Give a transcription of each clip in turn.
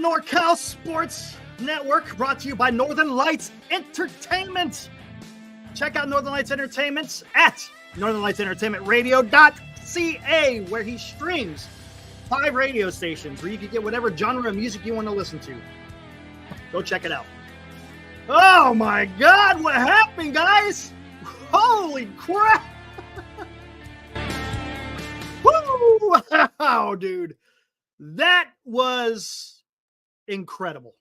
the NorCal Sports Network, brought to you by Northern Lights Entertainment. Check out Northern Lights Entertainment at northernlightsentertainmentradio.ca, where he streams 5 radio stations where you can get whatever genre of music you want to listen to. Go check it out. Oh my God, what happened, guys? Holy crap! Woo! Wow, dude. That was incredible.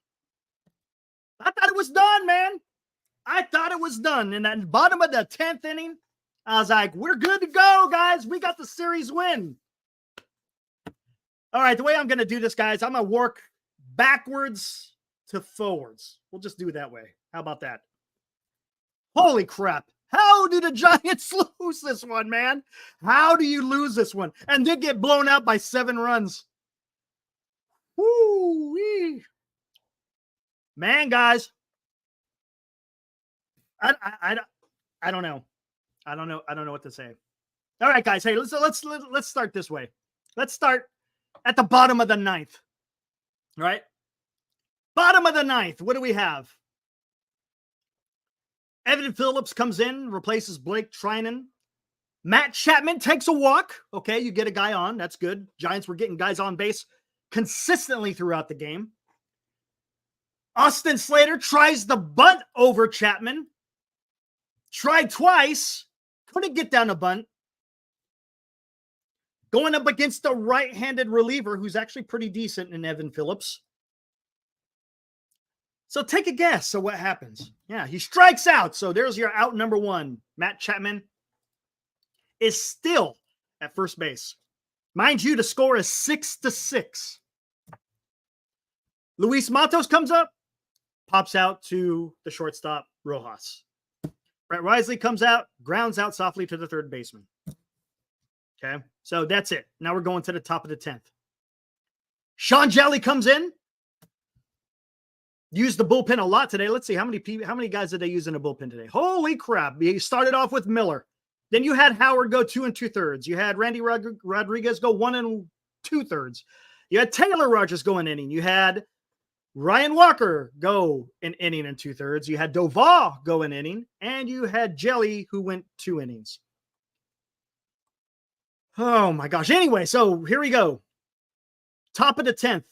I thought it was done, man. I thought it was done. In that bottom of the 10th inning, I was like, we're good to go, guys. We got the series win. All right, the way I'm going to do this, guys, I'm going to work backwards to forwards. We'll just do it that way. How about that? Holy crap. How do the Giants lose this one, man? How do you lose this one? And then get blown out by 7 runs. Woo-wee. Man, guys. I don't know. I don't know what to say. All right, guys. Hey, let's start this way. Let's start at the bottom of the 9th. All right? Bottom of the 9th. What do we have? Evan Phillips comes in, replaces Blake Trinan. Matt Chapman takes a walk. Okay, you get a guy on. That's good. Giants were getting guys on base consistently throughout the game. Austin Slater tries the bunt over Chapman. Tried twice. Couldn't get down a bunt. Going up against a right-handed reliever who's actually pretty decent in Evan Phillips. So take a guess. So what happens? Yeah, he strikes out. So there's your out number 1. Matt Chapman is still at first base. Mind you, the score is 6-6. Luis Matos comes up, pops out to the shortstop, Rojas. Brett Risley comes out, grounds out softly to the third baseman. Okay, so that's it. Now we're going to the top of the 10th. Sean Jelly comes in. Used the bullpen a lot today. Let's see how many guys did they use in the bullpen today? Holy crap. You started off with Miller. Then you had Howard go 2 2/3. You had Randy Rodriguez go 1 2/3. You had Taylor Rogers go an inning. You had Ryan Walker go an inning and 2/3. You had Doval go an inning. And you had Jelly who went 2 innings. Oh my gosh. Anyway, so here we go. Top of the 10th.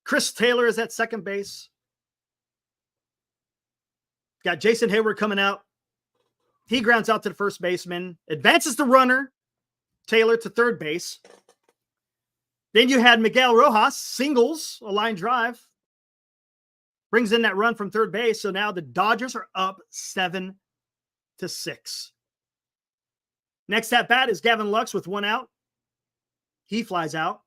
Chris Taylor is at second base. Got Jason Hayward coming out. He grounds out to the first baseman. Advances the runner, Taylor, to third base. Then you had Miguel Rojas, singles, a line drive. Brings in that run from third base. So now the Dodgers are up 7-6. Next at bat is Gavin Lux with 1 out. He flies out.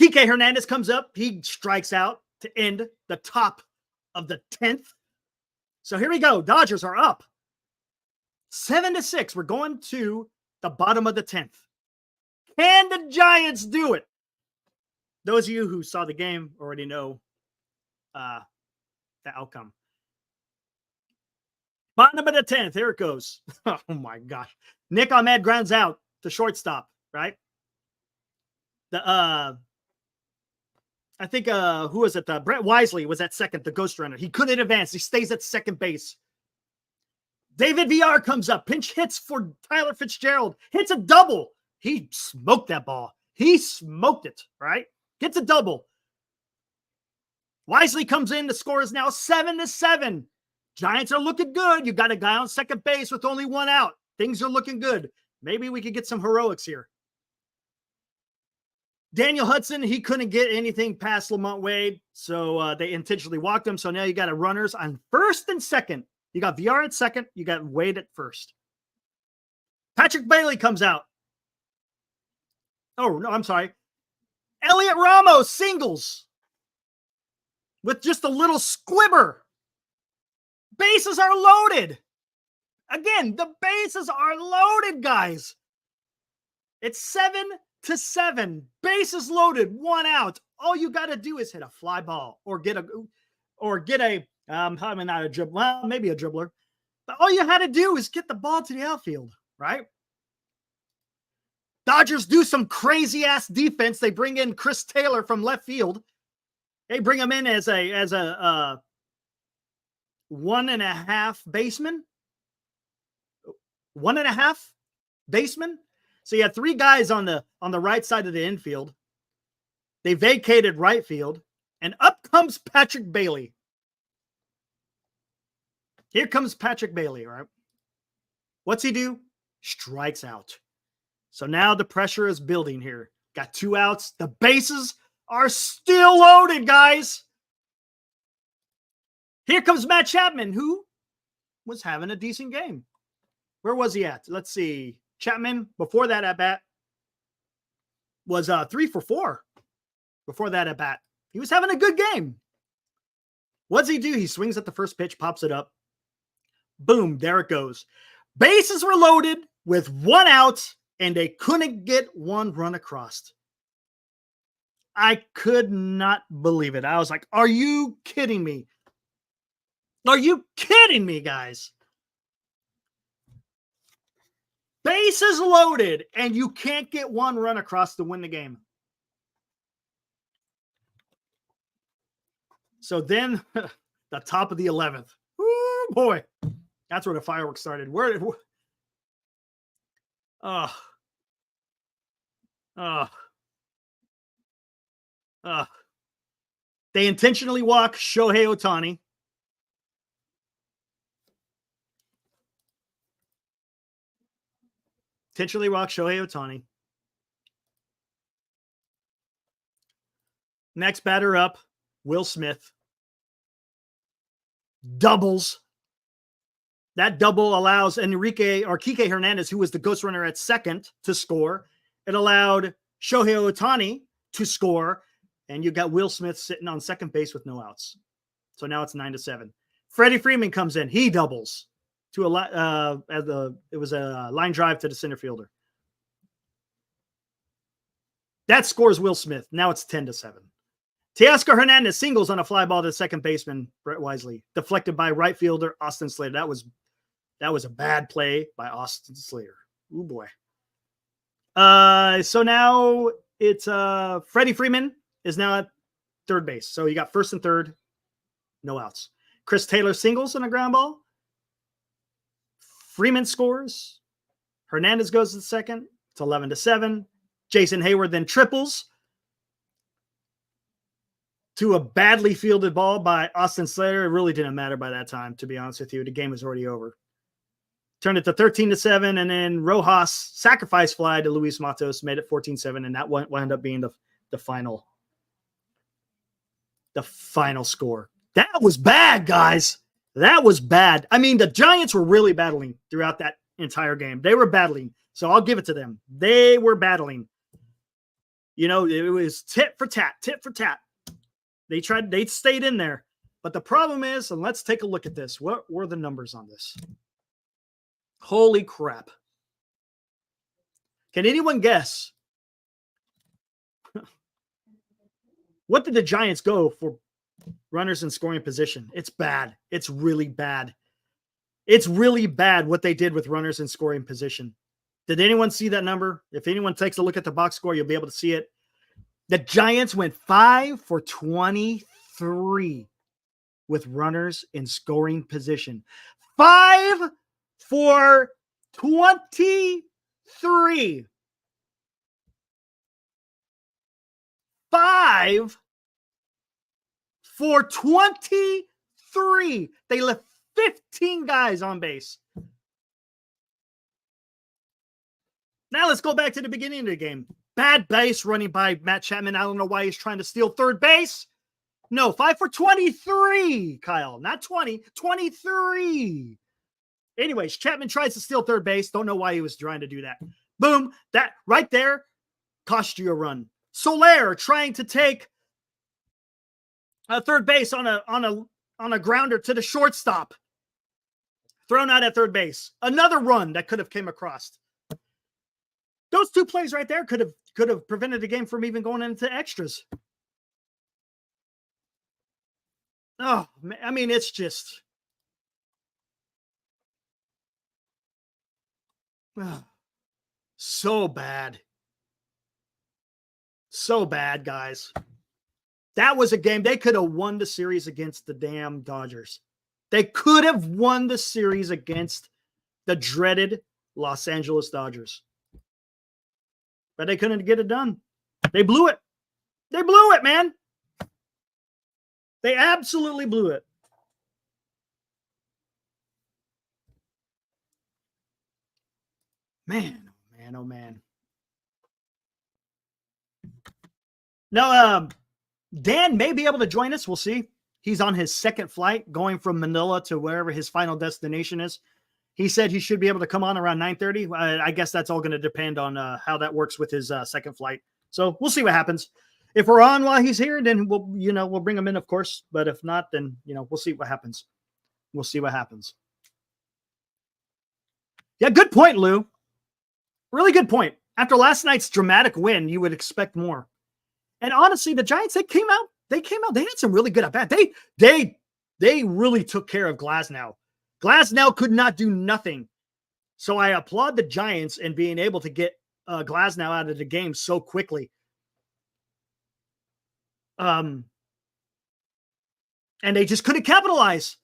Kike Hernandez comes up. He strikes out to end the top of the 10th. So here we go. Dodgers are up 7-6. We're going to the bottom of the 10th. Can the Giants do it? Those of you who saw the game already know the outcome. Bottom of the 10th. Here it goes. Oh my gosh. Nick Ahmed grounds out to shortstop, right? I think, who was it? Brett Wisely was at second, the ghost runner. He couldn't advance. He stays at second base. David VR comes up, pinch hits for Tyler Fitzgerald. Hits a double. He smoked that ball. He smoked it, right? Gets a double. Wisely comes in. The score is now 7-7. Giants are looking good. You got a guy on second base with only 1 out. Things are looking good. Maybe we could get some heroics here. Daniel Hudson, he couldn't get anything past Lamont Wade, so they intentionally walked him. So now you got a runners on first and second. You got VR at second. You got Wade at first. Patrick Bailey comes out. Oh, no, I'm sorry. Elliot Ramos singles with just a little squibber. Bases are loaded. Again, the bases are loaded, guys. It's 7-7. Bases loaded, 1 out. All you got to do is hit a fly ball or get a not a dribble. Well, maybe a dribbler. But all you had to do is get the ball to the outfield, right? Dodgers do some crazy ass defense. They bring in Chris Taylor from left field. They bring him in as a 1.5 baseman. 1.5 baseman. So you had 3 guys on the right side of the infield. They vacated right field, and up comes Patrick Bailey. Here comes Patrick Bailey, right? What's he do? Strikes out. So now the pressure is building here. Got 2 outs. The bases are still loaded, guys. Here comes Matt Chapman, who was having a decent game. Where was he at? Let's see. Chapman, before that at bat, was 3 for 4. Before that at bat, he was having a good game. What's he do? He swings at the first pitch, pops it up. Boom, there it goes. Bases were loaded with 1 out, and they couldn't get 1 run across. I could not believe it. I was like, are you kidding me? Are you kidding me, guys? Bases loaded, and you can't get 1 run across to win the game. So then, the top of the 11th. Woo, boy. That's where the fireworks started. They intentionally walk Shohei Ohtani. Intentionally walk Shohei Ohtani. Next batter up, Will Smith. Doubles. That double allows Kike Hernandez, who was the ghost runner at second, to score. It allowed Shohei Ohtani to score, and you got Will Smith sitting on second base with no outs. So now it's 9-7. Freddie Freeman comes in. He doubles to it was a line drive to the center fielder. That scores Will Smith. Now it's 10-7. Teoscar Hernandez singles on a fly ball to second baseman Brett Wisely, deflected by right fielder Austin Slater. That was a bad play by Austin Slater. Oh boy. So now it's Freddie Freeman is now at third base. So you got first and third, no outs. Chris Taylor singles on a ground ball. Freeman scores. Hernandez goes to the second. It's 11-7. Jason Hayward then triples to a badly fielded ball by Austin Slater. It really didn't matter by that time, to be honest with you. The game was already over. Turned it to 13-7, and then Rojas sacrifice fly to Luis Matos made it 14-7, and that wound up being the final score. That was bad, guys. That was bad. I mean, the Giants were really battling throughout that entire game. They were battling, so I'll give it to them. They were battling. You know, it was tit for tat. They stayed in there. But the problem is, and let's take a look at this. What were the numbers on this? Holy crap. Can anyone guess? What did the Giants go for runners in scoring position? It's bad. It's really bad. It's really bad what they did with runners in scoring position. Did anyone see that number? If anyone takes a look at the box score, you'll be able to see it. The Giants went 5 for 23 with runners in scoring position. 5 for 23. 5 for 23. They left 15 guys on base. Now let's go back to the beginning of the game. Bad base running by Matt Chapman. I don't know why he's trying to steal third base. No, 5 for 23, Kyle. Not 20, 23. Anyways, Chapman tries to steal third base. Don't know why he was trying to do that. Boom. That right there cost you a run. Soler trying to take a third base on a grounder to the shortstop. Thrown out at third base. Another run that could have came across. Those two plays right there could have prevented the game from even going into extras. Oh, I mean, it's just so bad. So bad, guys. That was a game. They could have won the series against the damn Dodgers. They could have won the series against the dreaded Los Angeles Dodgers. But they couldn't get it done. They blew it. They blew it, man. They absolutely blew it. Man, oh man, oh man. Now, Dan may be able to join us. We'll see. He's on his second flight going from Manila to wherever his final destination is. He said he should be able to come on around 9:30. I guess that's all going to depend on how that works with his second flight. So we'll see what happens. If we're on while he's here, then we'll bring him in, of course. But if not, then we'll see what happens. We'll see what happens. Yeah, good point, Lou. Really good point. After last night's dramatic win, you would expect more. And honestly, the Giants, they came out. They had some really good at bat. They really took care of Glasnow. Glasnow could not do nothing. So I applaud the Giants in being able to get Glasnow out of the game so quickly. And they just couldn't capitalize.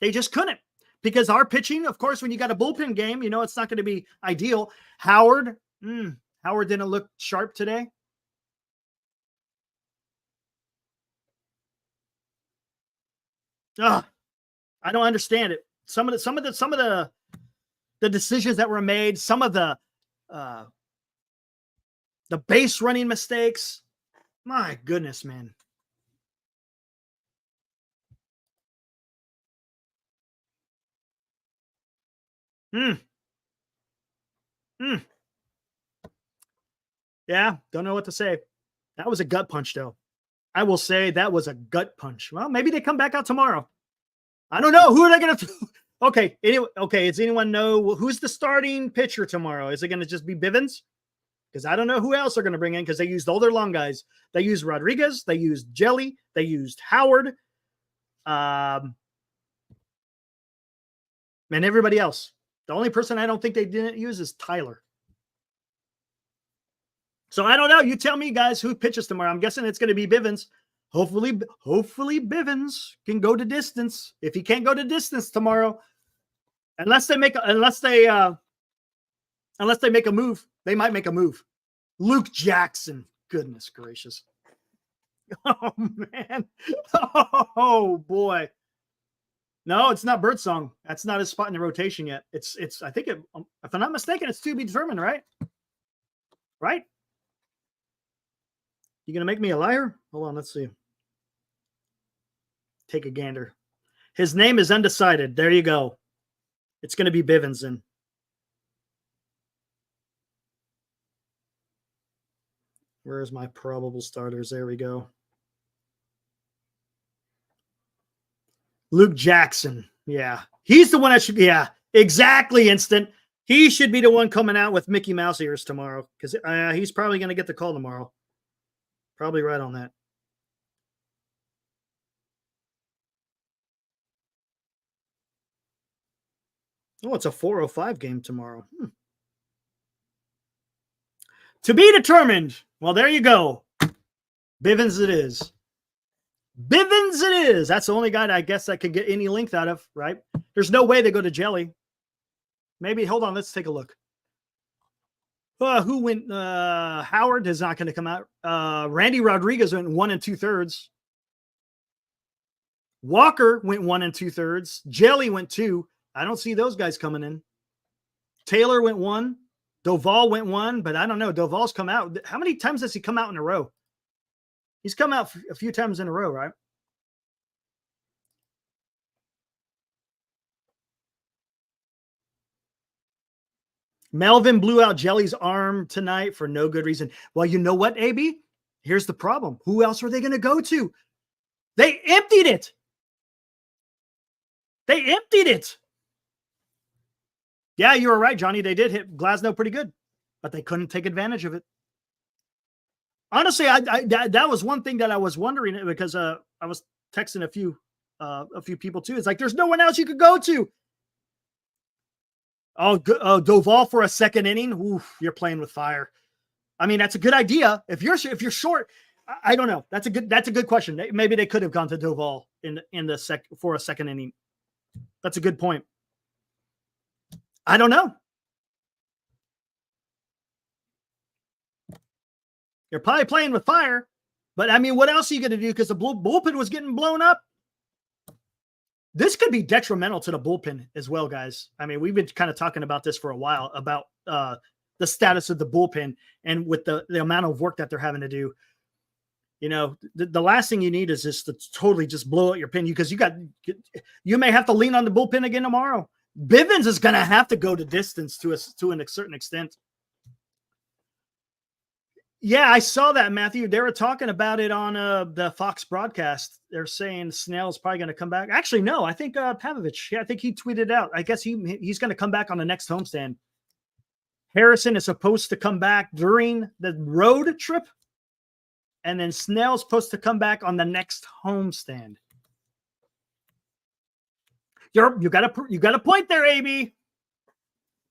They just couldn't. Because our pitching, of course, when you got a bullpen game, it's not going to be ideal. Howard didn't look sharp today. I don't understand it. Some of the decisions that were made, some of the base running mistakes. My goodness, man. Yeah, don't know what to say. That was a gut punch, though. I will say that was a gut punch. Well, maybe they come back out tomorrow. I don't know. Who are they going to? Okay. Does anyone know who's the starting pitcher tomorrow? Is it going to just be Bivens? Because I don't know who else they're going to bring in because they used all their long guys. They used Rodriguez. They used Jelly. They used Howard. And everybody else. The only person I don't think they didn't use is Tyler. So I don't know. You tell me, guys, who pitches tomorrow. I'm guessing it's going to be Bivens. Hopefully Bivens can go to distance. If he can't go to distance tomorrow, unless they make a move, they might make a move. Luke Jackson. Goodness gracious. Oh man. Oh boy. No, it's not Birdsong. That's not his spot in the rotation yet. It's I think if I'm not mistaken, it's to be determined, right? Right? You gonna make me a liar? Hold on, let's see. Take a gander. His name is undecided. There you go. It's gonna be Bivenson. Where's my probable starters? There we go. Luke Jackson. Yeah. He's the one that should be. Yeah, exactly. Instant. He should be the one coming out with Mickey Mouse ears tomorrow because he's probably going to get the call tomorrow. Probably right on that. Oh, it's a 4:05 game tomorrow. To be determined. Well, there you go. Bivens it is. Bivens it is. That's the only guy I guess that could get any length out of, right? There's no way they go to Jelly. Maybe, hold on, let's take a look. Who went? Howard is not going to come out. Randy Rodriguez went 1 2/3. Walker went 1 2/3. Jelly went 2. I don't see those guys coming in. Taylor went 1. Doval went 1, but I don't know. Doval's come out. How many times has he come out in a row? He's come out a few times in a row, right? Melvin blew out Jelly's arm tonight for no good reason. Well, you know what, AB? Here's the problem. Who else are they going to go to? They emptied it. They emptied it. Yeah, you were right, Johnny. They did hit Glasnow pretty good, but they couldn't take advantage of it. Honestly, that was one thing that I was wondering because I was texting a few people too. It's like there's no one else you could go to. Oh, Doval for a second inning. Oof, you're playing with fire. I mean, that's a good idea. If you're short, I don't know. That's a good question. Maybe they could have gone to Doval for a second inning. That's a good point. I don't know. You're probably playing with fire, but I mean, what else are you going to do? Because the bullpen was getting blown up. This could be detrimental to the bullpen as well, guys. I mean, we've been kind of talking about this for a while about the status of the bullpen and with the amount of work that they're having to do. You know, the last thing you need is just to totally just blow out your pen because you may have to lean on the bullpen again tomorrow. Bivens is going to have to go to distance to a certain extent. Yeah, I saw that, Matthew. They were talking about it on the Fox broadcast. They're saying Snell's probably going to come back. Actually, no, I think Pavlovich, I think he tweeted out. I guess he's going to come back on the next homestand. Harrison is supposed to come back during the road trip, and then Snell's supposed to come back on the next homestand. You got a point there, AB.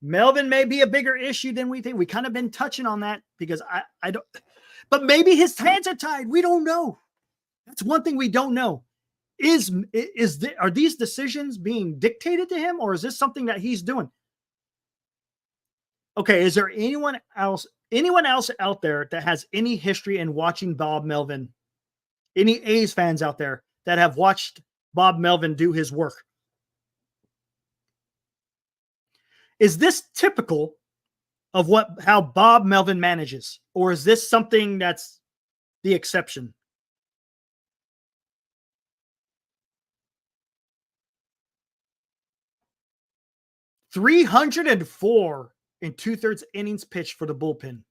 Melvin may be a bigger issue than we think. We kind of been touching on that because I don't, but maybe his hands are tied. We don't know. That's one thing we don't know. Are these decisions being dictated to him, or is this something that he's doing? Okay, is there anyone else out there that has any history in watching Bob Melvin? Any A's fans out there that have watched Bob Melvin do his work? Is this typical of how Bob Melvin manages, or is this something that's the exception? .304 in 2/3 innings pitched for the bullpen.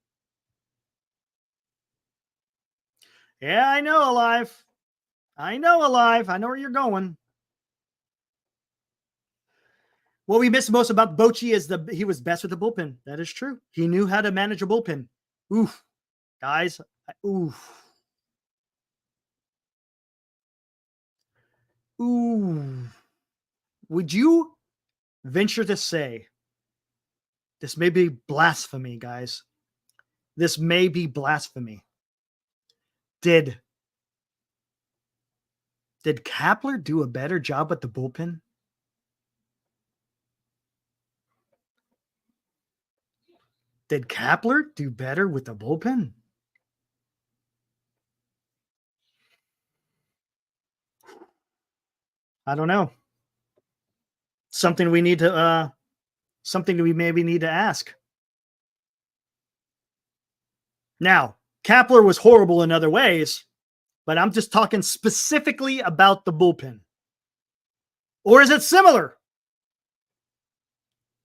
Yeah, I know, Alive. I know where you're going. What we miss most about Bochy is he was best with the bullpen. That is true. He knew how to manage a bullpen. Oof, guys. Oof. Ooh. Would you venture to say this may be blasphemy, guys? This may be blasphemy. Did Kapler do a better job with the bullpen? Did Kapler do better with the bullpen? I don't know. Something we maybe need to ask. Now, Kapler was horrible in other ways, but I'm just talking specifically about the bullpen. Or is it similar?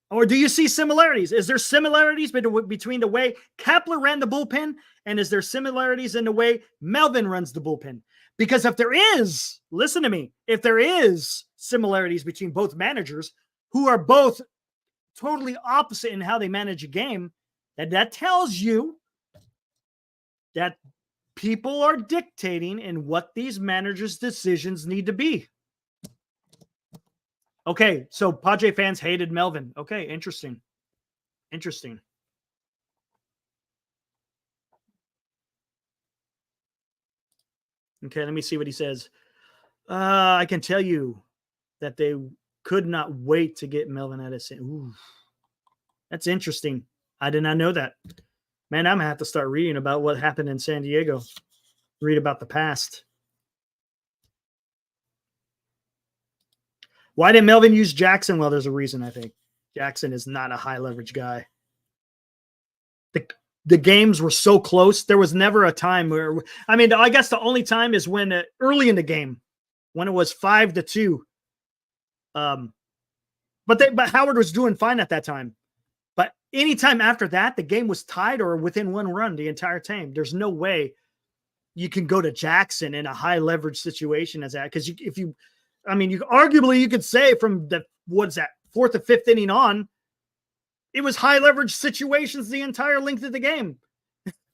Or do you see similarities? Is there similarities between the way Kapler ran the bullpen, and is there similarities in the way Melvin runs the bullpen? Because if there is, listen to me, if there is similarities between both managers who are both totally opposite in how they manage a game, that tells you that people are dictating in what these managers' decisions need to be. Okay, so Padre fans hated Melvin. Okay, interesting. Interesting. Okay, let me see what he says. I can tell you that they could not wait to get Melvin Edison. Ooh, that's interesting. I did not know that. Man, I'm going to have to start reading about what happened in San Diego. Read about the past. Why did Melvin use Jackson? Well, there's a reason, I think. Jackson is not a high leverage guy. The games were so close. There was never a time where, I mean, I guess the only time is when early in the game, when it was 5-2. But Howard was doing fine at that time. But anytime after that, the game was tied or within one run the entire time. There's no way you can go to Jackson in a high leverage situation as that. Because you could say from the, what's that, 4th or 5th inning on, it was high leverage situations the entire length of the game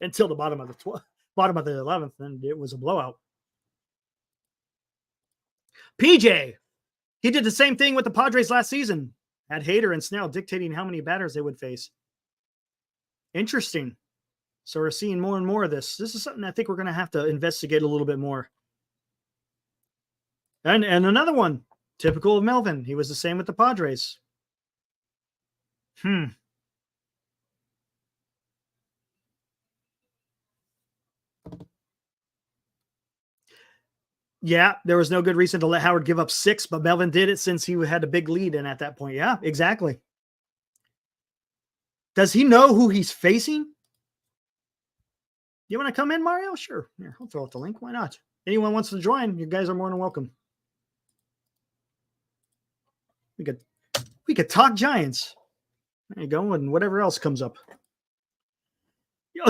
until the bottom of the 11th, and it was a blowout. PJ, he did the same thing with the Padres last season. Had Hader and Snell dictating how many batters they would face. Interesting. So we're seeing more and more of this. This is something I think we're going to have to investigate a little bit more. And another one, typical of Melvin. He was the same with the Padres. Yeah, there was no good reason to let Howard give up 6, but Melvin did it since he had a big lead in at that point. Yeah, exactly. Does he know who he's facing? You want to come in, Mario? Sure. Here, I'll throw out the link. Why not? Anyone wants to join, you guys are more than welcome. We could talk Giants. There you go, and whatever else comes up.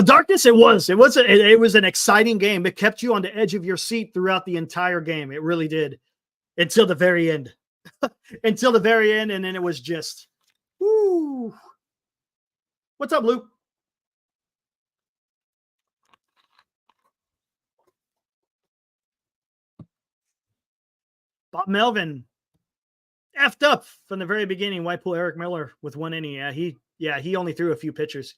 Darkness, it was an exciting game. It kept you on the edge of your seat throughout the entire game. It really did, until the very end. Until the very end, and then it was just, woo. What's up, Lou? Bob Melvin effed up from the very beginning. Why pull Eric Miller with 1 inning? He only threw a few pitchers.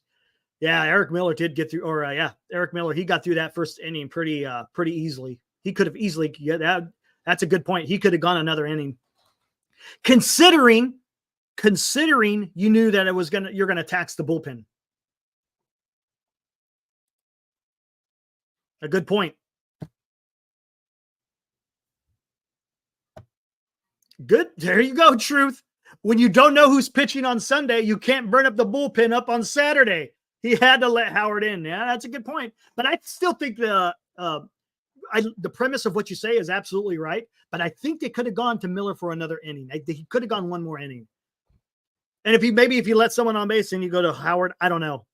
Yeah, Eric Miller did get through, Eric Miller, he got through that first inning pretty easily. He could have easily, that's a good point. He could have gone another inning. Considering you knew that you're going to tax the bullpen. A good point. Good. There you go, Truth. When you don't know who's pitching on Sunday, you can't burn up the bullpen up on Saturday. He had to let Howard in. Yeah, that's a good point. But I still think the premise of what you say is absolutely right. But I think they could have gone to Miller for another inning. He could have gone one more inning. And if you let someone on base and you go to Howard, I don't know.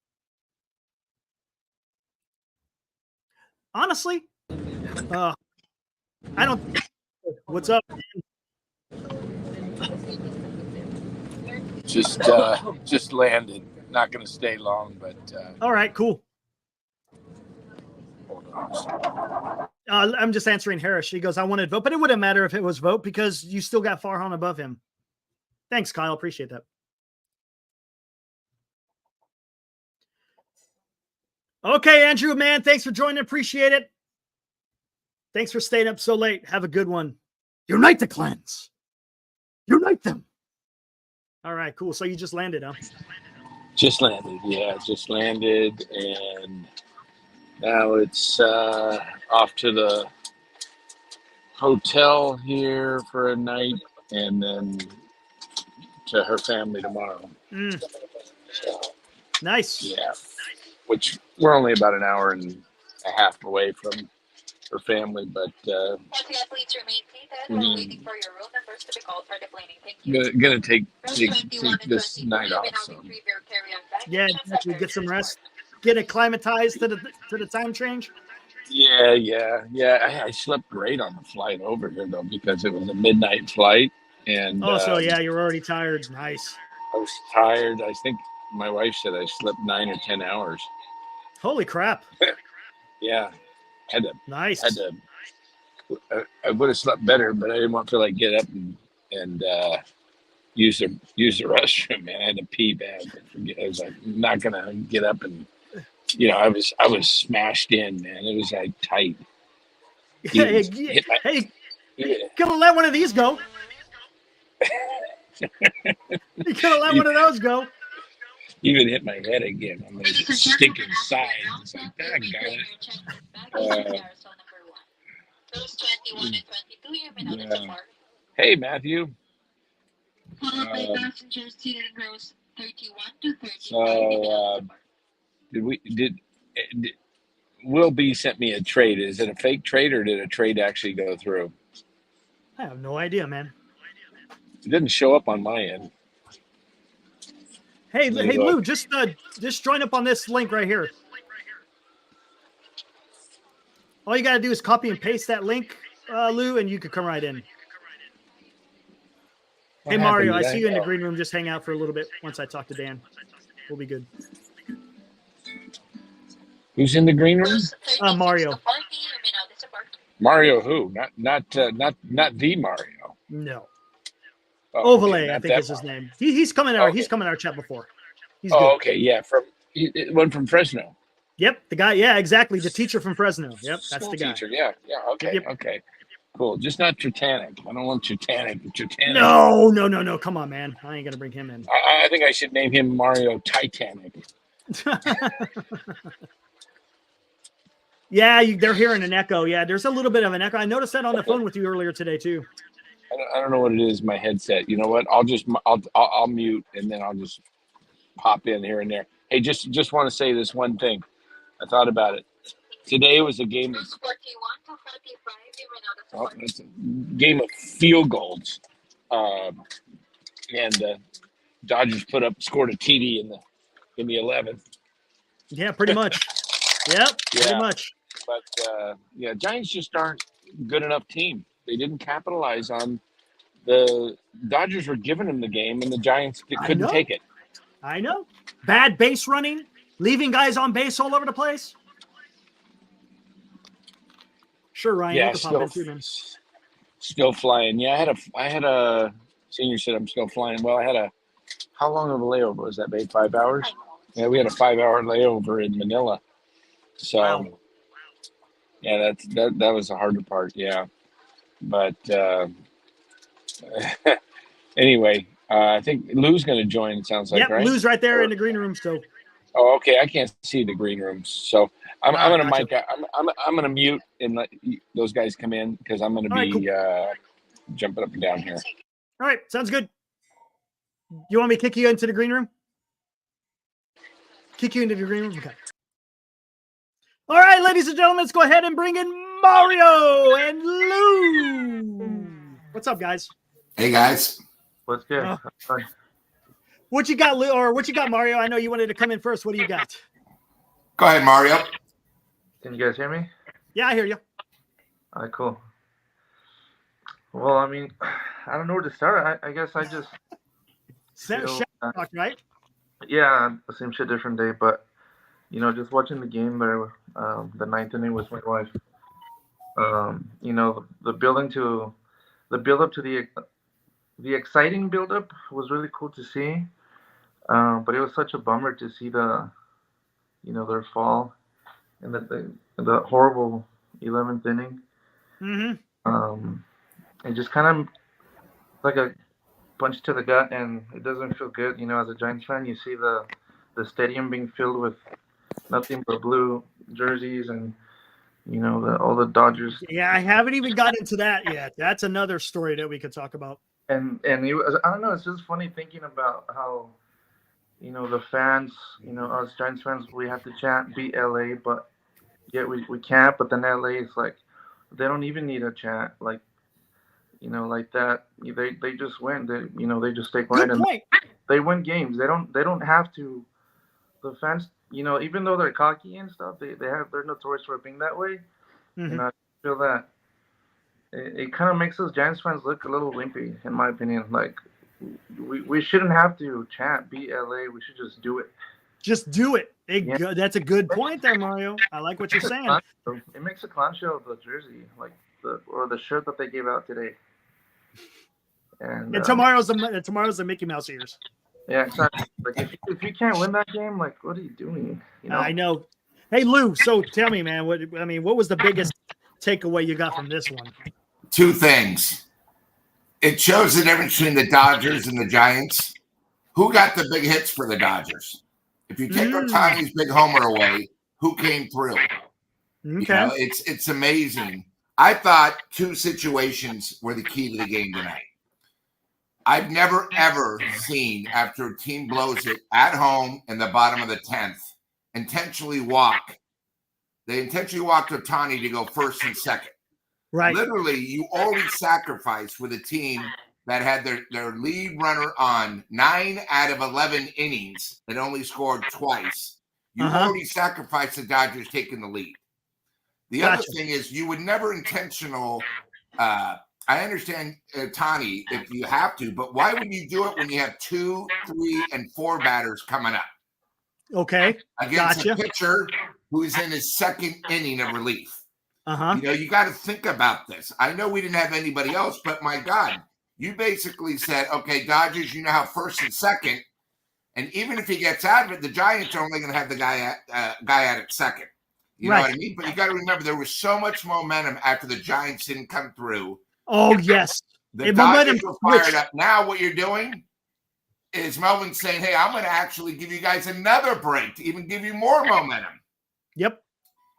Honestly, I don't. What's up, man? Just landed. Not going to stay long, but all right, cool. Hold on. I'm just answering Harris. She goes, I wanted vote, but it wouldn't matter if it was vote because you still got Farhan above him. Thanks, Kyle. Appreciate that. Okay, Andrew, man, thanks for joining. Appreciate it. Thanks for staying up so late. Have a good one. Unite the clans. Unite them. All right, cool. So you just landed, huh? Just landed, yeah. Just landed, and now it's off to the hotel here for a night, and then to her family tomorrow. So, nice. Yeah, which we're only about an hour and a half away from her family, but gonna take this night off. So. Yeah, exactly. Get some rest. Get acclimatized to the time change. Yeah. I slept great on the flight over here though because it was a midnight flight, and so you're already tired. Nice. I was tired. I think my wife said I slept 9 or 10 hours. Holy crap! Yeah, nice. I would have slept better, but I didn't want to like get up and use the restroom. Man, I had to pee bad. I was like not gonna get up and I was smashed in, man. It was like tight. Hey, gonna let one of these go. You could have let one of those go. Even hit my head again on those stinking sides. It's like, that guy. Yeah. Hey, Matthew. Did Will B sent me a trade. Is it a fake trade or did a trade actually go through? I have no idea, man. It didn't show up on my end. Hey, Lou, just join up on this link right here. All you got to do is copy and paste that link, Lou, and you could come right in. Hey, Mario, I see you in the green room. Just hang out for a little bit once I talk to Dan. We'll be good. Who's in the green room? Mario. Mario who? Not the Mario. No. Oh, Overlay, I think is his name. He's coming out. He's coming our chat before. He's good. Okay, yeah, one from Fresno. Yep, the guy. Yeah, exactly. The teacher from Fresno. Yep, that's School the guy. teacher. Yeah. Okay. Yep. Okay. Cool. Just not Titanic. I don't want Titanic. Titanic. No. Come on, man. I ain't gonna bring him in. I think I should name him Mario Titanic. Yeah, they're hearing an echo. Yeah, there's a little bit of an echo. I noticed that on the phone with you earlier today too. I don't know what it is. My headset. You know what? I'll mute and then I'll just pop in here and there. Hey, just want to say this one thing. I thought about it. Today was a game of it's a game of field goals, and Dodgers scored a TD in the 11th. Yeah, pretty much. Yep, pretty much. But Giants just aren't a good enough team. They didn't capitalize on the Dodgers were giving them the game, and the Giants couldn't take it. I know. Bad base running, leaving guys on base all over the place. Sure, Ryan. Yeah, you can pop in too, man. Still flying. Yeah, I had a senior said I'm still flying. Well, how long of a layover was that, babe? 5 hours? Yeah, we had a 5-hour layover in Manila. So, wow. Yeah, that was the harder part. Yeah, but anyway, I think Lou's going to join. It sounds like, yep, right? Lou's right there in the green room still. Oh, okay. I can't see the green rooms, so I'm going to gotcha. mic out. I'm going to mute and let those guys come in because I'm going to be cool. Jumping up and down here. All right, sounds good. You want me to kick you into the green room? Kick you into the green room? Okay. All right, ladies and gentlemen, let's go ahead and bring in Mario and Lou. What's up, guys? Hey, guys. What's good? What you got, Lou, or what you got, Mario? I know you wanted to come in first. What do you got? Go ahead, Mario. Can you guys hear me? Yeah, I hear you. All right, cool. Well, I mean, I don't know where to start. I guess I just Talk, right? Yeah, the same shit, different day. But just watching the game there, the ninth inning with my wife. The build up to the exciting build up was really cool to see. But it was such a bummer to see their fall in the horrible 11th inning. Mm-hmm. It just kind of like a punch to the gut, and it doesn't feel good. As a Giants fan, you see the stadium being filled with nothing but blue jerseys, and all the Dodgers. Yeah, I haven't even got into that yet. That's another story that we could talk about. And I don't know. It's just funny thinking about how the fans, us Giants fans, we have to chant "Beat LA," but yet we can't. But then LA is like, they don't even need a chant, like that. They just win. They just take right, and they win games. They don't have to. The fans, even though they're cocky and stuff, they're notorious for being that way. Mm-hmm. I feel that it kind of makes us Giants fans look a little wimpy, in my opinion. Like we shouldn't have to chant "Beat LA." We should just do it. Just do it. That's a good point there, Mario. I like what you're saying. It makes a clown show of the jersey, like the shirt that they gave out today. And tomorrow's the Mickey Mouse ears. Yeah, exactly. Like if you can't win that game, like what are you doing? I know. Hey Lou, so tell me, man, what was the biggest takeaway you got from this one? Two things. It shows the difference between the Dodgers and the Giants. Who got the big hits for the Dodgers? If you take Ohtani's big homer away, who came through? Okay. It's amazing. I thought two situations were the key to the game tonight. I've never, ever seen, after a team blows it at home in the bottom of the 10th, intentionally walk. They intentionally walked Ohtani to go first and second. Right. Literally, you already sacrificed with a team that had their lead runner on 9 out of 11 innings that only scored twice. You already sacrificed the Dodgers taking the lead. The other thing is you would never I understand Ohtani if you have to, but why would you do it when you have 2, 3, and 4 batters coming up? Okay. Against a pitcher who's in his second inning of relief. You got to think about this. I know we didn't have anybody else, but my God, you basically said, okay, Dodgers, you now have first and second. And even if he gets out of it, the Giants are only going to have the guy at second. You know what I mean? But you got to remember, there was so much momentum after the Giants didn't come through. Oh, yes. The Dodgers were fired up. Now what you're doing is Melvin saying, hey, I'm going to actually give you guys another break to even give you more momentum. Yep.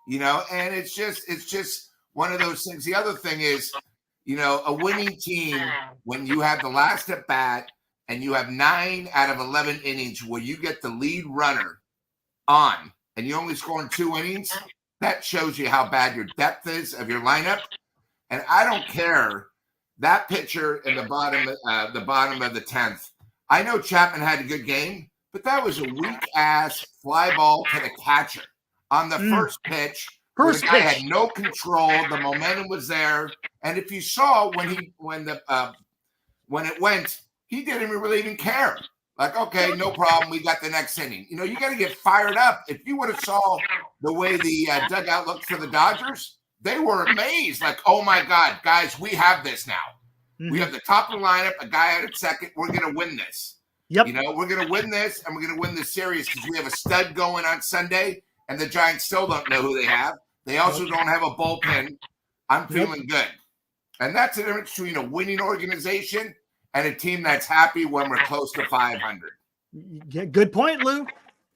You know, and it's just one of those things. The other thing is, you know, a winning team, when you have the last at bat and you have 9 out of 11 innings where you get the lead runner on and you only score in 2 innings, that shows you how bad your depth is of your lineup. And I don't care that pitcher in the bottom of the 10th. I know Chapman had a good game, but that was a weak ass fly ball to the catcher on the first pitch. The guy had no control. The momentum was there, and if you saw when it went, he didn't really even care. Like, okay, no problem. We got the next inning. You know, you got to get fired up. If you would have saw the way the dugout looked for the Dodgers, they were amazed. Like, oh my God, guys, we have this now. We have the top of the lineup, a guy out at second. We're going to win this. Yep. You know, we're going to win this, and we're going to win this series because we have a stud going on Sunday, and the Giants still don't know who they have. They also don't have a bullpen. I'm feeling good. And that's the difference between a winning organization and a team that's happy when we're close to 500. Yeah, good point, Lou.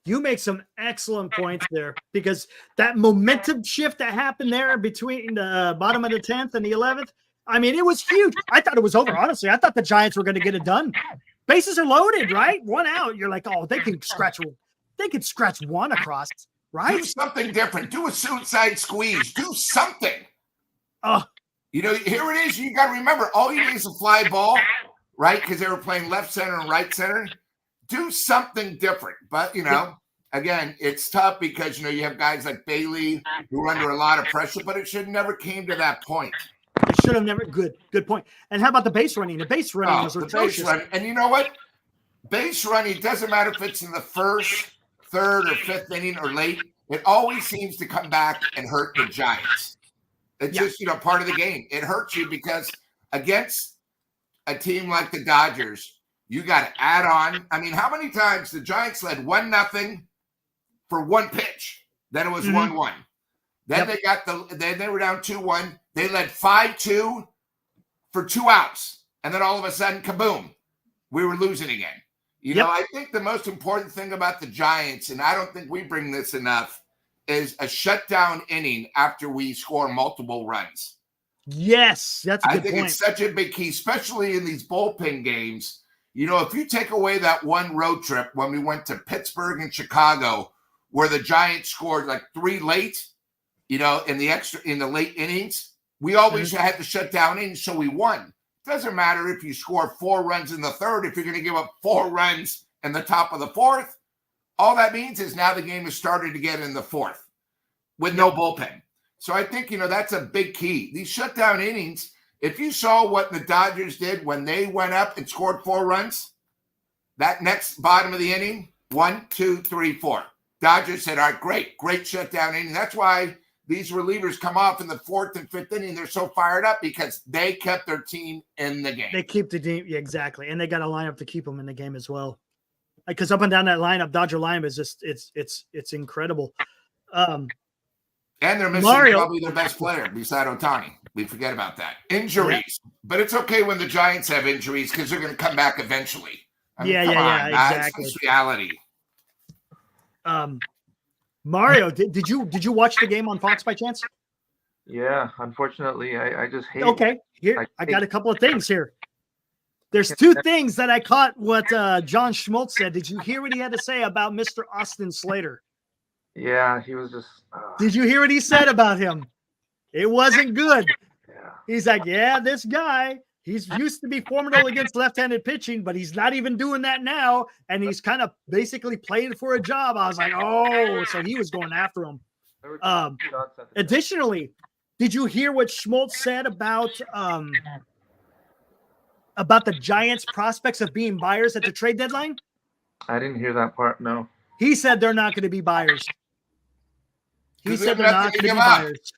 You make some excellent points there because that momentum shift that happened there between the bottom of the 10th and the 11th, I mean, it was huge. I thought it was over, honestly. I thought the Giants were going to get it done. Bases are loaded, right? 1 out. You're like, oh, they could scratch one across, right? Do something different. Do a suicide squeeze. Do something. You know, here it is. You got to remember, all you need is a fly ball, right? Because they were playing left center and right center. Do something different. But, you know, again, it's tough because, you know, you have guys like Bailey who are under a lot of pressure, but it should never came to that point. It should have never. Good point. And how about the base running? The base running was atrocious. And you know what? Base running doesn't matter if it's in the first, third, or fifth inning or late. It always seems to come back and hurt the Giants. It's just, you know, part of the game. It hurts you because against a team like the Dodgers, you got to add on. I mean, how many times the Giants led 1-0 for one pitch? Then it was 1-1. Then they were down 2-1. They led 5-2 for 2 outs. And then all of a sudden, kaboom, we were losing again. You know, I think the most important thing about the Giants, and I don't think we bring this enough, is a shutdown inning after we score multiple runs. Yes, that's a good point. I think it's such a big key, especially in these bullpen games. You know, if you take away that one road trip when we went to Pittsburgh and Chicago, where the Giants scored like 3 late, you know, in the late innings, we always had to shut down innings, so we won. It doesn't matter if you score 4 runs in the third, if you're going to give up 4 runs in the top of the fourth. All that means is now the game has started again in the fourth with no bullpen. So I think, you know, that's a big key. These shutdown innings, if you saw what the Dodgers did when they went up and scored 4 runs, that next bottom of the inning, 1, 2, 3, 4. Dodgers said, all right, great shutdown inning. That's why these relievers come off in the 4th and 5th inning. They're so fired up because they kept their team in the game. They keep the team, exactly. And they got a lineup to keep them in the game as well. Because up and down that lineup, Dodger lineup is just it's incredible. And they're missing probably their best player beside Ohtani. We forget about that. Injuries. But it's okay when the Giants have injuries because they're going to come back eventually. I mean, come on, exactly. It's reality. Mario, did you watch the game on Fox by chance? Yeah, unfortunately, I just hate. Okay, here I got a couple of things here. There's 2 things that I caught what John Schmaltz said. Did you hear what he had to say about Mr. Austin Slater? Yeah, he was just. Did you hear what he said about him? It wasn't good. Yeah. He's like, yeah, this guy, he's used to be formidable against left-handed pitching, but he's not even doing that now. And he's kind of basically playing for a job. I was like, oh, so he was going after him. Additionally, did you hear what Schmaltz said about the Giants' prospects of being buyers at the trade deadline? I didn't hear that part, no. He said they're not going to be buyers. He said they're not going to be buyers.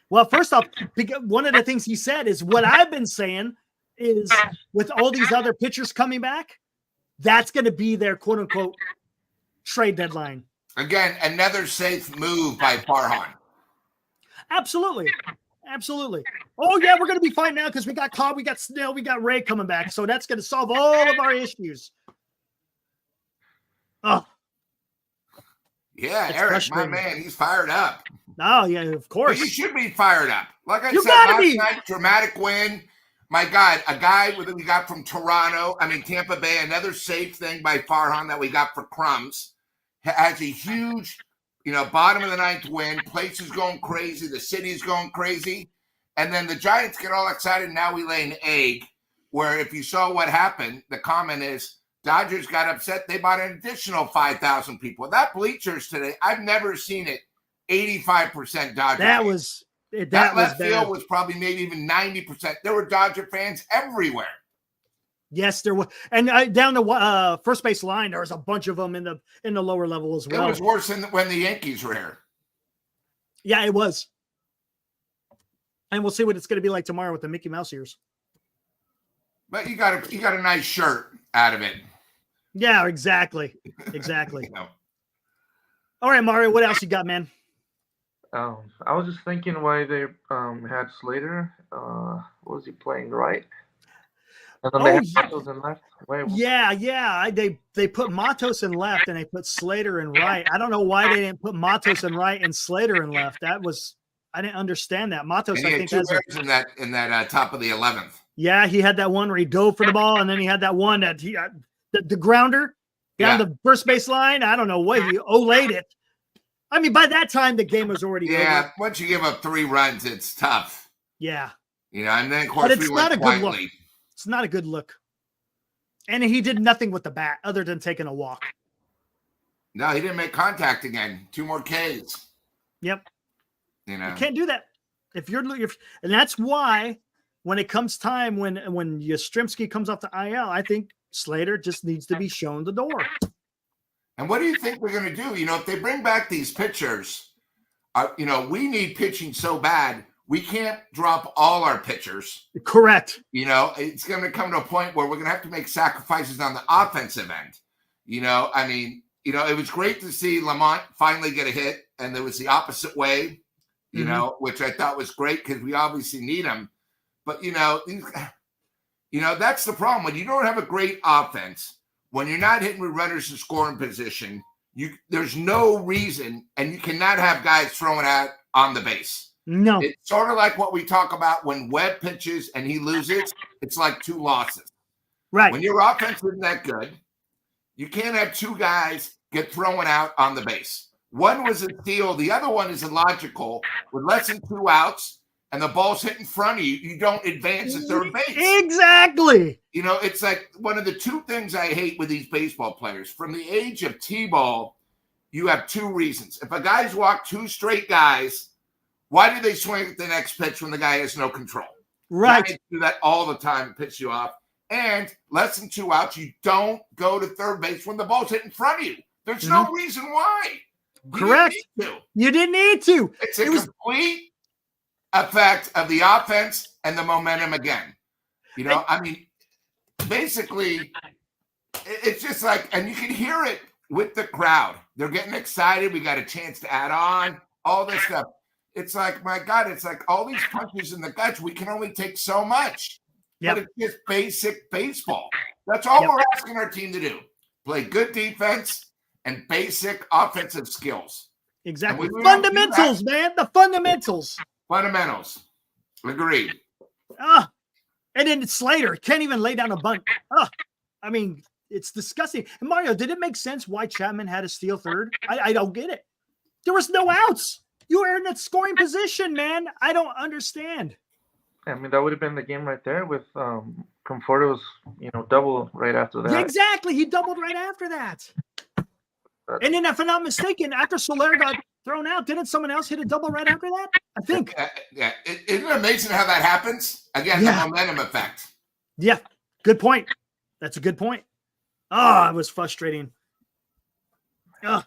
Well, first off, one of the things he said is what I've been saying is with all these other pitchers coming back, That's going to be their quote unquote trade deadline. Again, another safe move by Farhan. Absolutely. Absolutely. Oh, yeah, we're going to be fine now because we got Cobb, we got Snell, we got Ray coming back. So that's going to solve all of our issues. Oh. Yeah, It's Eric, my man, he's fired up. Oh, yeah, of course. But you should be fired up. Like I You said, gotta last be. night, dramatic win. My God, a guy that we got from Tampa Bay, another safe thing by Farhan that we got for crumbs, has a huge, bottom of the ninth win. Place is going crazy. The city's going crazy. And then the Giants get all excited. Now we lay an egg where if you saw what happened, the comment is Dodgers got upset. They bought an additional 5,000 people. That bleachers today, I've never seen it. 85% Dodgers. That left field was probably maybe even 90%. There were Dodger fans everywhere. Yes, there was, and down the first base line, there was a bunch of them in the lower level as well. It was worse than when the Yankees were here. Yeah, it was. And we'll see what it's going to be like tomorrow with the Mickey Mouse ears. But you got a nice shirt out of it. Yeah, exactly. Exactly. All right, Mario, what else you got, man? I was just thinking why they had Slater. What was he playing, right? And then they had Matos in left. Yeah. They put Matos in left and they put Slater in right. I don't know why they didn't put Matos in right and Slater in left. I didn't understand that. Matos, and he had two errors in that top of the 11th. Yeah, he had that one where he dove for the ball, and then he had that one that he the grounder down the first base line. I don't know what he olayed it. I mean, by that time the game was already over. Once you give up 3 runs, it's tough. Yeah, and then of course we went quietly. It's not a good look. And he did nothing with the bat other than taking a walk. No, he didn't make contact again. 2 more Ks. Yep. You can't do that. And that's why when it comes time when Yastrzemski comes off the IL, I think Slater just needs to be shown the door. And what do you think we're going to do? If they bring back these pitchers, we need pitching so bad. We can't drop all our pitchers. Correct. It's going to come to a point where we're going to have to make sacrifices on the offensive end. It was great to see Lamont finally get a hit, and there was the opposite way, which I thought was great because we obviously need him. But, that's the problem. When you don't have a great offense, when you're not hitting with runners in scoring position, there's no reason, and you cannot have guys throwing out on the base. No. It's sort of like what we talk about when Webb pitches and he loses. It's like 2 losses. Right. When your offense isn't that good, you can't have 2 guys get thrown out on the base. One was a steal. The other one is illogical. With less than 2 outs and the ball's hit in front of you, you don't advance to third base. Exactly. It's like one of the 2 things I hate with these baseball players. From the age of T-ball, you have 2 reasons. If a guy's walked 2 straight guys, why do they swing at the next pitch when the guy has no control? Right. Guys do that all the time and piss you off. And less than 2 outs, you don't go to third base when the ball's hit in front of you. There's no reason why. Correct. You didn't need to. It's a complete effect of the offense and the momentum again. Basically, it's just like, and you can hear it with the crowd. They're getting excited. We got a chance to add on, all this stuff. It's like, my God, it's like all these punches in the guts. We can only take so much. But it's just basic baseball. That's all we're asking our team to do. Play good defense and basic offensive skills. Exactly. Fundamentals, man. The fundamentals. Fundamentals. Agreed. And then Slater can't even lay down a bunt. It's disgusting. And Mario, did it make sense why Chapman had to steal third? I don't get it. There was no outs. You were in that scoring position, man. I don't understand. That would have been the game right there with Conforto's, double right after that. Exactly. He doubled right after that. And then, if I'm not mistaken, after Soler got thrown out, didn't someone else hit a double right after that? I think. Isn't it amazing how that happens? Again, the momentum effect. Yeah. Good point. That's a good point. Oh, it was frustrating. Yeah,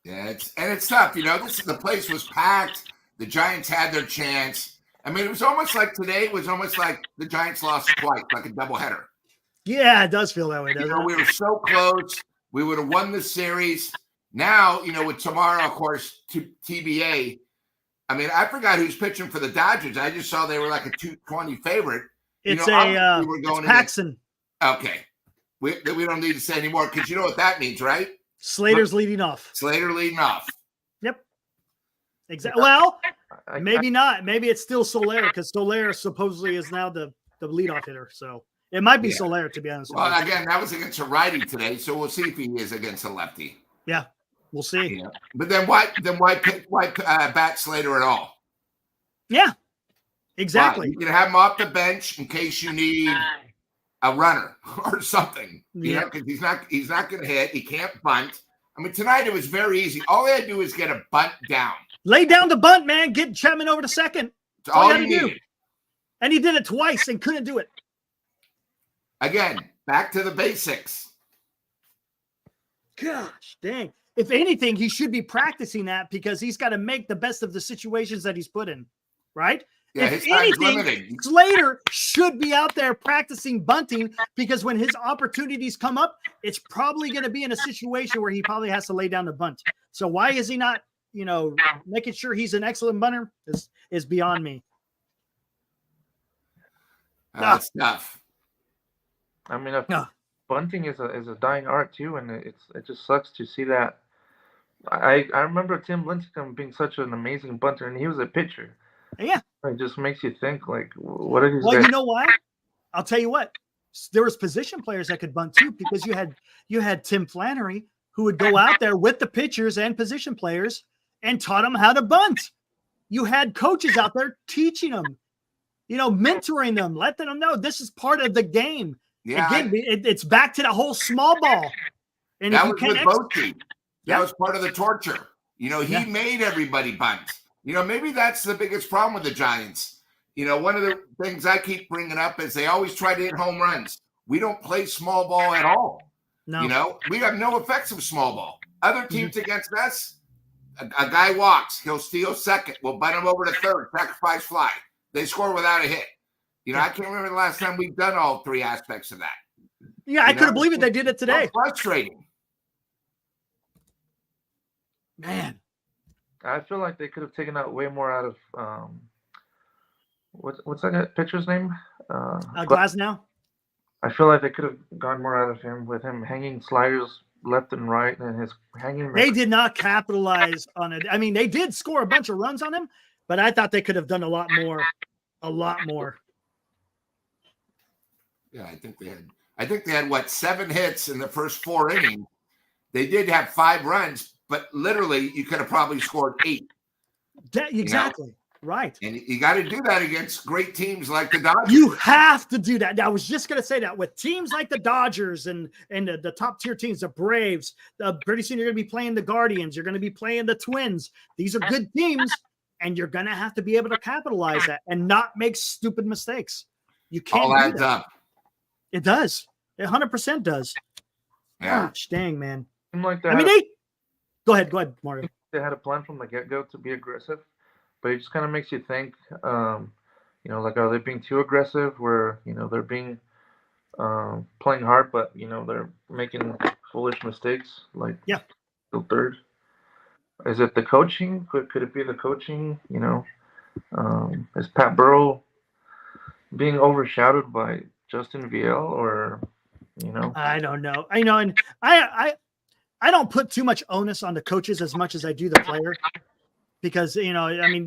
it's tough. The place was packed. The Giants had their chance. It was almost like today was almost like the Giants lost twice, like a doubleheader. Yeah, it does feel that way, You doesn't know, it? we were so close. We would have won the series. Now, you know, with tomorrow, of course, TBA. I mean, I forgot who's pitching for the Dodgers. I just saw they were like a 220 favorite. It's obviously we're it's going against. Paxson. Okay, we don't need to say anymore because you know what that means, right? Slater's leading off. Slater leading off. Yep. Exactly. Well, I- maybe not. Maybe it's still Soler because Soler supposedly is now the leadoff hitter. So it might be Yeah. Soler, to be honest. Well, again, that was against a righty today, so we'll see if he is against a lefty. Yeah, we'll see. Yeah. But then why bat Slater at all? Yeah, exactly. Why? You can have him off the bench in case you need a runner or something. You know, because he's not going to hit. He can't bunt. I mean, tonight it was very easy. All he had to do was get a bunt down. Lay down the bunt, man. Get Chapman over to second. That's all he he had to do. needed. And he did it twice and couldn't do it. Again, back to the basics. Gosh, dang. If anything, he should be practicing that because he's got to make the best of the situations that he's put in, right? Yeah, if his time's anything, limited. Slater should be out there practicing bunting because when his opportunities come up, it's probably going to be in a situation where he probably has to lay down the bunt. So why is he not, you know, making sure he's an excellent bunter is beyond me. That's tough. I mean, No. bunting is a dying art too, and it just sucks to see that. I remember Tim Lincecum being such an amazing bunter, and he was a pitcher. Yeah. It just makes you think, like, what are these Well, guys? you know why? I'll tell you what. There was position players that could bunt too because you had Tim Flannery who would go out there with the pitchers and position players and taught them how to bunt. You had coaches out there teaching them, you know, mentoring them, letting them know this is part of the game. Yeah, Again, it's back to the whole small ball. And that if you was can't with both teams. That was part of the torture. You know, he made everybody bunt. You know, maybe that's the biggest problem with the Giants. You know, one of the things I keep bringing up is they always try to hit home runs. We don't play small ball at all. No. You know, we have no effects of small ball. Other teams against us, a guy walks, he'll steal second, we'll bunt him over to third, sacrifice fly. They score without a hit. You know, I can't remember the last time we've done all three aspects of that. Yeah, I couldn't believe it. They did it today. So frustrating. Man. I feel like they could have taken out way more out of what's that guy, pitcher's name? Glasnow. I feel like they could have gone more out of him with him hanging sliders left and right and his hanging. They did not capitalize on it. I mean, they did score a bunch of runs on him, but I thought they could have done a lot more. A lot more. Yeah, I think they had what, 7 hits in the first 4 innings. They did have 5 runs, but literally you could have probably scored 8. Exactly. You know? Right. And you got to do that against great teams like the Dodgers. You have to do that. I was just going to say that with teams like the Dodgers and the top tier teams, the Braves, pretty soon you're going to be playing the Guardians. You're going to be playing the Twins. These are good teams, and you're going to have to be able to capitalize that and not make stupid mistakes. You can't. All adds up. It does. It 100% does. Yeah. Gosh, dang, man. Like I mean, go ahead, Mario. They had a plan from the get-go to be aggressive, but it just kind of makes you think, you know, like, are they being too aggressive where, you know, they're being playing hard, but, you know, they're making foolish mistakes, like the third. Is it the coaching? Could it be the coaching? You know, is Pat Burrow being overshadowed by Justin Viel, or, you know? I don't know. I know, and I don't put too much onus on the coaches as much as I do the player, because, you know, I mean,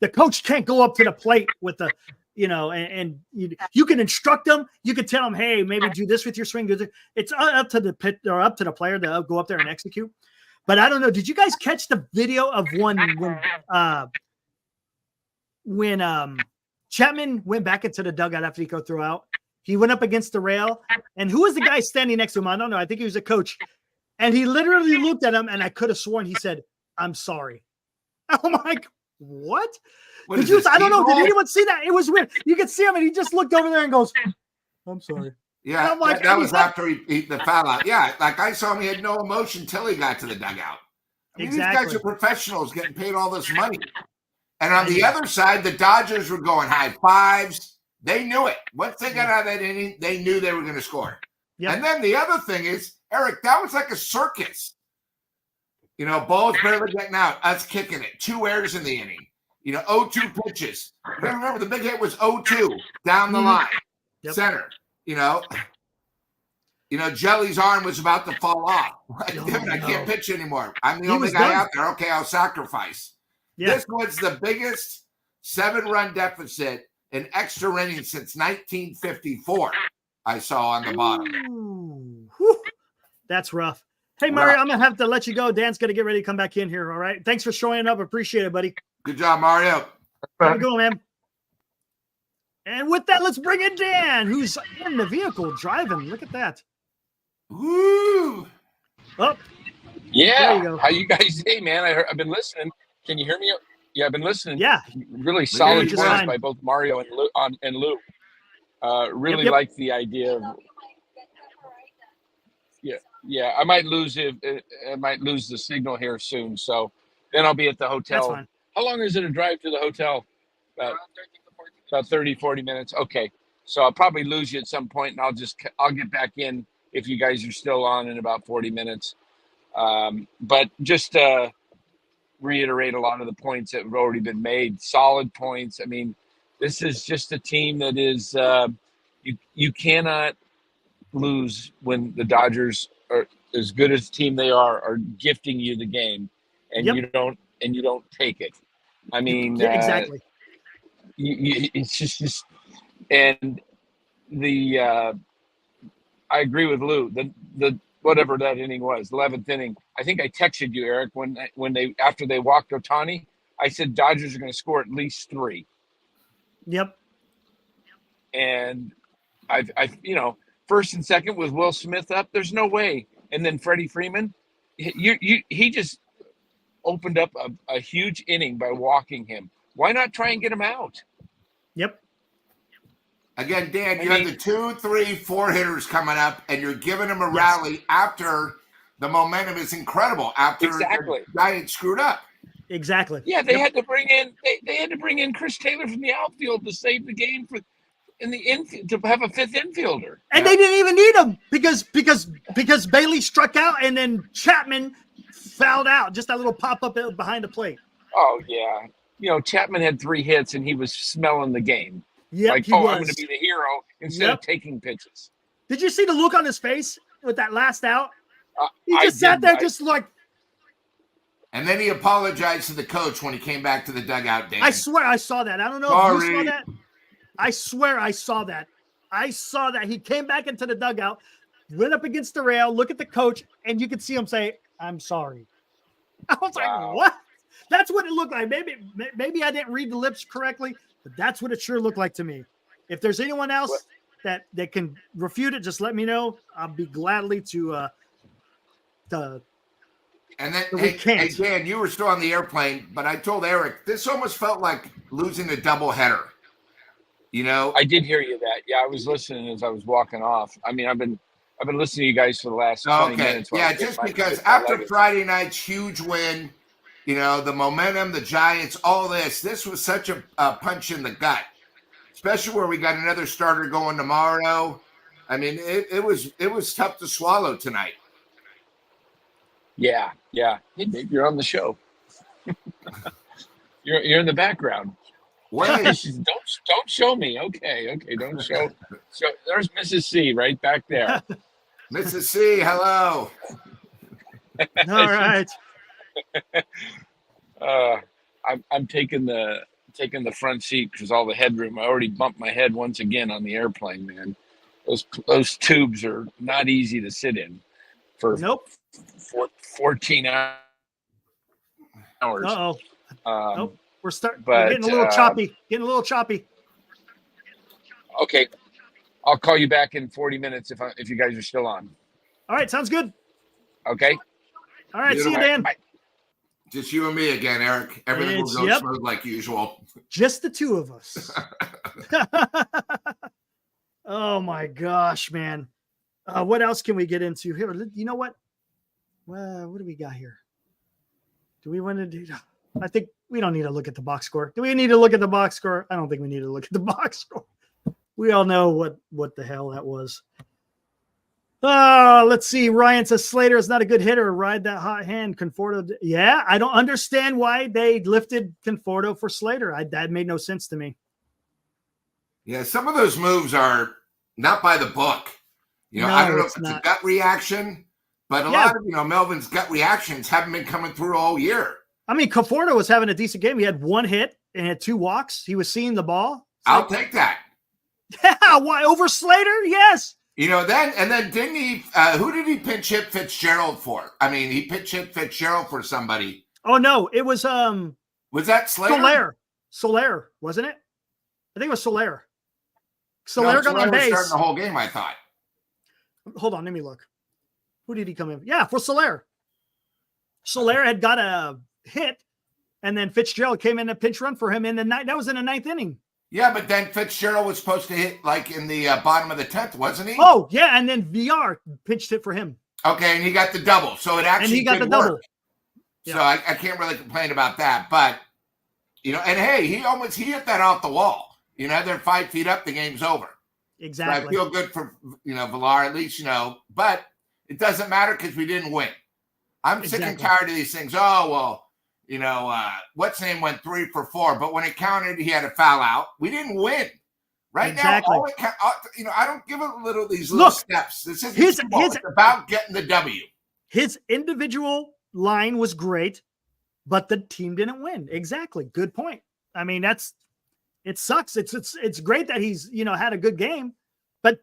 the coach can't go up to the plate with the, you know, and you can instruct them. You can tell them, hey, maybe do this with your swing. It's up to the pit or up to the player to go up there and execute. But I don't know. Did you guys catch the video of when Chapman went back into the dugout after he threw out? He went up against the rail, and who was the guy standing next to him? I don't know. I think he was a coach. And he literally looked at him, and I could have sworn he said, "I'm sorry." I'm like, what? I don't know. Did anyone see that? It was weird. You could see him, and he just looked over there and goes, "I'm sorry." Yeah, like, that was after he the foul out. Yeah, like I saw him, he had no emotion till he got to the dugout. I mean, exactly. These guys are professionals getting paid all this money. And on the other side, the Dodgers were going high fives. They knew it. Once they got out of that inning, they knew they were going to score. Yep. And then the other thing is, Eric, that was like a circus. You know, balls barely getting out, us kicking it, 2 errors in the inning. You know, 0-2 pitches. You gotta remember, the big hit was 0-2 down the line, center. You know, Jelly's arm was about to fall off. I can't pitch anymore. I'm the only guy out there. Okay, I'll sacrifice. Yeah. This was the biggest 7-run deficit in extra innings since 1954. I saw on the bottom. That's rough. Hey, Mario, I'm going to have to let you go. Dan's going to get ready to come back in here, all right? Thanks for showing up. Appreciate it, buddy. Good job, Mario. Have a good one, man. And with that, let's bring in Dan, who's in the vehicle driving. Look at that. Woo! Oh. Yeah. How you guys? Hey, man, I've been listening. Can you hear me? Yeah, I've been listening. Yeah. Really solid points by both Mario and Lou. Really like the idea of. Yeah, I might lose the signal here soon. So then I'll be at the hotel. That's fine. How long is it a drive to the hotel? About 30, 40 minutes. Okay. So I'll probably lose you at some point, and I'll get back in if you guys are still on in about 40 minutes. But just to reiterate a lot of the points that have already been made, solid points. I mean, this is just a team that is you cannot lose when the Dodgers are as good as the team they are gifting you the game, and you don't take it. I mean, exactly. It's just and the I agree with Lou. The whatever that inning was, 11th inning. I think I texted you, Eric, after they walked Ohtani. I said Dodgers are going to score at least 3. Yep. And I first and second with Will Smith up. There's no way. And then Freddie Freeman, he just opened up a huge inning by walking him. Why not try and get him out? Yep. Again, Dan, you have the 2, 3, 4 hitters coming up, and you're giving them a rally after the momentum is incredible. After the Giants screwed up. Exactly. Yeah, they had to bring in Chris Taylor from the outfield to save the game in the infield, to have a 5th infielder. And they didn't even need him because Bailey struck out and then Chapman fouled out. Just that little pop up behind the plate. Oh yeah, Chapman had 3 hits and he was smelling the game. Yeah, I'm going to be the hero instead of taking pitches. Did you see the look on his face with that last out? He just sat there, just like. And then he apologized to the coach when he came back to the dugout. Dan. I swear I saw that. I don't know if you saw that. I swear I saw that. I saw that. He came back into the dugout, went up against the rail, look at the coach, and you could see him say, "I'm sorry." I was like, what? That's what it looked like. Maybe I didn't read the lips correctly, but that's what it sure looked like to me. If there's anyone else that can refute it, just let me know. I'll be gladly to and then, hey, Dan, you were still on the airplane, but I told Eric, this almost felt like losing a doubleheader. I did hear you that. Yeah, I was listening as I was walking off. I mean, I've been listening to you guys for the last 20 minutes. Yeah, just because after Friday night's huge win, the momentum, the Giants, all this was such a punch in the gut, especially where we got another starter going tomorrow. I mean, it was tough to swallow tonight. Yeah. Hey, babe, you're on the show. you're in the background. What? Don't show me. Okay. Don't show. So there's Mrs. C right back there. Mrs. C, hello. All right. I'm taking the front seat because all the headroom. I already bumped my head once again on the airplane, man. Those tubes are not easy to sit in for 14 hours. Uh-oh. Nope. We're getting a little choppy. Okay. I'll call you back in 40 minutes if you guys are still on. All right, sounds good. Okay. All right, see you, Dan. Bye. Just you and me again, Eric. Everything will go smooth like usual. Just the two of us. Oh my gosh, man. What else can we get into here? You know what? Well, what do we got here? Do we want to do? I think we don't need to look at the box score. Do we need to look at the box score? I don't think we need to look at the box score. We all know what the hell that was. Let's see. Ryan says Slater is not a good hitter. Ride that hot hand. Conforto. Yeah, I don't understand why they lifted Conforto for Slater. That made no sense to me. Yeah, some of those moves are not by the book. No, I don't know if it's it's not. a gut reaction, but a lot of, Melvin's gut reactions haven't been coming through all year. I mean, Conforto was having a decent game. He had one hit and had 2 walks. He was seeing the ball. I'll take that. Yeah, why over Slater? Yes. Then didn't he? Who did he pinch hit Fitzgerald for? I mean, he pinch hit Fitzgerald for somebody. Oh no, it was Was that Slater? Soler, wasn't it? I think it was Soler. Soler got on base. Starting the whole game, I thought. Hold on, let me look. Who did he come in? Yeah, for Soler. Soler had got a hit, and then Fitzgerald came in a pinch run for him in the ninth. That was in the 9th inning. Yeah, but then Fitzgerald was supposed to hit like in the bottom of the 10th, wasn't he? Oh, yeah, and then VR pinched it for him. Okay, and he got the double, so it actually and he got the work. double. So I can't really complain about that, but and hey, he hit that off the wall. They're 5 feet up, the game's over. Exactly. So I feel good for Villar at least, but it doesn't matter because we didn't win. I'm sick and tired of these things. Oh well. What's name went 3 for 4, but when it counted, he had a foul out. We didn't win. Right now, I don't give these little steps. This isn't it's about getting the W. His individual line was great, but the team didn't win. Exactly. Good point. I mean, it sucks. It's great that he's had a good game, but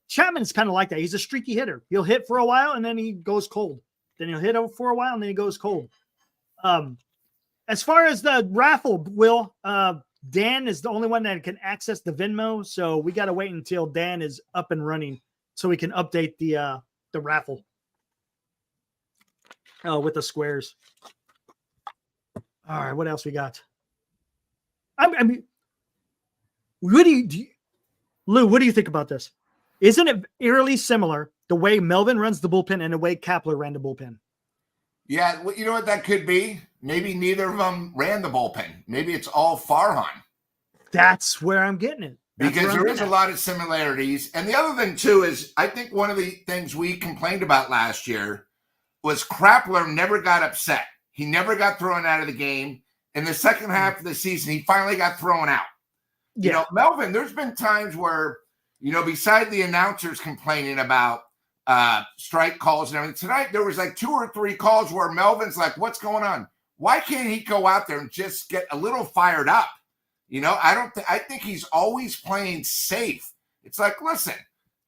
Chapman's kind of like that. He's a streaky hitter. He'll hit for a while and then he goes cold. Then he'll hit for a while and then he goes cold. As far as the raffle, Will, Dan is the only one that can access the Venmo, so we got to wait until Dan is up and running so we can update the raffle with the squares. All right, what else we got? I mean, what do you Lou? What do you think about this? Isn't it eerily similar the way Melvin runs the bullpen and the way Kapler ran the bullpen? Yeah, well, you know what that could be? Maybe neither of them ran the bullpen. Maybe it's all Farhan. That's where I'm getting it. Because there is a lot of similarities. And the other thing, too, is I think one of the things we complained about last year was Krapler never got upset. He never got thrown out of the game. In the second half of the season, he finally got thrown out. Yeah. Melvin, there's been times where, beside the announcers complaining about strike calls and everything. Tonight, there was like 2 or 3 calls where Melvin's like, what's going on? Why can't he go out there and just get a little fired up? I think he's always playing safe. It's like, listen,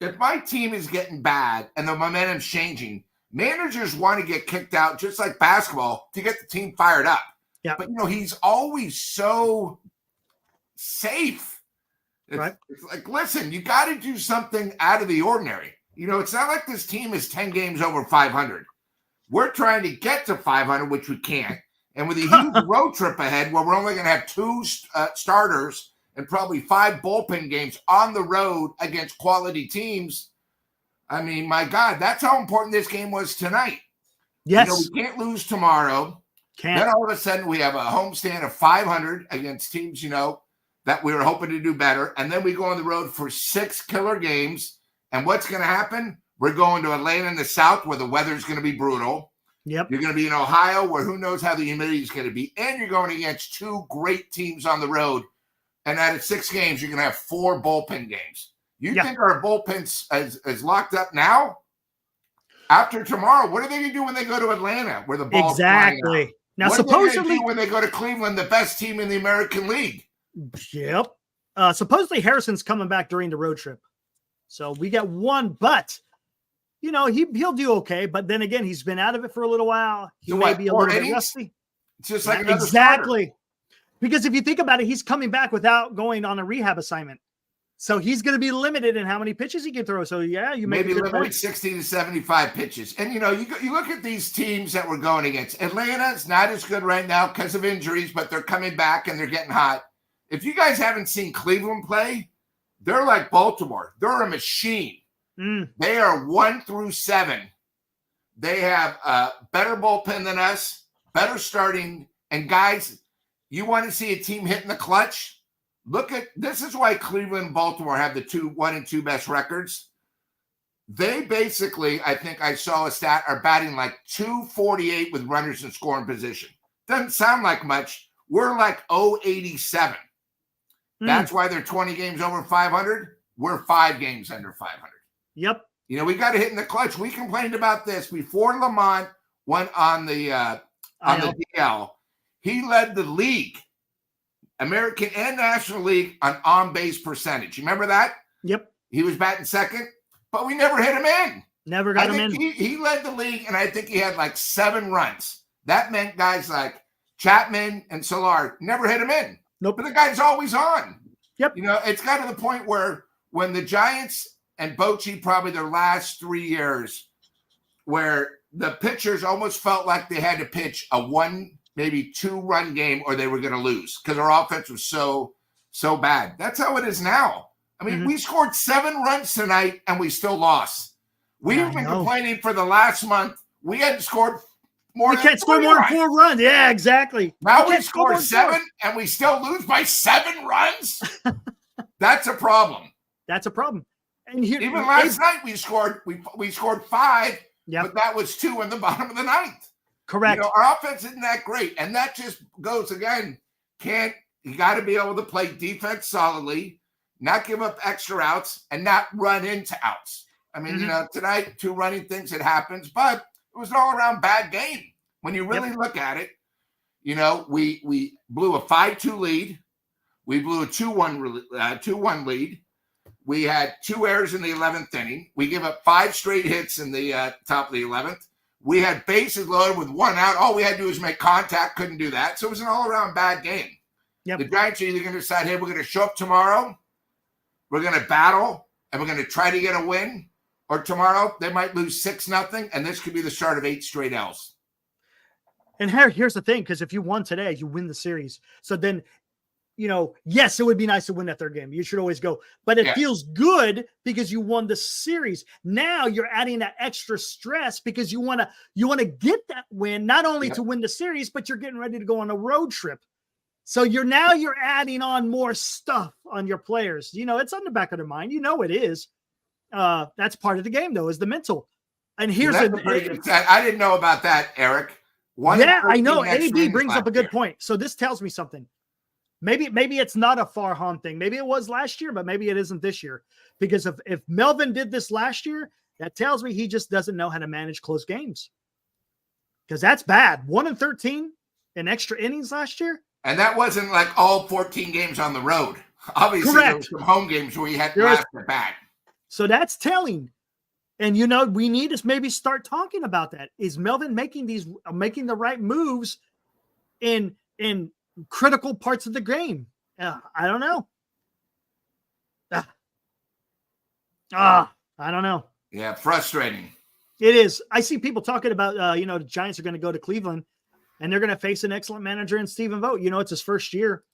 if my team is getting bad and the momentum's changing, managers want to get kicked out just like basketball to get the team fired up. Yeah. But, he's always so safe. Right. It's like, listen, you got to do something out of the ordinary. It's not like this team is 10 games over 500. We're trying to get to 500, which we can't. And with a huge road trip ahead where we're only going to have 2 starters and probably 5 bullpen games on the road against quality teams, I mean, my God, that's how important this game was tonight. Yes. We can't lose tomorrow. Then all of a sudden we have a homestand of 500 against teams, that we were hoping to do better. And then we go on the road for 6 killer games. And what's going to happen? We're going to Atlanta in the South where the weather's going to be brutal. Yep. You're going to be in Ohio where who knows how the humidity is going to be. And you're going against 2 great teams on the road. And out of 6 games, you're going to have 4 bullpen games. You think our bullpen is locked up now? After tomorrow, what are they going to do when they go to Atlanta where the ball's flying out? Now, what supposedly, are they do when they go to Cleveland, the best team in the American League? Yep. Supposedly Harrison's coming back during the road trip. So we got 1, but he'll do okay. But then again, he's been out of it for a little while. He may be a little bit rusty. It's just like another exactly. starter. Because if you think about it, he's coming back without going on a rehab assignment. So he's going to be limited in how many pitches he can throw. So yeah, you maybe limited point. 60 to 75 pitches. And you look at these teams that we're going against. Atlanta's not as good right now because of injuries, but they're coming back and they're getting hot. If you guys haven't seen Cleveland play, they're like Baltimore. They're a machine. They are 1 through 7. They have a better bullpen than us, better starting. And guys, you want to see a team hitting the clutch? Look at this is why Cleveland and Baltimore have the 1 and 2 best records. They basically, I think I saw a stat, are batting like 248 with runners in scoring position. Doesn't sound like much. We're like 087. That's why they're 20 games over 500. We're 5 games under 500. Yep. You know, we got to hit in the clutch. We complained about this before Lamont went on the DL. He led the league, American and National League, on base percentage. You remember that? Yep. He was batting second, but we never hit him in. Never got him in. He led the league, and I think he had like 7 runs. That meant guys like Chapman and Solar never hit him in. Nope. But the guy's always on. Yep. You know, it's got to the point where when the Giants and Bochy, probably their last 3 years, where the pitchers almost felt like they had to pitch a 1, maybe 2-run game or they were going to lose because our offense was so bad. That's how it is now. I mean, we scored 7 runs tonight and we still lost. We've been complaining for the last month. We hadn't scored more than 4 runs. We can't score more than 4 runs. Yeah, exactly. Now we scored 7 and we still lose by 7 runs. That's a problem. That's a problem. And here, even last night we scored 5, but that was 2 in the bottom of the 9th. Correct. You know, our offense isn't that great, and that just goes again. You got to be able to play defense solidly, not give up extra outs, and not run into outs. I mean, you know, tonight 2 running things, it happens, but it was an all-around bad game when you really look at it. You know, we blew a 5-2 lead, we blew a 2-1 lead. We had 2 errors in the 11th inning. We gave up 5 straight hits in the top of the 11th. We had bases loaded with 1 out. All we had to do was make contact. Couldn't do that. So it was an all-around bad game. Yep. The Giants are either going to decide, hey, we're going to show up tomorrow, we're going to battle, and we're going to try to get a win. Or tomorrow, they might lose 6-0, and this could be the start of 8 straight L's. And here's the thing, because if you won today, you win the series. So then, you know, yes, it would be nice to win that 3rd game. You should always go. But it feels good because you won the series. Now you're adding that extra stress because you want to get that win, not only to win the series, but you're getting ready to go on a road trip. So you're adding on more stuff on your players. You know, it's on the back of their mind. You know it is. That's part of the game, though, is the mental. And here's I didn't know about that, Eric. I know. AD brings up a good point. So this tells me something. Maybe it's not a Farhan thing. Maybe it was last year, but maybe it isn't this year. Because if Melvin did this last year, that tells me he just doesn't know how to manage close games. Because that's bad. 1-13 in extra innings last year. And that wasn't like all 14 games on the road. Obviously, there were some home games where you had to last it back. So that's telling. And, you know, we need to maybe start talking about that. Is Melvin making the right moves in critical parts of the game? I don't know. I don't know. Yeah, frustrating. It is. I see people talking about, the Giants are going to go to Cleveland and they're going to face an excellent manager in Stephen Vogt. You know, it's his first year.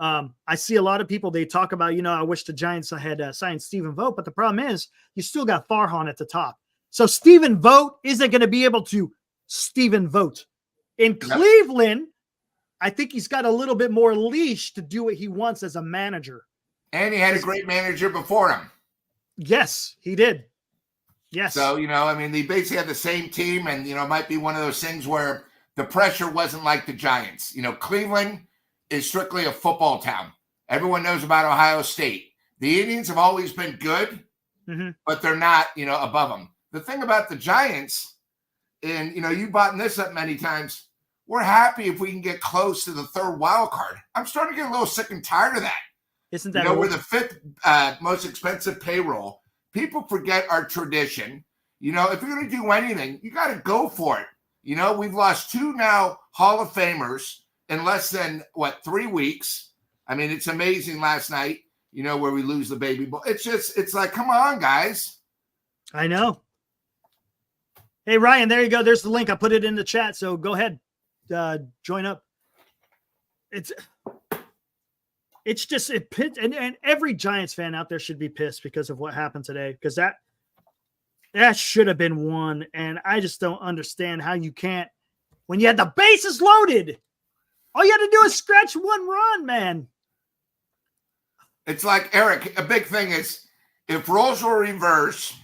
I see a lot of people, they talk about, I wish the Giants had signed Stephen Vogt, but the problem is you still got Farhan at the top. So Stephen Vogt isn't going to be able to Stephen Vogt. In Cleveland, I think he's got a little bit more leash to do what he wants as a manager. And he had a great manager before him. Yes, he did. Yes. So, they basically had the same team, and, it might be one of those things where the pressure wasn't like the Giants. Cleveland is strictly a football town. Everyone knows about Ohio State. The Indians have always been good, but they're not, above them. The thing about the Giants, and, you've brought this up many times, we're happy if we can get close to the 3rd wild card. I'm starting to get a little sick and tired of that. Isn't that we're the 5th most expensive payroll. People forget our tradition. If you're going to do anything, you got to go for it. We've lost 2 now Hall of Famers in less than 3 weeks. It's amazing last night, where we lose the baby boy. It's like, come on, guys. I know. Hey, Ryan, there you go. There's the link. I put it in the chat. So go ahead. Join up. It's just and every Giants fan out there should be pissed because of what happened today, because that should have been won. And I just don't understand how you can't, when you had the bases loaded, all you had to do is scratch 1 run, man. It's like, Eric, a big thing is if roles were reversed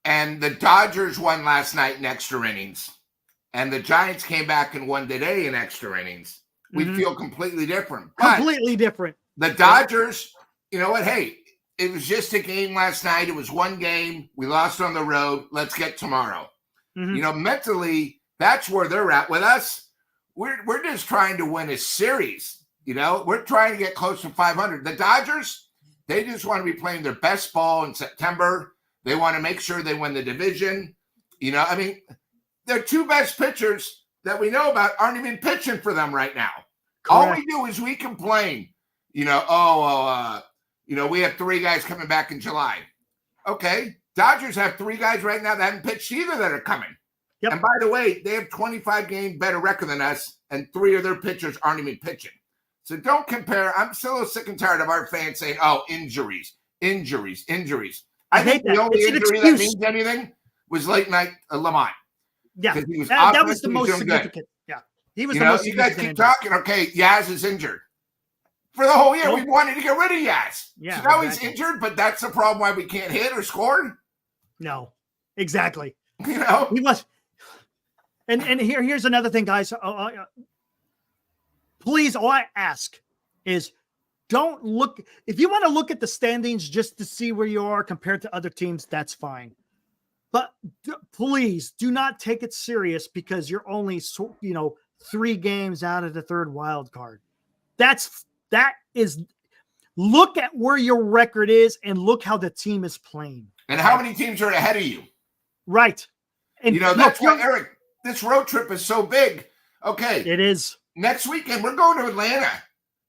and the Dodgers won last night in extra innings and the Giants came back and won today in extra innings, we'd feel completely different. But Completely different. the Dodgers, you know what? Hey, it was just a game last night. It was one game. We lost on the road. Let's get tomorrow. You know, mentally, that's where they're at. With us, we're just trying to win a series. You know, we're trying to get close to 500. The Dodgers, they just want to be playing their best ball in September. They want to make sure they win the division. You know, I mean, their two best pitchers that we know about aren't even pitching for them right now. Correct. All we do is we complain, you know, you know, we have 3 guys coming back in July. Okay. Dodgers have 3 guys right now that haven't pitched either that are coming. Yep. And by the way, they have 25 game better record than us, and 3 of their pitchers aren't even pitching. So don't compare. I'm still sick and tired of our fans saying, oh, injuries. I think the only injury that means anything was late night Lamont. Yeah, that was the most significant. Good. Yeah, he was the most significant. You guys keep talking. Okay, Yaz is injured. For the whole year, we wanted to get rid of Yaz. Yeah, so now he's injured, but that's the problem why we can't hit or score? No, exactly. You know? He was. And here's another thing, guys. Please, all I ask is don't look. If you want to look at the standings just to see where you are compared to other teams, that's fine. But please do not take it serious because you're only, 3 games out of the 3rd wild card. That is, look at where your record is and look how the team is playing. And how many teams are ahead of you? Right. And you know, that's why, Eric, this road trip is so big. Okay. It is. Next weekend, we're going to Atlanta.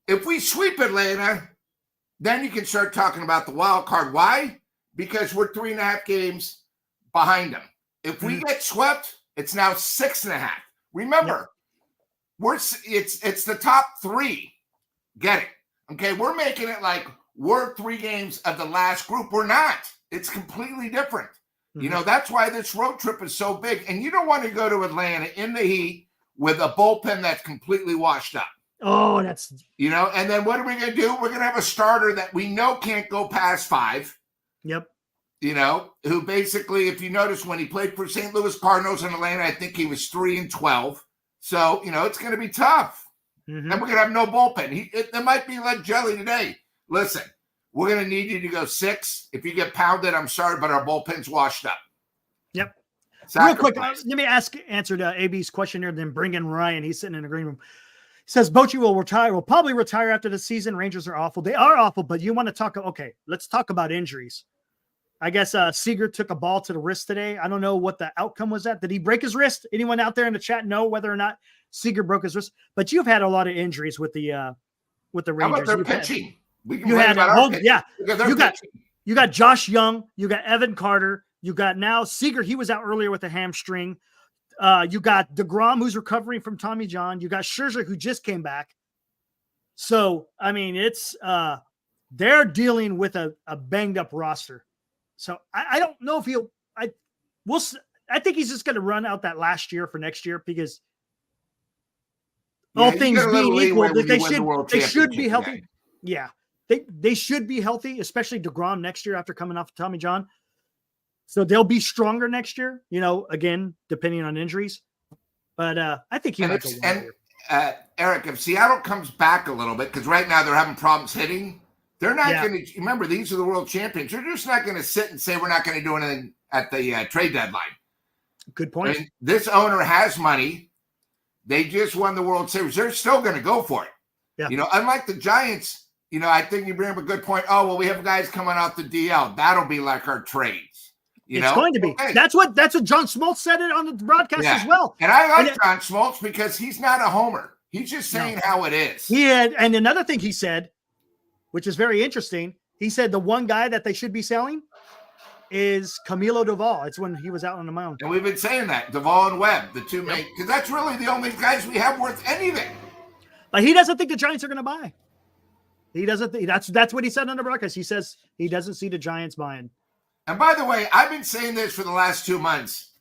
If we sweep Atlanta, then you can start talking about the wild card. Why? Because we're 3.5 games behind them. If we get swept, it's now 6.5. Remember, it's the top 3. Get it? Okay, we're making it like we're 3 games of the last group. We're not. It's completely different. You know, that's why this road trip is so big. And you don't want to go to Atlanta in the heat with a bullpen that's completely washed up. Oh, that's... You know, and then what are we going to do? We're going to have a starter that we know can't go past 5. Yep. You know, who basically, if you notice, when he played for St. Louis Cardinals in Atlanta, I think he was 3-12. So, you know, it's going to be tough. And we're going to have no bullpen. There might be like jelly today. Listen, we're going to need you to go 6. If you get pounded, I'm sorry, but our bullpen's washed up. Yep. Sacrifice. Real quick, let me answer AB's question here, then bring in Ryan. He's sitting in the green room. He says, Bochy will probably retire after the season. Rangers are awful. They are awful, but you want to talk, okay, let's talk about injuries. I guess Seager took a ball to the wrist today. I don't know what the outcome was at. Did he break his wrist? Anyone out there in the chat know whether or not Seager broke his wrist? But you've had a lot of injuries with the Rangers. How about their pitching? You got Josh Young, you got Evan Carter, you got now Seager. He was out earlier with a hamstring. You got DeGrom, who's recovering from Tommy John. You got Scherzer, who just came back. So, I mean, it's they're dealing with a banged up roster. So I don't know if I think he's just going to run out that last year for next year because all things being equal, they should be healthy. Yeah, they should be healthy, especially DeGrom next year after coming off of Tommy John. So they'll be stronger next year, you know, again, depending on injuries. But I think he might go 1 year. Eric, if Seattle comes back a little bit, because right now they're having problems hitting, they're not going to – remember, these are the world champions. They're just not going to sit and say we're not going to do anything at the trade deadline. Good point. I mean, this owner has money. They just won the World Series. They're still going to go for it. Yeah. You know, unlike the Giants, you know, I think you bring up a good point. Oh, well, we have guys coming off the DL. That'll be like our trades. It's going to be. Okay. That's what John Smoltz said it on the broadcast as well. And I like John Smoltz because he's not a homer. He's just saying how it is. And another thing he said, which is very interesting, he said the one guy that they should be selling is Camilo Doval. It's when he was out on the mound. And we've been saying that. Doval and Webb, the two main, because that's really the only guys we have worth anything. But he doesn't think the Giants are going to buy. He doesn't think that's what he said on the broadcast. He says he doesn't see the Giants buying. And by the way, I've been saying this for the last 2 months.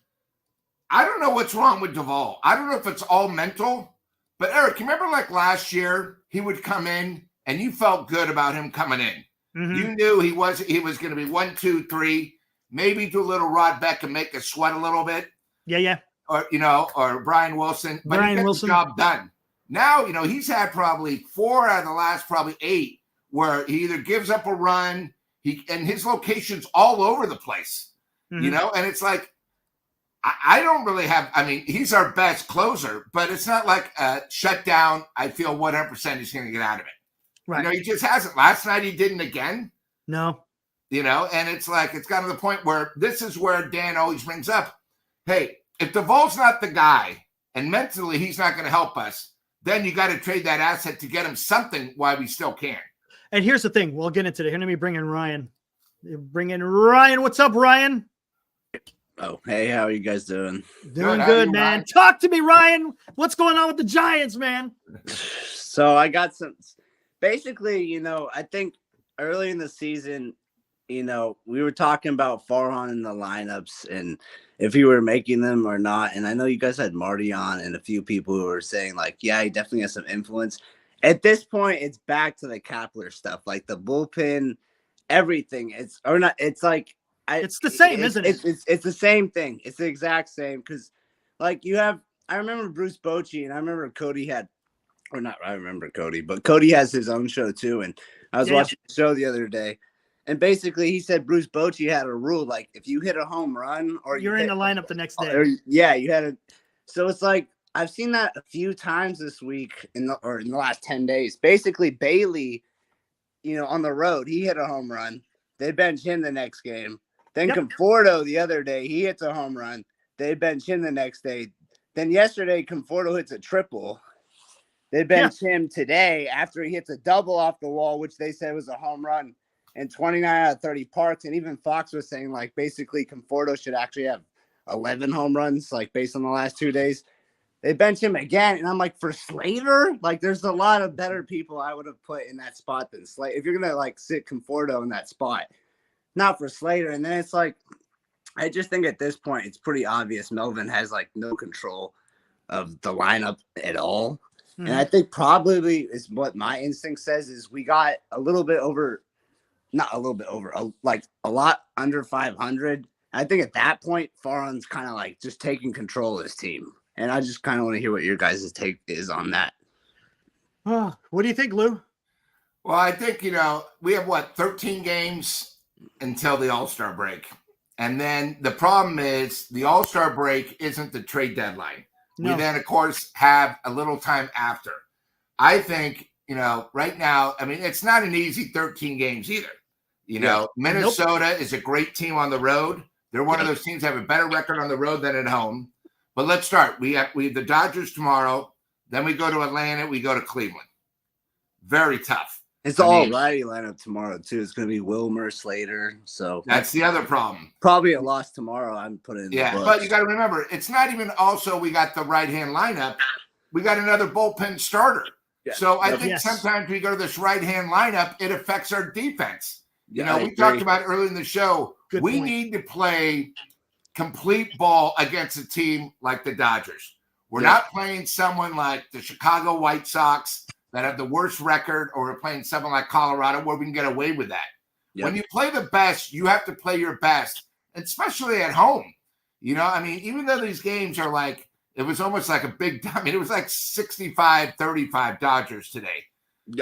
I don't know what's wrong with Doval. I don't know if it's all mental. But Eric, you remember like last year, he would come in and you felt good about him coming in. Mhm. You knew he was going to be 1, 2, 3, maybe do a little Rod Beck and make us sweat a little bit. Yeah. Or, or Brian Wilson. But he gets the job done. Now, he's had probably 4 out of the last probably 8 where he either gives up a run, and his location's all over the place, and it's like, I don't really have, he's our best closer, but it's not like a shutdown. I feel 100% he's going to get out of it. Right. He just hasn't. Last night he didn't again. No. And it's like, it's gotten to the point where this is where Dan always brings up, hey, if DeVol's not the guy and mentally he's not going to help us, then you got to trade that asset to get him something while we still can. And here's the thing. We'll get into it. Here, let me bring in Ryan. What's up, Ryan? Oh, hey, how are you guys doing? Doing good, man. Ryan? Talk to me, Ryan. What's going on with the Giants, man? So I got some, basically, I think early in the season, we were talking about Farhan in the lineups and if he were making them or not. And I know you guys had Marty on and a few people who were saying like, yeah, he definitely has some influence. At this point, it's back to the Kapler stuff, like the bullpen, everything. It's the same, isn't it? It's the same thing. It's the exact same because, like, I remember Bruce Bochy and I remember Cody but Cody has his own show too. And I was watching the show the other day, and basically he said Bruce Bochy had a rule like if you hit a home run or you're in the lineup the next day. You had a. So it's like I've seen that a few times this week in the last 10 days. Basically, Bailey, on the road, he hit a home run. They bench him the next game. Then Conforto the other day, he hits a home run. They bench him the next day. Then yesterday, Conforto hits a triple. They bench him today after he hits a double off the wall, which they said was a home run, and 29 out of 30 parks. And even Fox was saying, like, basically Conforto should actually have 11 home runs, like, based on the last 2 days. They bench him again, and I'm like, for Slater? Like, there's a lot of better people I would have put in that spot than Slater. If you're going to, like, sit Conforto in that spot, not for Slater. And then it's like, I just think at this point, it's pretty obvious Melvin has, like, no control of the lineup at all. Mm-hmm. And I think probably is what my instinct says is we got a lot under 500. I think at that point, Farhan's kind of like just taking control of his team. And I just kind of want to hear what your guys' take is on that. Oh, what do you think, Lou? Well, I think, we have 13 games until the All-Star break. And then the problem is the All-Star break isn't the trade deadline. No. We then, of course, have a little time after. I think, right now, it's not an easy 13 games either. Minnesota is a great team on the road. They're one of those teams that have a better record on the road than at home. But let's start. We have the Dodgers tomorrow. Then we go to Atlanta. We go to Cleveland. Very tough. It's all righty lineup tomorrow, too. It's going to be Wilmer, Slater. So that's the other problem. Probably a loss tomorrow. I'm putting in the books. But you got to remember, it's not even also we got the right-hand lineup. We got another bullpen starter. Yeah. So I think sometimes we go to this right-hand lineup, it affects our defense. We talked about earlier in the show, we need to play complete ball against a team like the Dodgers. We're not playing someone like the Chicago White Sox that have the worst record, or we're playing someone like Colorado where we can get away with that. Yep. When you play the best, you have to play your best, especially at home. Even though these games are like, it was almost like a big, it was like 65-35 Dodgers today.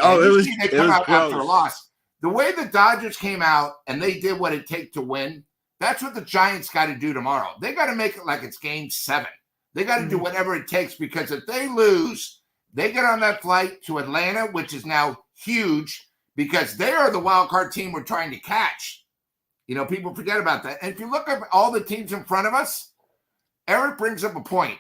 Oh, they come out after a loss. The way the Dodgers came out and they did what it takes to win, that's what the Giants got to do tomorrow. They got to make it like it's game 7. They got to do whatever it takes, because if they lose, they get on that flight to Atlanta, which is now huge because they are the wild card team we're trying to catch. People forget about that. And if you look at all the teams in front of us, Eric brings up a point.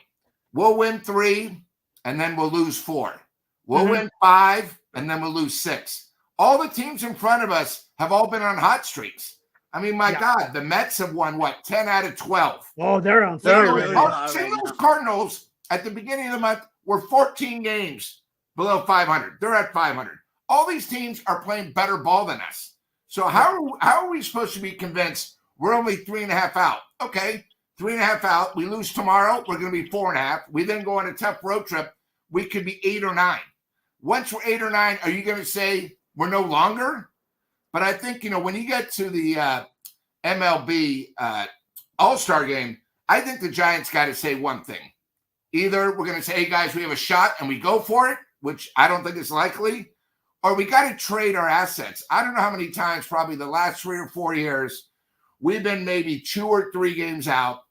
We'll win 3 and then we'll lose 4. We'll win 5 and then we'll lose 6. All the teams in front of us have all been on hot streaks. God, the Mets have won 10 out of 12. Oh, they're on. St. Louis Cardinals at the beginning of the month were 14 games below 500. They're at 500. All these teams are playing better ball than us. So how are we supposed to be convinced we're only 3.5 out? Okay, 3.5 out. We lose tomorrow, we're going to be 4.5. We then go on a tough road trip. We could be 8 or 9. once we're 8 or 9, are you going to say we're no longer? But I think, when you get to the MLB All-Star game, I think the Giants got to say one thing. Either we're going to say, hey, guys, we have a shot and we go for it, which I don't think is likely, or we got to trade our assets. I don't know how many times, probably the last 3 or 4 years, we've been maybe 2 or 3 games out.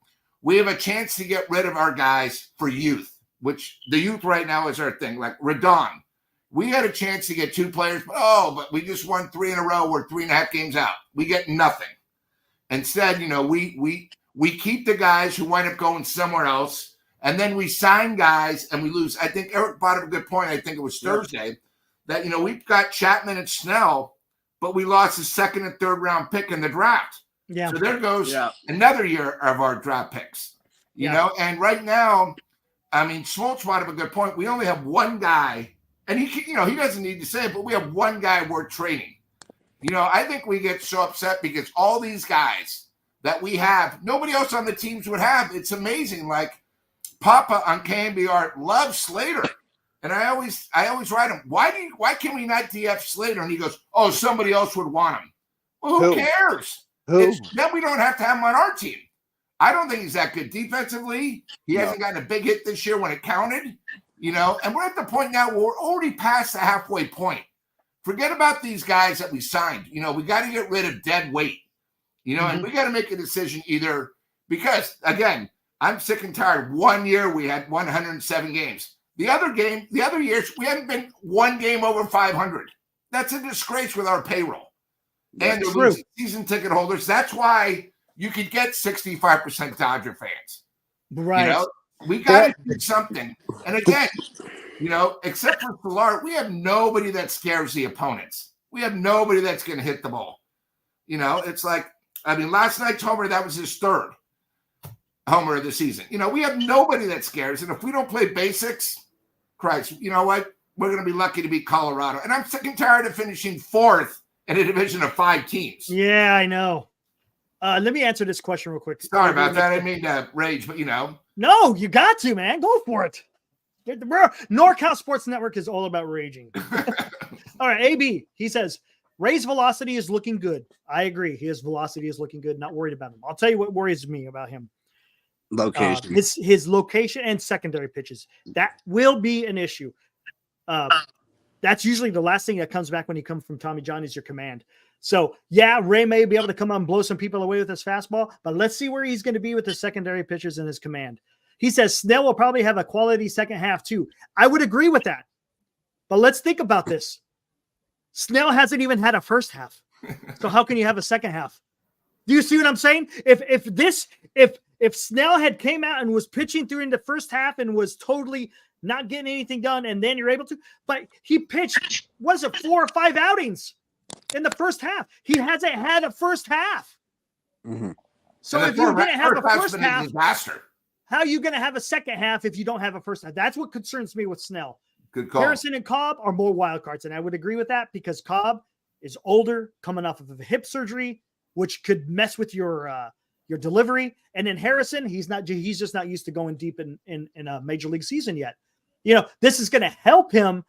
We have a chance to get rid of our guys for youth, which the youth right now is our thing. Like Rodon, we had a chance to get 2 players, but we just won 3 in a row. We're 3.5 games out. We get nothing. Instead, we keep the guys who wind up going somewhere else, and then we sign guys and we lose. I think Eric brought up a good point. I think it was Thursday that, we've got Chapman and Snell, but we lost a 2nd and 3rd round pick in the draft. Yeah. So there goes another year of our draft picks, you know, and right now, I mean, Schmaltz brought up a good point. We only have one guy, and he doesn't need to say it, but we have one guy worth trading. I think we get so upset because all these guys that we have, nobody else on the teams would have. It's amazing. Like Papa on KNBR loves Slater. And I always write him, why can we not DF Slater? And he goes, oh, somebody else would want him. Well, who cares? Then we don't have to have him on our team. I don't think he's that good defensively. He hasn't gotten a big hit this year when it counted, and we're at the point now where we're already past the halfway point. Forget about these guys that we signed. We got to get rid of dead weight, and we got to make a decision either because, again, I'm sick and tired. 1 year we had 107 games. The other years, we haven't been 1 game over 500. That's a disgrace with our payroll. And the season ticket holders. That's why you could get 65% Dodger fans. Right. We got to do something. And again, except for Pilar, we have nobody that scares the opponents. We have nobody that's going to hit the ball. It's like, last night's homer, that was his 3rd homer of the season. We have nobody that scares. And if we don't play basics, Christ, you know what? We're going to be lucky to beat Colorado. And I'm sick and tired of finishing 4th in a division of 5 teams. Yeah, I know. Let me answer this question real quick. Sorry about that. I didn't mean to rage, but No, you got to, man. Go for it. NorCal Sports Network is all about raging. All right, AB, he says, Ray's velocity is looking good. I agree. His velocity is looking good. Not worried about him. I'll tell you what worries me about him. Location. His location and secondary pitches. That will be an issue. That's usually the last thing that comes back when you come from Tommy John is your command. So, Ray may be able to come on and blow some people away with his fastball, but let's see where he's going to be with his secondary pitches and his command. He says Snell will probably have a quality second half too. I would agree with that. But let's think about this. Snell hasn't even had a first half. So how can you have a second half? Do you see what I'm saying? If Snell had came out and was pitching through in the first half and was totally not getting anything done, and then you're able to, but he pitched, 4 or 5 outings in the first half. He hasn't had a first half. Mm-hmm. So if you didn't have a first half, disaster. how are you going to have a second half if you don't have a first half? That's what concerns me with Snell. Good call. Harrison and Cobb are more wild cards, and I would agree with that because Cobb is older, coming off of a hip surgery, which could mess with your delivery. And then Harrison, he's just not used to going deep in a major league season yet. This is going to help him.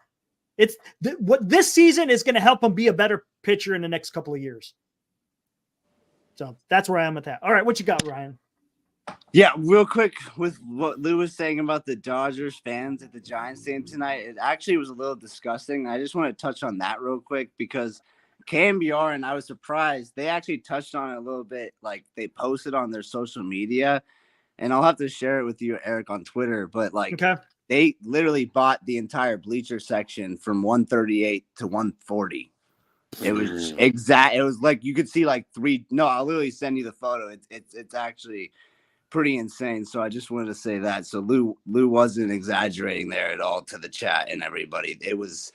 What this season is going to help him be a better pitcher in the next couple of years. So that's where I am with that. All right, what you got, Ryan? Yeah, real quick with what Lou was saying about the Dodgers fans at the Giants game tonight, it actually was a little disgusting. I just want to touch on that real quick because KNBR, and I was surprised, they actually touched on it a little bit. Like they posted on their social media, and I'll have to share it with you, Eric, on Twitter. But they literally bought the entire bleacher section from 138 to 140. It was exact. It was like you could see like 3. No, I'll literally send you the photo. It's actually pretty insane. So I just wanted to say that. So Lou wasn't exaggerating there at all to the chat and everybody. It was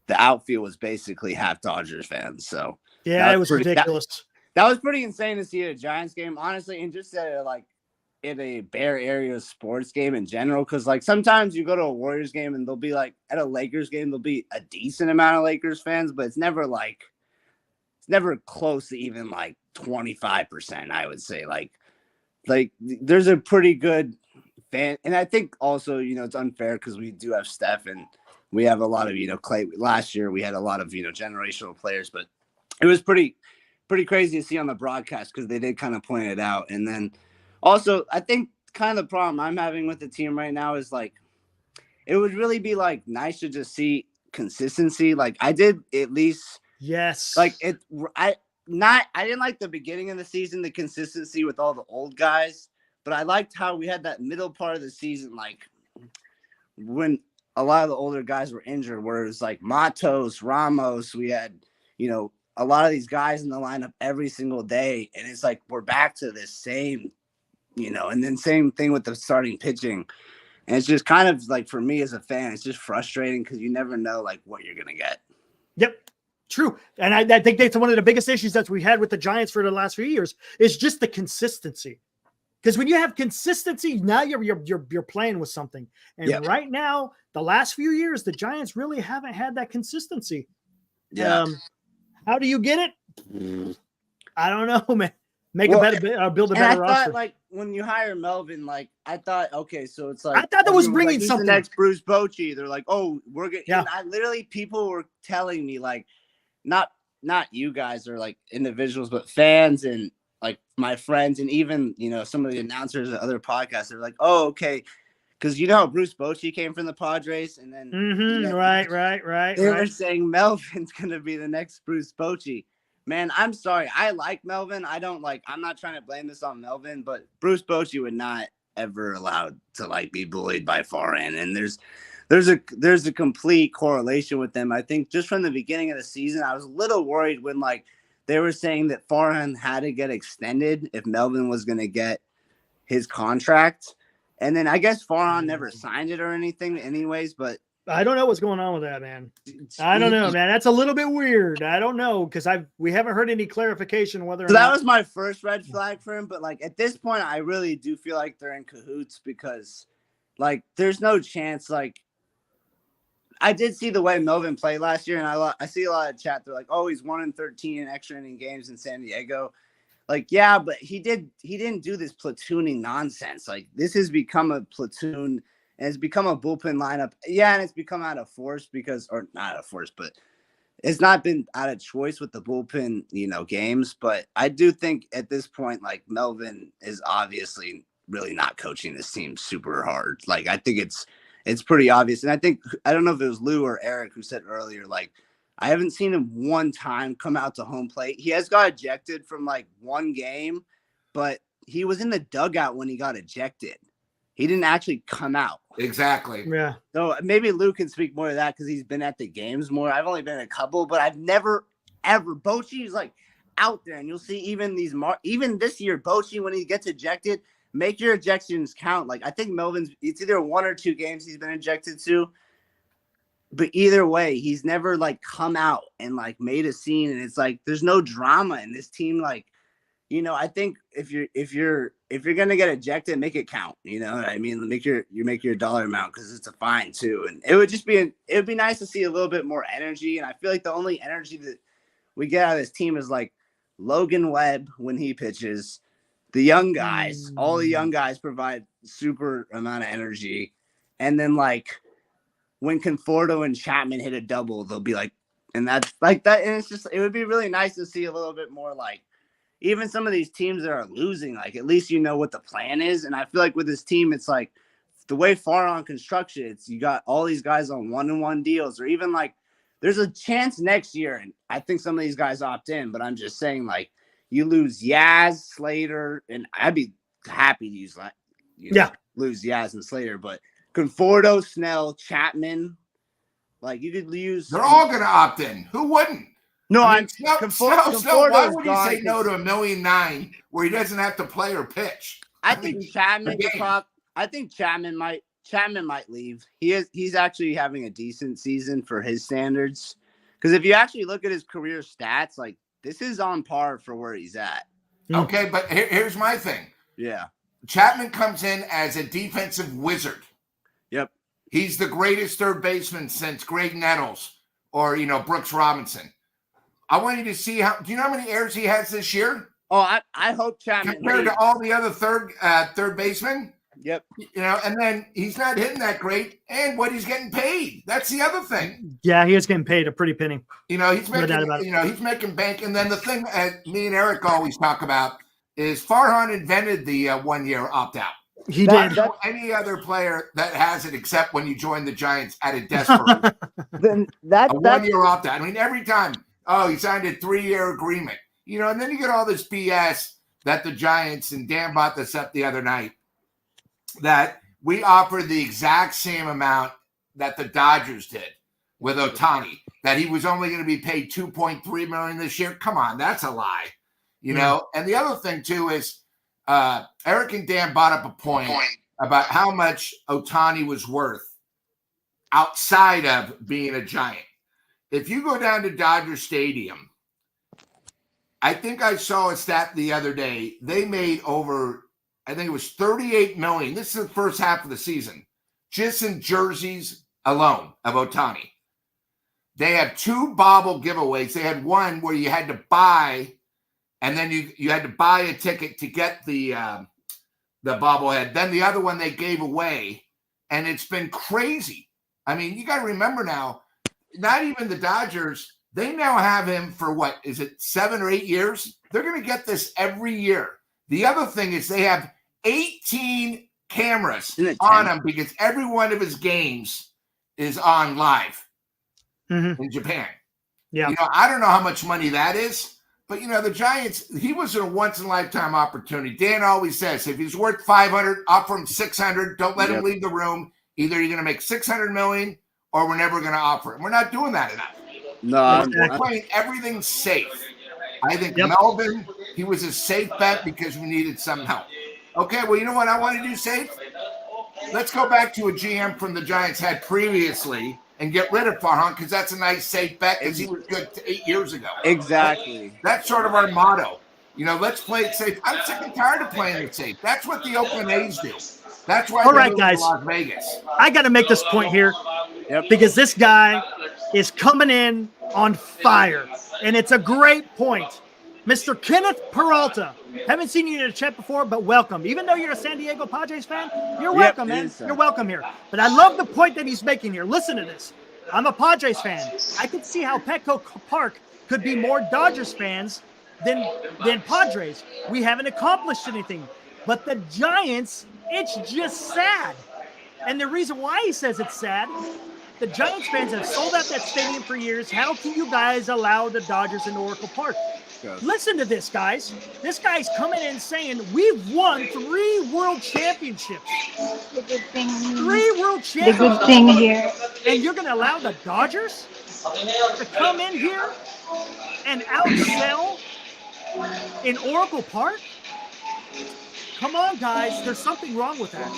the outfield was basically half Dodgers fans. So yeah, it was ridiculous. That was pretty insane to see at a Giants game, honestly, and just at in a Bay Area sports game in general. Because sometimes you go to a Warriors game and they'll be at a Lakers game, there'll be a decent amount of Lakers fans, but it's never close to even 25%. I would say there's a pretty good fan, and I think also it's unfair because we do have Steph, and we have a lot of, Clay. Last year we had a lot of, generational players, but it was pretty crazy to see on the broadcast because they did kind of point it out. And then also, I think kind of the problem I'm having with the team right now is like, it would really be like nice to just see consistency. Like I did at least, Yes. like I didn't like the beginning of the season, the consistency with all the old guys, but I liked how we had that middle part of the season, like when a lot of the older guys were injured, where it was like Matos, Ramos, we had, a lot of these guys in the lineup every single day. And it's like, we're back to this same, and then same thing with the starting pitching. And it's just kind of like, for me as a fan, it's just frustrating because you never know like what you're going to get. Yep. True. And I think that's one of the biggest issues that we had with the Giants for the last few years is just the consistency. Because when you have consistency, now you're playing with something. And right now, the last few years, the Giants really haven't had that consistency. Yeah. How do you get it? I don't know, man. Build a better roster. Thought, like when you hire Melvin, like I thought, okay, so it's like I thought that was bringing like, something. The next Bruce Bochy. They're like, oh, we're gonna. Yeah. I literally, people were telling me like, not you guys or like individuals, but fans and like my friends and even some of the announcers at other podcasts. They're like, oh, okay, because how Bruce Bochy came from the Padres, and then right. They were saying Melvin's gonna be the next Bruce Bochy. Man, I'm sorry. I like Melvin. I'm not trying to blame this on Melvin, but Bruce Bochy would not ever allowed to like be bullied by Farhan. And there's a complete correlation with them. I think just from the beginning of the season, I was a little worried when like they were saying that Farhan had to get extended if Melvin was going to get his contract. And then I guess Farhan never signed it or anything anyways, but I don't know what's going on with that, man. I don't know, man. That's a little bit weird. I don't know because we haven't heard any clarification whether or not. That was my first red flag for him. But like at this point, I really do feel like they're in cahoots because like there's no chance. Like I did see the way Melvin played last year, and I see a lot of chat. They're like, oh, he's 1-13 in extra inning games in San Diego. Like, yeah, but he didn't do this platooning nonsense. Like this has become a platoon. And it's become a bullpen lineup. Yeah, and it's become out of force or not out of force, but it's not been out of choice with the bullpen, games. But I do think at this point, like Melvin is obviously really not coaching this team super hard. Like I think it's pretty obvious. And I don't know if it was Lou or Eric who said earlier, like I haven't seen him one time come out to home plate. He has got ejected from like one game, but he was in the dugout when he got ejected. He didn't actually come out. Exactly. Yeah. So maybe Luke can speak more to that because he's been at the games more. I've only been at a couple, but I've never, ever. Bochy's like out there, and you'll see even this year, Bochy, when he gets ejected, make your ejections count. Like I think Melvin's, it's either 1 or 2 games he's been ejected to. But either way, he's never like come out and like made a scene. And it's like there's no drama in this team. Like, I think if you're gonna get ejected, make it count. You know what I mean? Make your dollar amount because it's a fine too. And it would be nice to see a little bit more energy. And I feel like the only energy that we get out of this team is like Logan Webb when he pitches. The young guys, all the young guys provide super amount of energy. And then like when Conforto and Chapman hit a double, they'll be like, and that's like that. And it's just, it would be really nice to see a little bit more like, even some of these teams that are losing, like at least what the plan is. And I feel like with this team, it's like the way Farhan construction, it's you got all these guys on 1-on-1 deals, or even like there's a chance next year. And I think some of these guys opt in, but I'm just saying like you lose Yaz, Slater, and I'd be happy to use that. Lose Yaz and Slater, but Conforto, Snell, Chapman, like you could use. They're all going to opt in. Who wouldn't? No, Conforto, why would he say no to $1.9 million where he doesn't have to play or pitch? I think Chapman could talk. I think Chapman might leave. He's actually having a decent season for his standards. Because if you actually look at his career stats, like this is on par for where he's at. Okay, but here's my thing. Yeah. Chapman comes in as a defensive wizard. Yep. He's the greatest third baseman since Greg Nettles or, Brooks Robinson. I want you to see do you know how many errors he has this year? Oh, I hope Chapman compared to all the other third basemen. Yep. And then he's not hitting that great, and what he's getting paid. That's the other thing. Yeah, he is getting paid a pretty penny. He's No doubt about making, it. he's making bank. And then the thing me and Eric always talk about is Farhan invented the 1 year opt out. He did. Any other player that has it, except when you join the Giants at a desperate Then a 1 year opt out. I mean, every time, he signed a 3-year agreement, and then you get all this BS that the Giants, and Dan brought this up the other night, that we offered the exact same amount that the Dodgers did with Ohtani, that he was only going to be paid $2.3 million this year. Come on, that's a lie, And the other thing too is Eric and Dan brought up a point about how much Ohtani was worth outside of being a Giant. If you go down to Dodger Stadium, I think I saw a stat the other day. They made over, I think it was $38 million. This is the first half of the season, just in jerseys alone of Ohtani. They have 2 bobble giveaways. They had one where you had to buy, and then you had to buy a ticket to get the bobblehead. Then the other one they gave away, and it's been crazy. I mean, you got to remember now, not even the Dodgers, they now have him for what, is it 7 or 8 years? They're going to get this every year. The other thing is they have 18 cameras on him because every one of his games is on live in Japan. Yeah. I don't know how much money that is, but the Giants, he was a once in a lifetime opportunity. Dan always says, if he's worth 500, offer him 600. Don't let him leave the room. Either you're going to make 600 million or we're never going to offer him. We're not doing that enough. No, we're playing everything safe. I think Melvin, he was a safe bet because we needed some help. Okay, well, you know what I want to do safe? Let's go back to a GM from the Giants had previously and get rid of Farhan because that's a nice safe bet because he was good 8 years ago. Exactly. That's sort of our motto. Let's play it safe. I'm sick and tired of playing it safe. That's what the Oakland A's do. That's why they're guys, Las Vegas. I got to make this point here because this guy is coming in on fire, and it's a great point. Mr. Kenneth Peralta. Haven't seen you in a chat before, but welcome. Even though you're a San Diego Padres fan, you're welcome, man. You're welcome here. But I love the point that he's making here. Listen to this. I'm a Padres fan. I could see how Petco Park could be more Dodgers fans than Padres. We haven't accomplished anything. But the Giants, it's just sad. And the reason why he says it's sad, the Giants fans have sold out that stadium for years. How can you guys allow the Dodgers into Oracle Park? Listen to this, guys. This guy's coming in saying we've won 3 world championships. The good thing. 3 world championships. The good thing here. And you're going to allow the Dodgers to come in here and outsell in Oracle Park? Come on, guys. There's something wrong with that.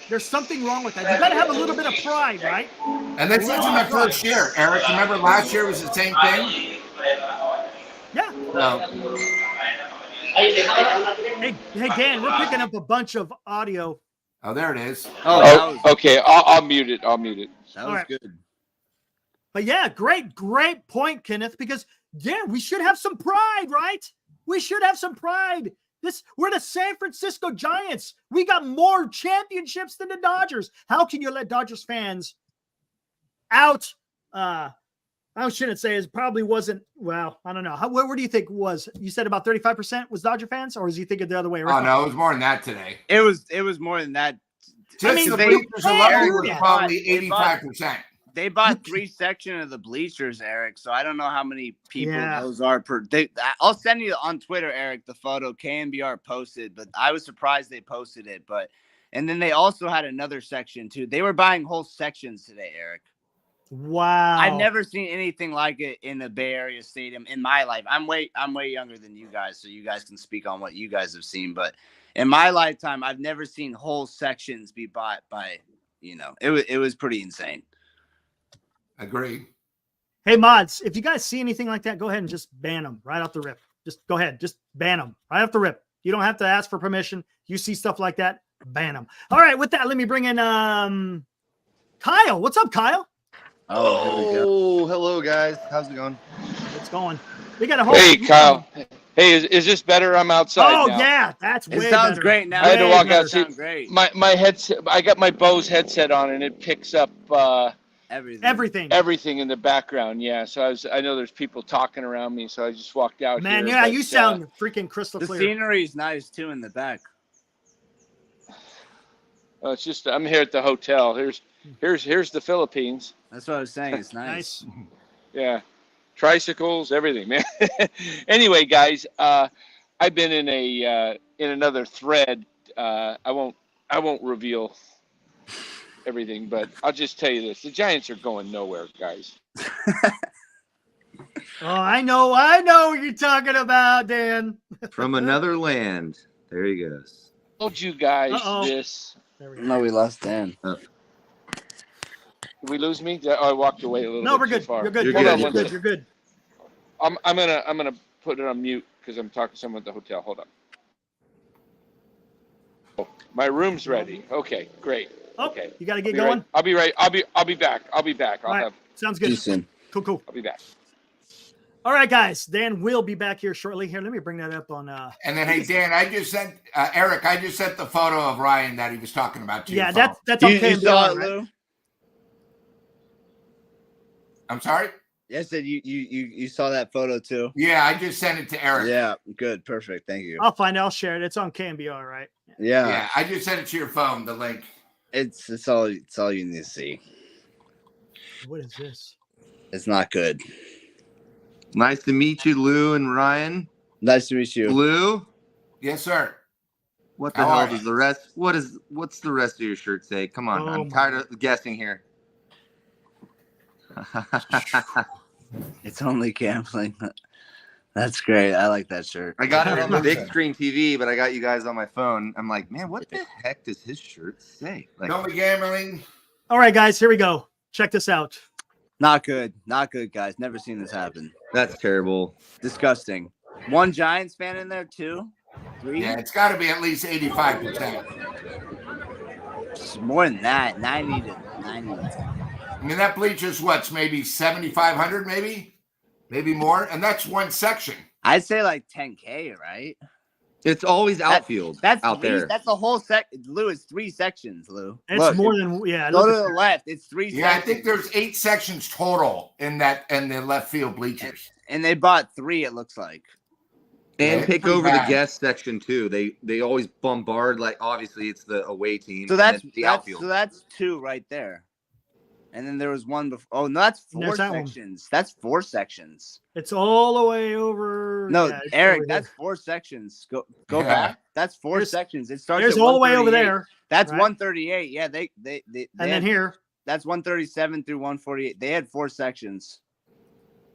There's something wrong with that. You got to have a little bit of pride, right? And this isn't the first year, Eric. Remember last year was the same thing? Yeah. So. Hey, Dan, we're picking up a bunch of audio. Oh, there it is. Oh, okay. I'll mute it. That was good. But yeah, great point, Kenneth, because, we should have some pride, right? We should have some pride. We're the San Francisco Giants. We got more championships than the Dodgers. How can you let Dodgers fans out? I shouldn't say it probably wasn't. Well, I don't know. Where do you think it was? You said about 35% was Dodger fans, or is he thinking the other way around? Oh no, it was more than that today. It was more than that. The bleachers alone was probably 85%. They bought 3 sections of the bleachers, Eric. So I don't know how many people those are per. I'll send you on Twitter, Eric, the photo KNBR posted, but I was surprised they posted it. And then they also had another section too. They were buying whole sections today, Eric. Wow. I've never seen anything like it in a Bay Area stadium in my life. I'm way younger than you guys, so you guys can speak on what you guys have seen. But in my lifetime, I've never seen whole sections be bought by, it was pretty insane. Agreed. Hey, mods, if you guys see anything like that, go ahead and just ban them right off the rip. Just go ahead. Just ban them right off the rip. You don't have to ask for permission. You see stuff like that, ban them. All right, with that, let me bring in Kyle. What's up, Kyle? Oh, hello, guys. How's it going? It's going. We got a whole. Hey, Kyle. Hey, is this better? I'm outside Oh now. yeah, that's It way sounds better. great now. I had to Way walk better. out. See, Sound great. my headset. I got my Bose headset on, and it picks up Everything. everything in the background. Yeah, so I know there's people talking around me, so I just walked out Man, here. yeah, but, you sound freaking crystal The clear. scenery's nice too in the back. it's just I'm here at the hotel. Here's the Philippines. That's what I was saying. It's nice. Yeah, tricycles, everything, man. Anyway, guys, I've been in another thread. I won't reveal everything, but I'll just tell you this: the Giants are going nowhere, guys. Oh, I know what you're talking about, Dan. From another land. There he goes. Told you guys Uh-oh. this. There we go. No, we lost Dan. Did we lose me? Oh, I walked away a little No, bit we're too good. far. You're good. You're Hold good. on You're one good. second. You're good. I'm gonna put it on mute because I'm talking to someone at the hotel. Hold on. Oh, my room's ready. Okay, great. Oh, Okay. you got to get I'll be going. Right. I'll be right. I'll be back. I'll be back. All right. Sounds good. Decent. Cool. I'll be back. All right, guys. Dan will be back here shortly. Here, let me bring that up on. And then, hey, Dan, I just sent Eric. I just sent the photo of Ryan that he was talking about to Yeah, your phone. that's okay. You saw it, Lou? I'm sorry. Yes, you saw that photo too. Yeah, I just sent it to Eric. Yeah, good, perfect. Thank you. I'll find it. I'll share it. It's on KMBR, right? Yeah, I just sent it to your phone. The link. It's all you need to see. What is this? It's not good. Nice to meet you, Lou and Ryan. Nice to meet you. Lou, Yes, sir. what the How hell are does you? the rest? What's the rest of your shirt say? Come on, Oh I'm my tired of guessing here. It's only gambling. That's great. I like that shirt. I got it on the big Listen. screen TV, but I got you guys on my phone. I'm like, man, what the heck does his shirt say? Like, Don't be gambling. All right, guys. Here we go. Check this out. Not good. Not good, guys. Never seen this happen. that's terrible. Disgusting. One Giants fan in there, 2, 3. Yeah, it's got to be at least 85%. It's more than that. 90 to 90. I mean, that bleacher's what's maybe 7,500, maybe more, and that's one section. I'd say like 10K, right? It's always outfield That's out three, there. That's the whole Lou, it's 3 sections, Lou. It's Look, more than Go Go to to the left. It's 3 Yeah, I sections. think there's 8 sections total in the left field bleachers. And they bought 3, it looks like. And Yeah, take pretty over bad. the guest section too. They always bombard, like, obviously it's the away team. So and that's then the outfield. so that's 2 right there. And then there was one before. Oh no, that's 4 There's that one. sections. That's 4 sections. It's all the way over. No, yeah, it's Eric, over that's here. 4 sections. Go Yeah. back. That's 4 There's- sections. It starts There's at all the way over 138. there, That's right? 138. Yeah, they and then had- here. That's 137 through 148. They had 4 sections.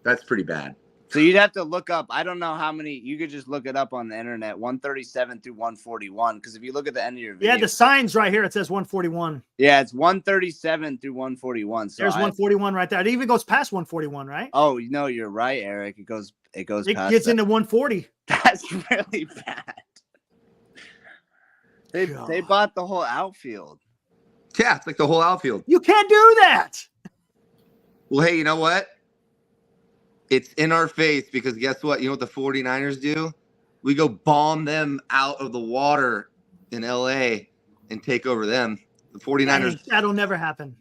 That's pretty bad. So you'd have to look up. I don't know how many. You could just look it up on the internet. 137 through 141. Because if you look at the end of your video, Yeah, the signs right here. It says 141. yeah, it's 137 through 141. So There's 141 right there. It even goes past 141, right? Oh, no, you're right, Eric. It goes It past gets that. into 140. That's really bad. They God. bought the whole outfield. Yeah, it's like the whole outfield. You can't do that. Well, hey, you know what? It's in our face because guess what? You know what the 49ers do? We go bomb them out of the water in LA and take over them. The 49ers. That'll never happen.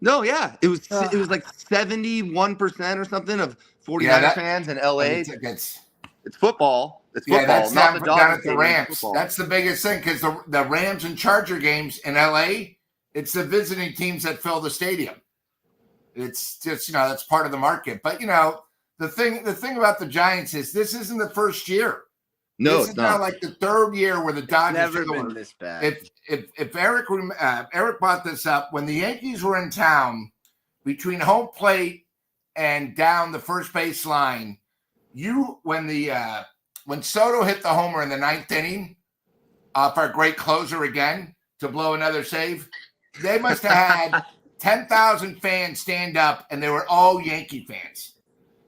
No, yeah. It was like 71% or something of 49er Yeah, fans in LA. Tickets. It's football. It's Yeah, football, that's not down, the down Dodgers at the stadium, Rams. it's football. That's the biggest thing because the Rams and Charger games in LA, it's the visiting teams that fill the stadium. It's just, that's part of the market. But, the thing about the Giants is this isn't the first year. No, this it's is now not. like the 3rd year where the Dodgers Never took over. been this bad. If Eric brought this up, when the Yankees were in town, between home plate and down the first base line, when Soto hit the homer in the 9th inning off our great closer again to blow another save, they must have had 10,000 fans stand up, and they were all Yankee fans.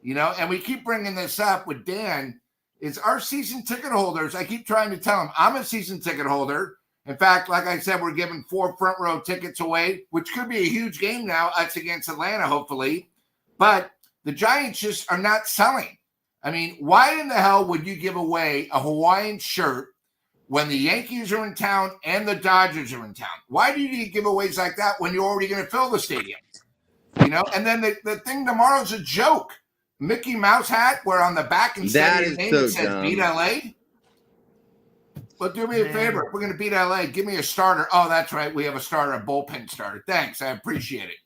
And we keep bringing this up with Dan. Is our season ticket holders, I keep trying to tell them, I'm a season ticket holder. In fact, like I said, we're giving 4 front row tickets away, which could be a huge game now. Us against Atlanta, hopefully. But the Giants just are not selling. I mean, why in the hell would you give away a Hawaiian shirt when the Yankees are in town and the Dodgers are in town? Why do you need giveaways like that when you're already going to fill the stadium? You know, and then the thing tomorrow's a joke. Mickey Mouse hat where on the back instead of your name it says beat LA. Well, do me a favor. If we're going to beat LA, give me a starter. Oh, that's right. We have a starter, a bullpen starter. Thanks. I appreciate it.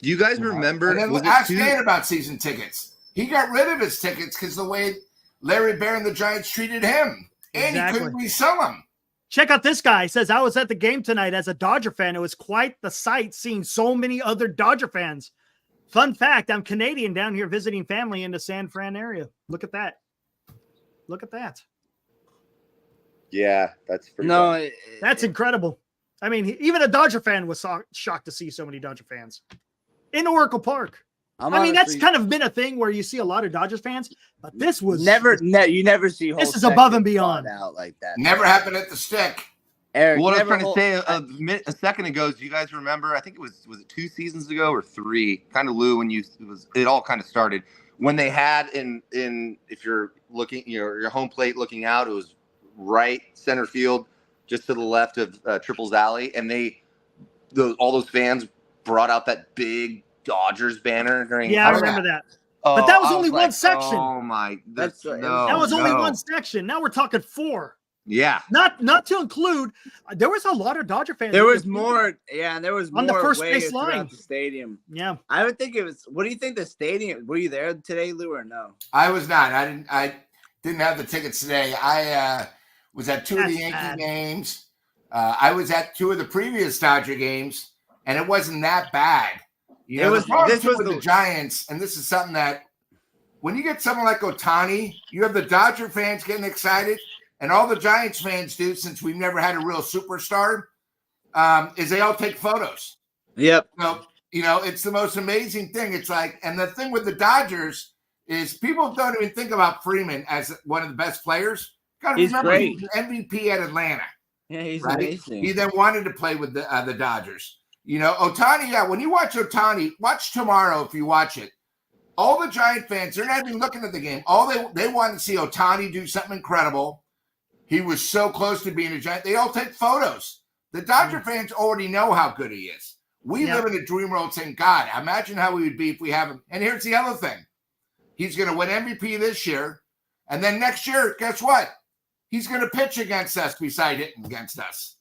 Do you guys remember? And then ask Dan about season tickets. He got rid of his tickets because the way Larry Bear and the Giants treated him. And he couldn't resell them. Check out this guy. He says, I was at the game tonight as a Dodger fan. It was quite the sight seeing so many other Dodger fans. Fun fact, I'm Canadian down here visiting family in the San Fran area. Look at that. Look at that. Yeah, that's pretty that's incredible. I mean, even a Dodger fan was shocked to see so many Dodger fans in Oracle Park. I mean, that's kind of been a thing where you see a lot of Dodgers fans, but this was you never see. This is above and beyond out like that. Never happened at the Stick. Eric, what I was trying to say a second ago is, do you guys remember? I think it was it 2 seasons ago or 3? Kind of Lou, when it all kind of started when they had in if you're looking your home plate looking out, it was right center field, just to the left of Triple's Alley, and all those fans brought out that big Dodgers banner during. Yeah, I remember that. Oh, but that was only one section. Oh my, that was only one section. Now we're talking 4. Yeah, not to include. There was a lot of Dodger fans. There was more. Yeah, and there was on more the first base line. The stadium. Yeah, I would think it was. What do you think the stadium? Were you there today, Lou, or no? I was not. I didn't have the tickets today. I was at 2 of the Yankee games. I was at 2 of the previous Dodger games, and it wasn't that bad. You know, this was the Giants, and this is something that when you get someone like Ohtani, you have the Dodger fans getting excited, and all the Giants fans do, since we've never had a real superstar, is they all take photos. Yep. So, you know, it's the most amazing thing. It's like, and the thing with the Dodgers is people don't even think about Freeman as one of the best players. Got to remember, great. He's an MVP at Atlanta. Yeah, he's amazing. He then wanted to play with the Dodgers. You know, Ohtani, yeah, when you watch Ohtani, watch tomorrow if you watch it. All the Giant fans, they're not even looking at the game. All they want to see Ohtani do something incredible. He was so close to being a Giant. They all take photos. The Dodger fans already know how good he is. We live in a dream world saying, God, imagine how we would be if we have him. And here's the other thing. He's going to win MVP this year. And then next year, guess what? He's going to pitch against us beside hitting against us.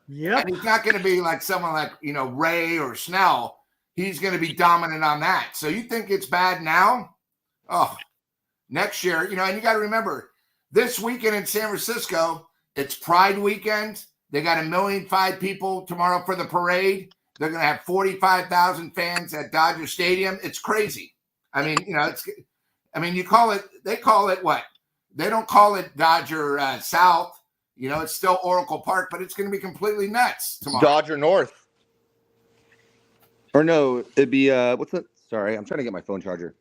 Yeah, and he's not going to be like someone like, you know, Ray or Snell. He's going to be dominant on that. So you think it's bad now? Oh, next year, you know, and you got to remember this weekend in San Francisco, it's Pride weekend. They got 1.5 million people tomorrow for the parade. They're going to have 45,000 fans at Dodger Stadium. It's crazy. I mean, you know, they call it what? They don't call it Dodger South. You know, it's still Oracle Park, but it's going to be completely nuts tomorrow. Dodger North. Or no, it'd be what's that? Sorry, I'm trying to get my phone charger.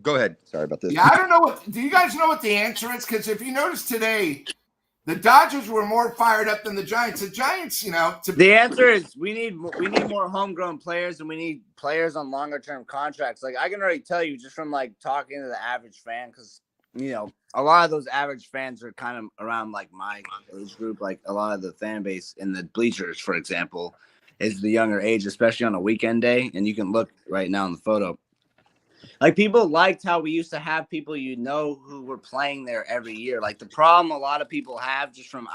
Go ahead. Sorry about this. Yeah, I don't know do you guys know what the answer is? Because if you notice today, the Dodgers were more fired up than the Giants. The Giants, you know, the answer is we need more homegrown players, and we need players on longer term contracts. Like I can already tell you just from like talking to the average fan, because you know, a lot of those average fans are kind of around like my age group. Like a lot of the fan base in the bleachers, for example, is the younger age, especially on a weekend day. And you can look right now in the photo. Like people liked how we used to have people, you know, who were playing there every year. Like the problem a lot of people have just from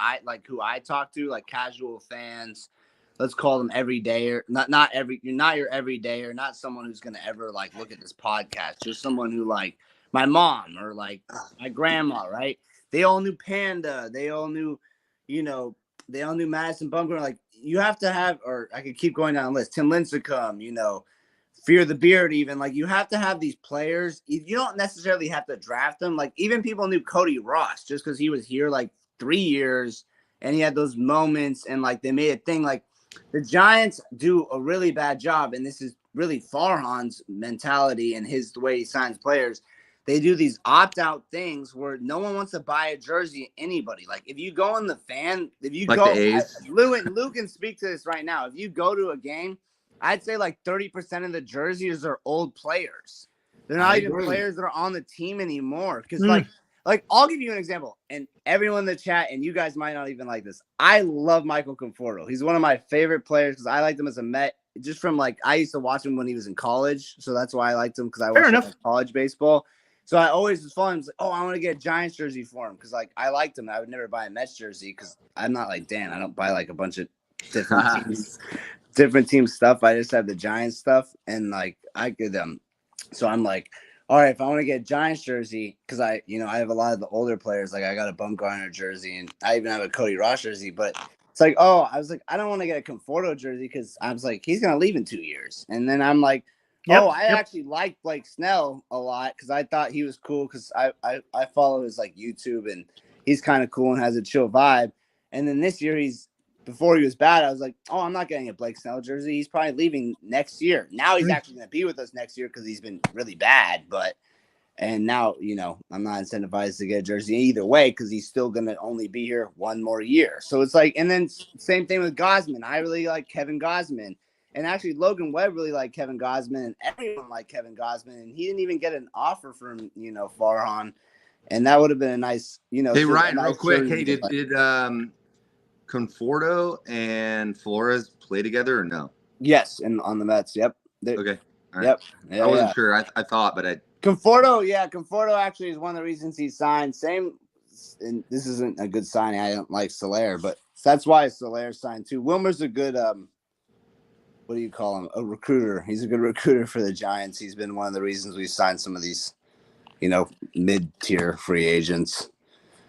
who I talk to, like casual fans, let's call them everydayer, you're not your everydayer, not someone who's going to ever like look at this podcast, just someone who like my mom or like my grandma, right? They all knew Panda. They all knew, you know, Madison Bumgarner. Like you have to have, or I could keep going down the list. Tim Lincecum, you know, Fear the Beard even. Like you have to have these players. You don't necessarily have to draft them. Like even people knew Cody Ross just because he was here like 3 years and he had those moments and like they made a thing. Like the Giants do a really bad job, and this is really Farhan's mentality and the way he signs players. They do these opt-out things where no one wants to buy a jersey of anybody. Like if you go in the fan, if you like go, the A's. Lou can speak to this right now. If you go to a game, I'd say like 30% of the jerseys are old players. They're I not even agree. players that are on the team anymore. Because Mm. like I'll give you an example, and everyone in the chat, and you guys might not even like this. I love Michael Conforto. He's one of my favorite players because I liked him as a Met. Just from like I used to watch him when he was in college, so that's why I liked him because I Fair watched enough. like, college baseball. So I always was following him. Like, oh, I want to get a Giants jersey for him because like I liked him. I would never buy a Mets jersey because I'm not like Dan. I don't buy like a bunch of different team stuff. I just have the Giants stuff, and like I could So I'm like, all right, if I want to get a Giants jersey, because I have a lot of the older players. Like I got a Bumgarner jersey, and I even have a Cody Ross jersey. But it's like, I was like, I don't want to get a Conforto jersey because I was like, he's gonna leave in 2 years. And then I'm like, I actually like Blake Snell a lot because I thought he was cool because I follow his like YouTube and he's kind of cool and has a chill vibe. And then this year before he was bad, I was like, oh, I'm not getting a Blake Snell jersey. He's probably leaving next year. Now he's actually going to be with us next year because he's been really bad. And now, I'm not incentivized to get a jersey either way because he's still going to only be here one more year. So it's like, and then same thing with Gausman. I really like Kevin Gausman. And actually, Logan Webb really liked Kevin Gausman, and everyone liked Kevin Gausman. And he didn't even get an offer from, Farhan. And that would have been a nice, Hey, Ryan, nice real quick. jersey Hey, to did Conforto and Flores play together or no? Yes, and on the Mets. Yep. Okay. All right. Yep. Yeah, I wasn't sure. I thought, but I. Conforto actually is one of the reasons he signed. Same, and this isn't a good signing. I don't like Soler, but that's why Soler signed too. Wilmer's a good what do you call him? A recruiter. He's a good recruiter for the Giants. He's been one of the reasons we signed some of these, mid-tier free agents.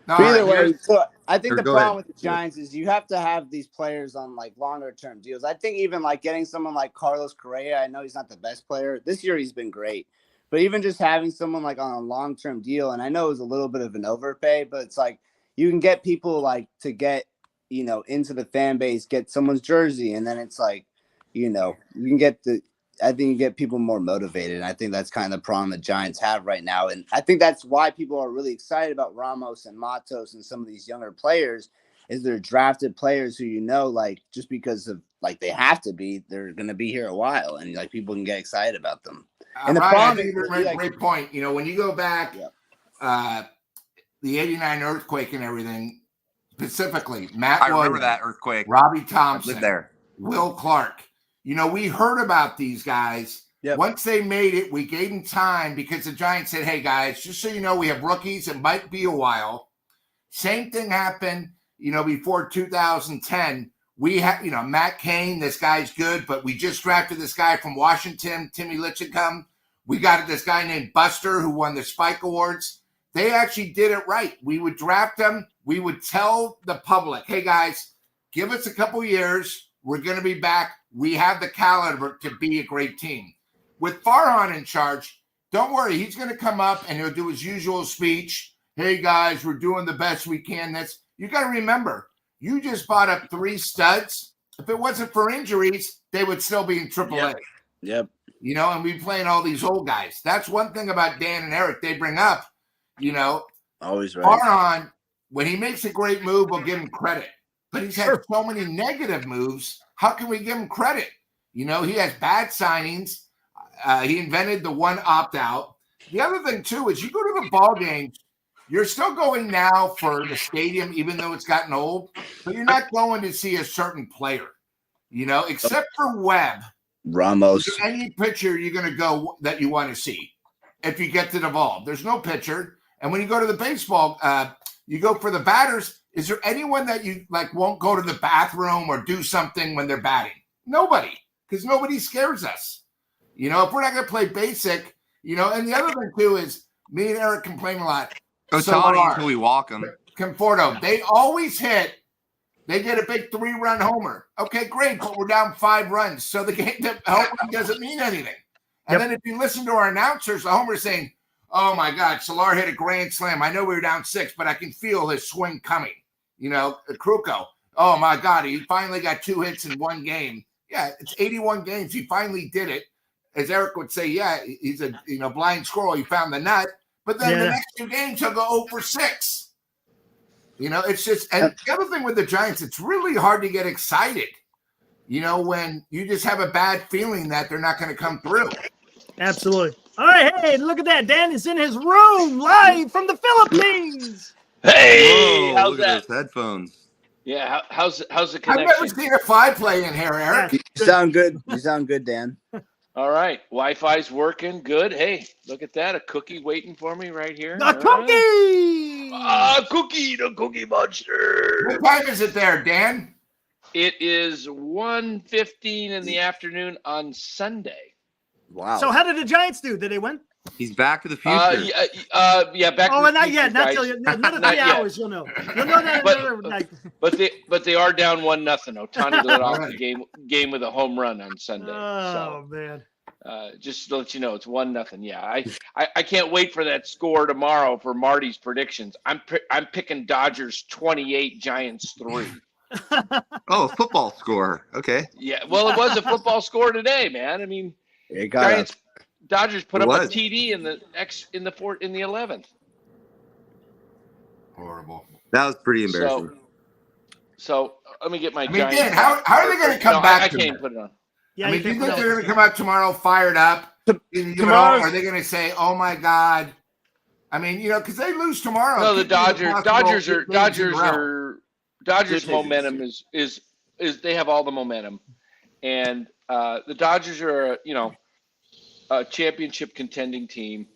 But either way, so I think the problem with the Giants is you have to have these players on like longer term deals. I think even like getting someone like Carlos Correa, I know he's not the best player. This year he's been great. But even just having someone like on a long-term deal, and I know it was a little bit of an overpay, but it's like you can get people like to get, into the fan base, get someone's jersey, and then it's like, you can get I think you get people more motivated. And I think that's kind of the problem the Giants have right now. And I think that's why people are really excited about Ramos and Matos and some of these younger players is they're drafted players who, like just because of like they have to be, they're going to be here a while and like people can get excited about them. And the Ryan, problem I think you're a great point. When you go back, the 89 earthquake and everything, specifically, Matt I remember Williams, that earthquake. Robbie Thompson, lived there. Will Clark. We heard about these guys. Yep. Once they made it, we gave them time because the Giants said, hey, guys, just so you know, we have rookies. It might be a while. Same thing happened, before 2010. We have, Matt Cain, this guy's good, but we just drafted this guy from Washington, Timmy Lincecum. We got this guy named Buster who won the Spike Awards. They actually did it right. We would draft them. We would tell the public, hey, guys, give us a couple years. We're going to be back. We have the caliber to be a great team. With Farhan in charge, don't worry. He's going to come up and he'll do his usual speech. Hey, guys, we're doing the best we can. You got to remember, you just bought up 3 studs. If it wasn't for injuries, they would still be in AAA. Yep. And we'd be playing all these old guys. That's one thing about Dan and Eric. They bring up, always right. Farhan, when he makes a great move, we'll give him credit. But he's had so many negative moves. How can we give him credit? He has bad signings. He invented the one opt-out. The other thing, too, is you go to the ball games, you're still going now for the stadium, even though it's gotten old, but you're not going to see a certain player, except for Webb. Ramos. Any pitcher you're going to go that you want to see if you get to the ball. There's no pitcher. And when you go to the baseball, you go for the batters. Is there anyone that you like won't go to the bathroom or do something when they're batting? Nobody, because nobody scares us. If we're not going to play basic, and the other thing too is me and Eric complain a lot. Ohtani until we walk him. Conforto, they always hit. They get a big 3-run homer. Okay, great, but we're down 5 runs. So the game doesn't mean anything. And then if you listen to our announcers, the homer's saying, oh, my God, Soler hit a grand slam. I know we were down 6, but I can feel his swing coming. Kruko, oh, my God, he finally got 2 hits in 1 game. Yeah, it's 81 games. He finally did it. As Eric would say, yeah, he's a blind squirrel. He found the nut. But then the next 2 games, he'll go 0 for 6. It's just – and the other thing with the Giants, it's really hard to get excited, when you just have a bad feeling that they're not going to come through. Absolutely. All right, hey, look at that. Dan is in his room live from the Philippines. Hey, Whoa, how's look at that? those headphones. Yeah, how's the I've connection? never seen a fly play in here, Eric. Yeah. You sound good. You sound good, Dan. All right, Wi-Fi's working good. Hey, look at that, a cookie waiting for me right here. The cookie. Cookie, the Cookie Monster. What time is it there, Dan? It is 1:15 in the afternoon on Sunday. Wow. So how did the Giants do? Did they win? He's back to the future. Yeah, back. Oh, to the not future, yet. Not guys. till another Not 3 yet. hours. You'll know. You'll know that. But they are down 1-0. Otani led off Right. the game with a home run on Sunday. Oh man. Just to let you know, it's 1-0. Yeah, I can't wait for that score tomorrow for Marty's predictions. I'm picking Dodgers 28, Giants 3. Oh, football score. Okay. Yeah, well, it was a football score today, man. I mean, It got Dodgers put It up a was. TD in the 11th. Horrible. That was pretty embarrassing. So let me get my I mean, Giants. Dan, how are they going to come No, back? I to can't it? put it on. Yeah. I mean, you do you can think put they're it going to come out tomorrow fired up? Tomorrow's- Are they going to say, "Oh my God"? I mean, because they lose tomorrow. No, it the could be possible Dodgers 8 games in a row. Dodgers Good momentum is they have all the momentum, and the Dodgers are a championship contending team.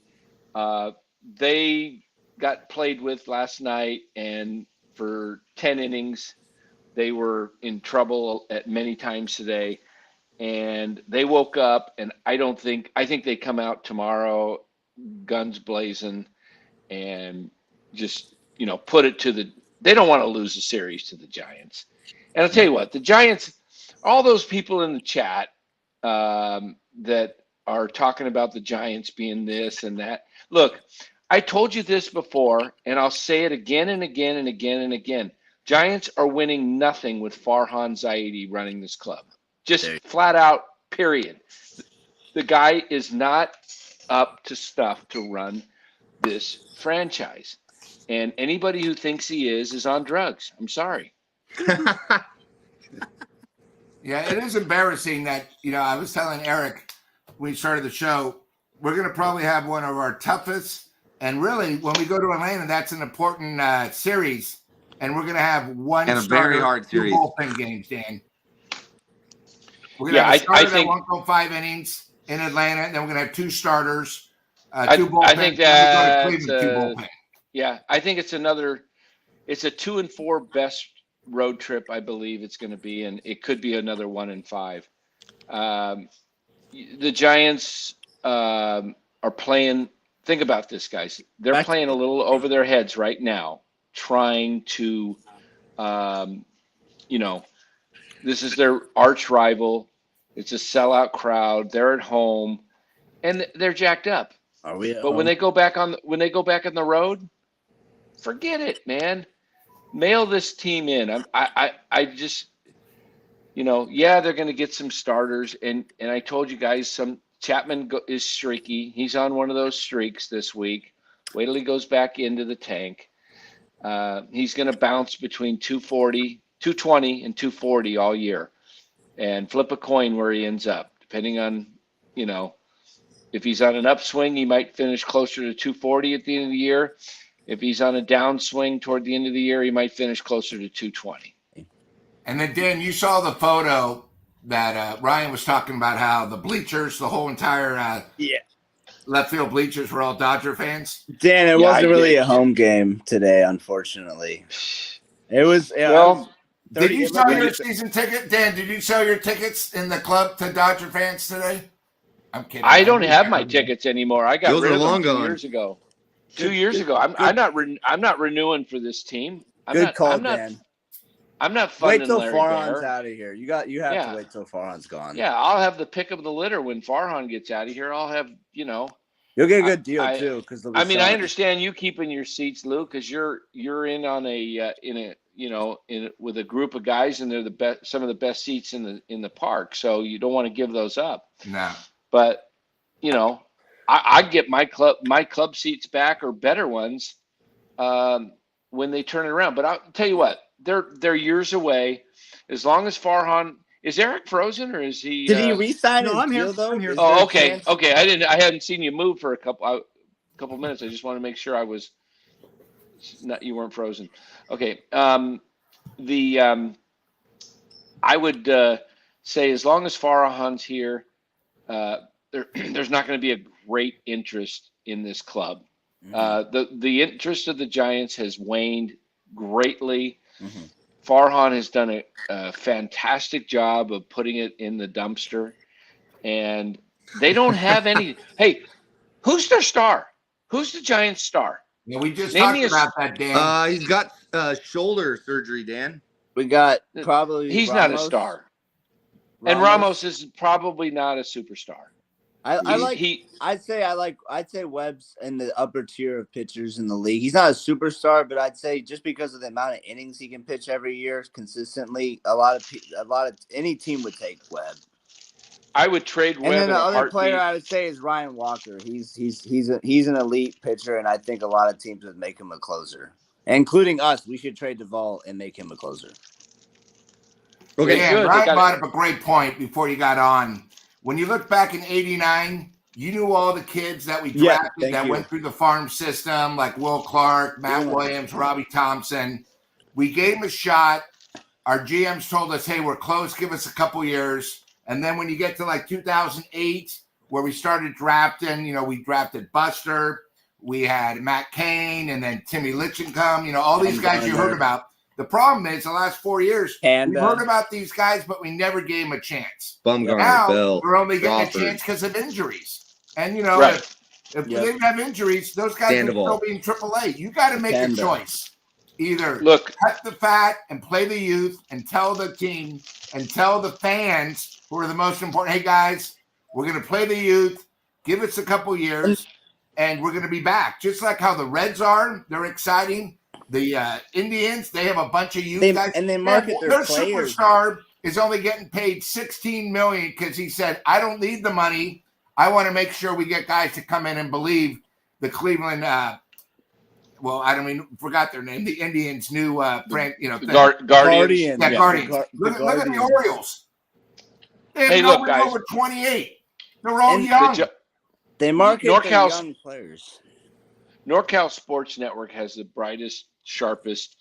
They got played with last night, and for 10 innings, they were in trouble at many times today, and they woke up. And I think they come out tomorrow, guns blazing, and just put it to the. They don't want to lose the series to the Giants. And I'll tell you what, the Giants, all those people in the chat that are talking about the Giants being this and that. Look, I told you this before, and I'll say it again and again and again and again. Giants are winning nothing with Farhan Zaidi running this club. Just flat out, period. The guy is not up to stuff to run this franchise. And anybody who thinks he is on drugs. I'm sorry. Yeah, it is embarrassing that, I was telling Eric when we started the show, we're going to probably have one of our toughest. And really, when we go to Atlanta, that's an important series. And we're going to have one And a very hard two series. bullpen games, Dan. We're going to have a starter that won't go 5 innings in Atlanta. And then we're going to have 2 starters, 2 bullpen. I think that we go to Cleveland, 2 bullpen. Yeah, I think it's a 2-4 best road trip, I believe it's going to be, and it could be another 1-5. The Giants are playing. Think about this, guys. They're playing a little over their heads right now, trying to, this is their arch rival. It's a sellout crowd. They're at home, and they're jacked up. Are we? But when they go back on the road, forget it, man. Mail this team in. I just, they're going to get some starters, and I told you guys, Chapman is streaky. He's on one of those streaks this week. Wait till he goes back into the tank. He's going to bounce between 220 and 240 all year, and flip a coin where he ends up, depending on, if he's on an upswing, he might finish closer to 240 at the end of the year. If he's on a downswing toward the end of the year, he might finish closer to 220. And then, Dan, you saw the photo that Ryan was talking about, how the bleachers, the whole entire left field bleachers were all Dodger fans. Dan, it wasn't really a home game today, unfortunately. It was. Did you sell your season ticket? Dan, did you sell your tickets in the club to Dodger fans today? I'm kidding. I don't have my tickets anymore. I got Those rid are of them long 2 gone. years ago. 2 years ago. I'm not renewing for this team. Good call, Dan. I'm not funding Wait till Larry Farhan's Bear. out of here. You have to wait till Farhan's gone. Yeah, I'll have the pick of the litter when Farhan gets out of here. I'll have, You'll get a good deal too, because I understand you keeping your seats, Lou, because you're in on with a group of guys, and they're the best, some of the best seats in the park. So you don't want to give those up. No. But I get my club seats back, or better ones, when they turn it around. But I'll tell you what, they're years away. As long as Farhan, Is Eric frozen or is he? Did he re-sign No, his I'm here. deal though? I'm here. Is there Oh, a okay, chance- okay. I hadn't seen you move for a couple minutes. I just want to make sure I was not you weren't frozen. Okay. I would say as long as Farhan's here, there's not going to be a great interest in this club. The interest of the Giants has waned greatly. Farhan has done a fantastic job of putting it in the dumpster, and they don't have any. Hey, who's their star? Who's the Giants' star? Yeah, we just Name talked me a- about that, Dan. He's got shoulder surgery, Dan. We got probably He's not a Ramos. star, and Ramos is probably not a superstar. I'd say Webb's in the upper tier of pitchers in the league. He's not a superstar, but I'd say just because of the amount of innings he can pitch every year consistently, a lot of any team would take Webb. I would trade Webb. And then in the a other heartbeat. player I would say is Ryan Walker. He's an elite pitcher, and I think a lot of teams would make him a closer, including us. We should trade Duvall and make him a closer. Okay, Yeah, good. Ryan They got brought up a great point before you got on. When you look back in '89, you knew all the kids that we drafted that went through the farm system, like Will Clark, Matt Williams, Robbie Thompson. We gave them a shot. Our GMs told us, hey, we're close. Give us a couple years. And then when you get to like 2008, where we started drafting, we drafted Buster. We had Matt Cain and then Timmy Lincecum, all these guys you heard about. The problem is the last 4 years, we heard about these guys, but we never gave them a chance. Bumgarner, Now Bell, we're only getting Crawford. a chance because of injuries. And, Right. if we didn't have injuries, those guys would Sandoval. still be in AAA. You got to make a choice. Either Look, cut the fat and play the youth and tell the team and tell the fans who are the most important, hey, guys, we're going to play the youth. Give us a couple years, and we're going to be back. Just like how the Reds are. They're exciting. The Indians, they have a bunch of youth guys. And they market their players. Superstar is only getting paid $16 million because he said, I don't need the money. I want to make sure we get guys to come in and believe the Cleveland forgot their name. The Indians' new Guardians. Yeah, Yeah, Guardians. the Look at the Guardians. Orioles. They have Hey, look, nobody guys. over 28. They're all And young. They market their NorCal's- young players. NorCal Sports Network has the brightest, sharpest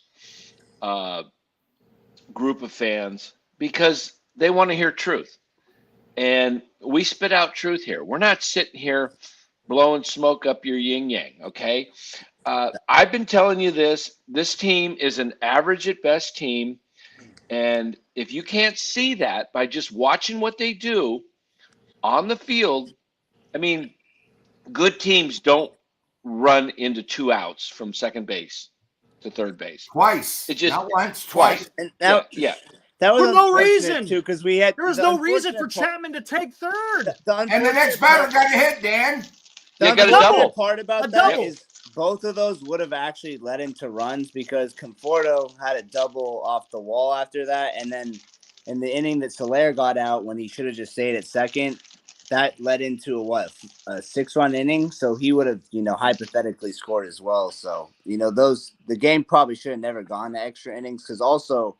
group of fans because they want to hear truth. And we spit out truth here. We're not sitting here blowing smoke up your yin-yang, okay? I've been telling you this. This team is an average at best team. And if you can't see that by just watching what they do on the field, I mean, good teams don't run into 2 outs from second base to third base. Twice. It just Not once, twice. And that, Yeah. that was For no unfortunate, reason. too, because we had There was the no reason for unfortunate Chapman to take third. And the next batter got a hit, Dan. The Yeah, got a unfortunate double. part about A that double. is both of those would have actually led into runs because Conforto had a double off the wall after that, and then in the inning that Soler got out when he should have just stayed at second, that led into a 6-run inning. So he would have, hypothetically scored as well. So the game probably should have never gone to extra innings because also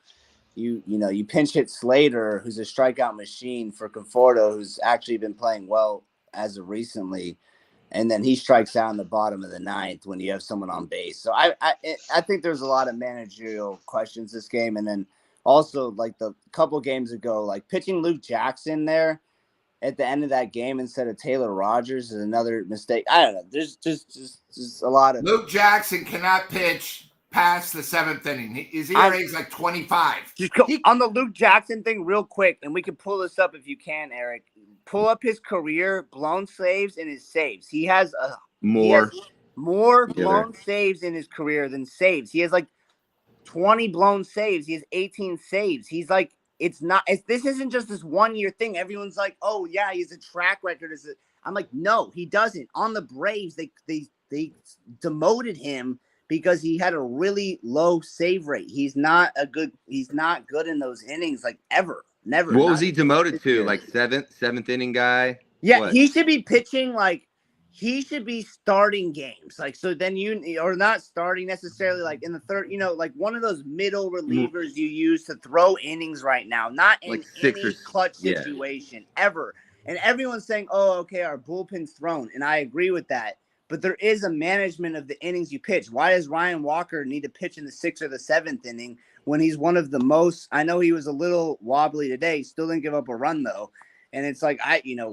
you pinch hit Slater, who's a strikeout machine, for Conforto, who's actually been playing well as of recently. And then he strikes out in the bottom of the 9th when you have someone on base. So I think there's a lot of managerial questions this game. And then also, like the couple games ago, like pitching Luke Jackson there at the end of that game instead of Taylor Rogers is another mistake. I don't know. There's just a lot of Luke Jackson cannot pitch past the 7th inning. His ERA is like 25. Just go on the Luke Jackson thing real quick, and we can pull this up if you can, Eric. Pull up his career blown saves and his saves. He has more blown saves in his career than saves. He has like 20 blown saves. He has 18 saves. He's like, this isn't just this 1 year thing. Everyone's like, oh yeah, he has a track record. I'm like, no, he doesn't. On the Braves, they demoted him because he had a really low save rate. He's not good in those innings, like ever. Never. What was he demoted to? Like seventh inning guy? Yeah, What? he should be pitching like he should be starting games. Like, so then or not starting necessarily like in the third, like one of those middle relievers you use to throw innings right now, not in Like six any or clutch yeah. situation ever. And everyone's saying, oh, okay, our bullpen's thrown. And I agree with that. But there is a management of the innings you pitch. Why does Ryan Walker need to pitch in the 6th or the 7th inning when he's one of the most? I know he was a little wobbly today. He still didn't give up a run, though. And it's like,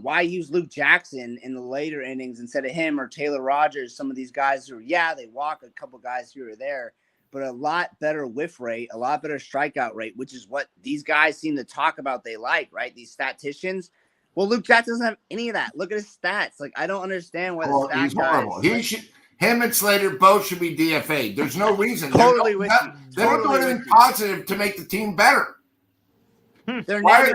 why use Luke Jackson in the later innings instead of him or Taylor Rogers? Some of these guys who, they walk a couple guys here or there, but a lot better whiff rate, a lot better strikeout rate, which is what these guys seem to talk about they like, right? These statisticians. Well, Luke Jackson doesn't have any of that. Look at his stats. Like, I don't understand why the stat he's horrible. guys, Him and Slater both should be DFA'd. There's no reason. Totally with you. They don't do anything positive to make the team better. Why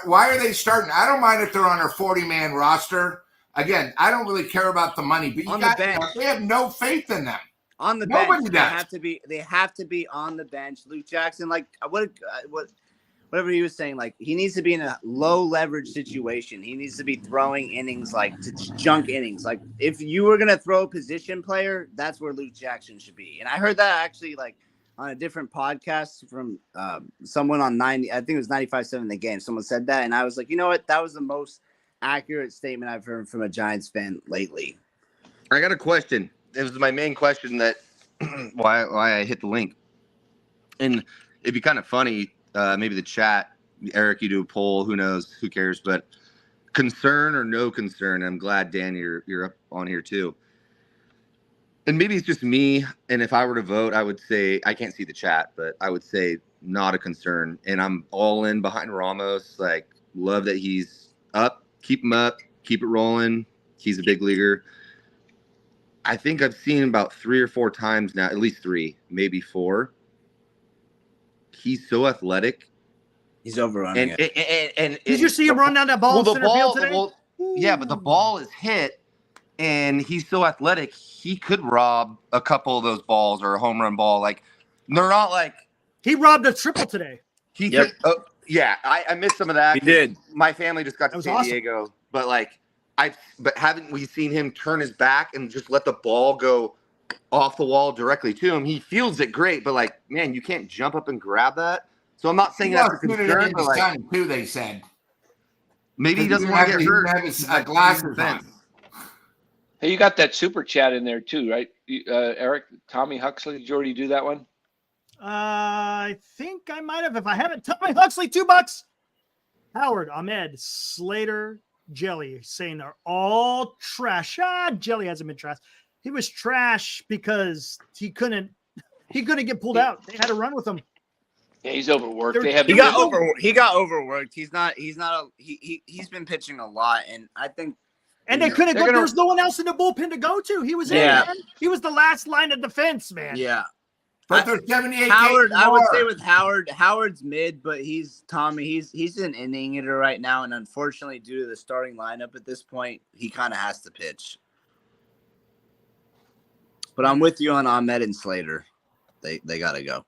are they starting? I don't mind if they're on a 40-man roster. Again, I don't really care about the money, but they have no faith in them. On the Nobody bench, does. they have to be on the bench. Luke Jackson, like whatever he was saying, like he needs to be in a low leverage situation. He needs to be throwing innings like to junk innings. Like if you were gonna throw a position player, that's where Luke Jackson should be. And I heard that actually like on a different podcast from someone on 90, I think it was 95.7 The Game. Someone said that, and I was like, you know what? That was the most accurate statement I've heard from a Giants fan lately. I got a question. It was my main question that why I hit the link. And it'd be kind of funny, maybe the chat, Eric, you do a poll, who knows, who cares, but concern or no concern. I'm glad, Dan, you're up on here too. And maybe it's just me, and if I were to vote, I would say, I can't see the chat, but I would say not a concern. And I'm all in behind Ramos. Like, love that he's up. Keep him up. Keep it rolling. He's a big leaguer. I think I've seen about 3 or 4 times now, at least 3, maybe 4. He's so athletic. He's overrunning it. And did you see him run down that ball in center field today? Yeah, but the ball is hit, and he's so athletic, he could rob a couple of those balls or a home run ball. Like, they're not like he robbed a triple today. He could. Yeah, I missed some of that. He did. My family just got to San Diego, but like haven't we seen him turn his back and just let the ball go off the wall directly to him? He feels it great, but like, man, you can't jump up and grab that. So I'm not saying that's a concern, but like, too, they said maybe he doesn't want to get hurt. Have his glasses on. Hey, you got that super chat in there too, right? Eric, Tommy Huxley, did you already do that one? I think I might have. If I haven't, Tommy Huxley, $2. Howard, Ahmed, Slater, Jelly saying they're all trash. Jelly hasn't been trash. He was trash because he couldn't get pulled out. They had to run with him. Yeah, he's overworked. He got overworked. He's been pitching a lot, and I think. And they couldn't go. There was no one else in the bullpen to go to. He was in, man. He was the last line of defense, man. Yeah. But there's 78 Howard, I would say with Howard, Howard's mid, but he's an inning hitter right now, and unfortunately, due to the starting lineup at this point, he kind of has to pitch. But I'm with you on Ahmed and Slater. They gotta go.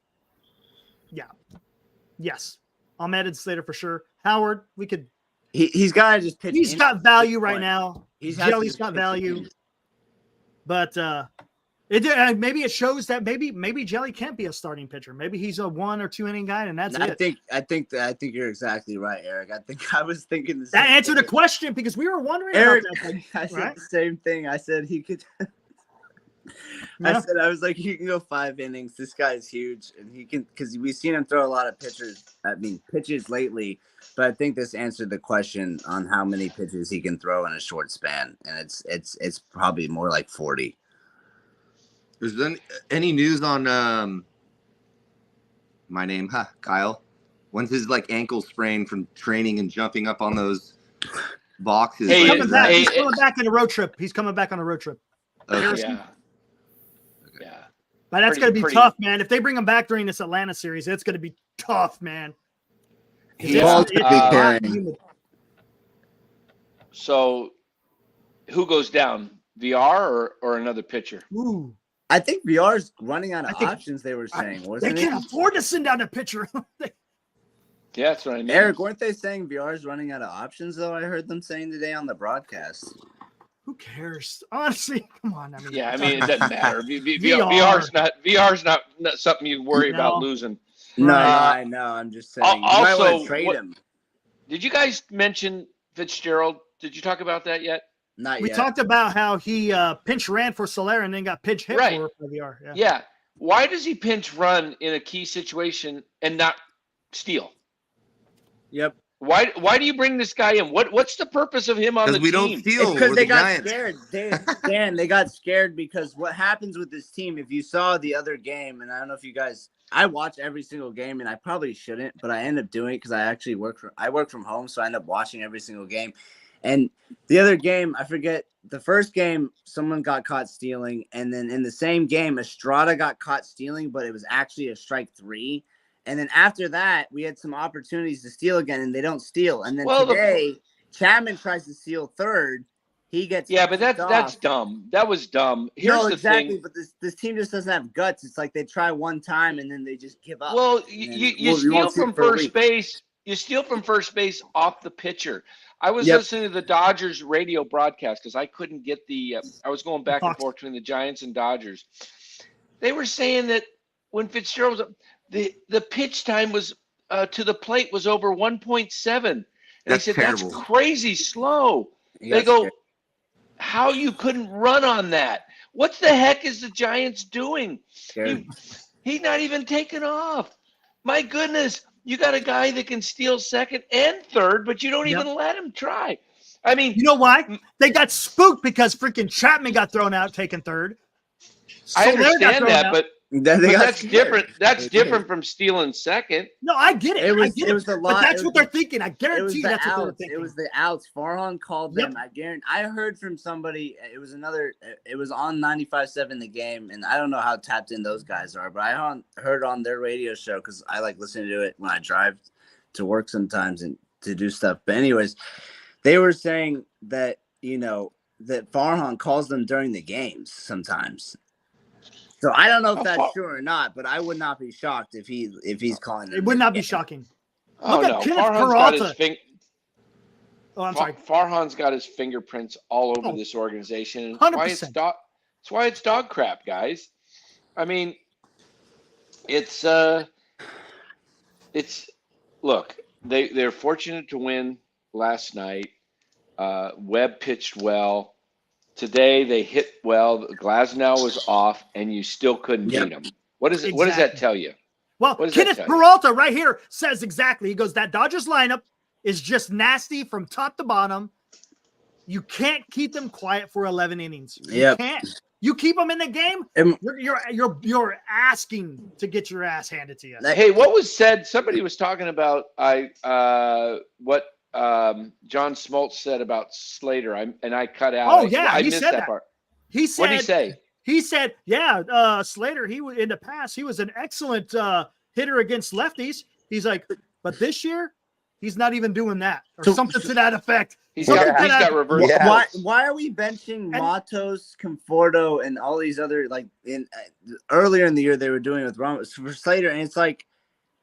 Yeah. Yes. Ahmed and Slater for sure. Howard, we could. He's got to just pitch. He's got value right now. Jelly's got value. But maybe it shows that maybe Jelly can't be a starting pitcher. Maybe he's a 1 or 2 inning guy, and that's it. I think you're exactly right, Eric. I was thinking the same that answered the question because we were wondering Eric, about that. I said the same thing. I said he could. I was like, he can go 5 innings. This guy's huge, and he can because we've seen him throw a lot of pitches lately. But I think this answered the question on how many pitches he can throw in a short span, and it's probably more like 40. Is there any news on my name, Kyle? When's his ankle sprain from training and jumping up on those boxes? Hey, he's coming back on a road trip. He's coming back on a road trip. Okay. Yeah. But that's going to be tough, man. If they bring him back during this Atlanta series, it's going to be tough, man. So, who goes down, VR or another pitcher? Ooh. I think VR's running out of options. They were saying, they can't afford to send down a pitcher. Yeah, that's what I mean. Eric, weren't they saying VR's running out of options? Though I heard them saying today on the broadcast. Who cares? Honestly, come on. I mean, Yeah, I mean, it doesn't matter. VR. VR's not something you worry about No. losing. No, Right. I know. I'm just saying. You might Also, want to trade him. did you guys mention Fitzgerald? Did you talk about that yet? Not We yet. talked about how he pinch ran for Soler and then got pinch hit Right. for VR. Yeah. Yeah. Why does he pinch run in a key situation and not steal? Yep. Why do you bring this guy in? What's the purpose of him on the Because we don't team? steal. It's because We're they the got Giants. scared. They got scared because what happens with this team, if you saw the other game, and I don't know if you guys, I watch every single game, and I probably shouldn't, but I end up doing it because I actually work from home, so I end up watching every single game. And the other game, I forget, the first game, someone got caught stealing, and then in the same game, Estrada got caught stealing, but it was actually a strike 3. And then after that, we had some opportunities to steal again, and they don't steal. And then today, Chapman tries to steal third. He gets but that's dumb. That was dumb. Here's no, the exactly. thing. But this team just doesn't have guts. It's like they try one time and then they just give up. Well, you steal from first base. You steal from first base off the pitcher. I was listening to the Dodgers radio broadcast because I couldn't get the. I was going back and forth between the Giants and Dodgers. They were saying that when Fitzgerald was the pitch time was to the plate was over 1.7, and they said terrible. that's crazy slow. They go, how you couldn't run on that? What the heck is the Giants doing? He's not even taking off. My goodness, you got a guy that can steal second and third, but you don't even let him try. I mean, you know why? They got spooked because freaking Chapman got thrown out taking third. I understand that, but that's different. That's different from stealing second. No, I get it. It was the lot. But that's what they're thinking. I guarantee that's what they were thinking. It was the outs. Farhan called them. I guarantee. I heard from somebody. It was on 95.7 The Game, and I don't know how tapped in those guys are, but I heard on their radio show because I like listening to it when I drive to work sometimes and to do stuff. But anyways, they were saying that that Farhan calls them during the games sometimes. So I don't know if that's true or not, but I would not be shocked if he's calling them. It would not be shocking. Oh, Look no. at Kenneth Farhan's Peralta. I'm sorry. Farhan's got his fingerprints all over this organization. 100%. That's why it's dog crap, guys. I mean, it's look, they're fortunate to win last night. Webb pitched well. Today they hit well. Glasnow was off, and you still couldn't beat him. What does that tell you? Well, Kenneth Peralta right here says exactly. He goes, that Dodgers lineup is just nasty from top to bottom. You can't keep them quiet for 11 innings. You can't. You keep them in the game. You're asking to get your ass handed to you. Hey, what was said? Somebody was talking about what John Smoltz said about Slater, and I cut out. Oh, yeah, I he missed said that part. He said, what did he say? He said, Slater, in the past, he was an excellent hitter against lefties. He's like, but this year, he's not even doing that, or something to that effect. He's got reverse. Why are we benching Matos, Conforto, and all these other, like, earlier in the year they were doing it with Ramos for Slater, and it's like,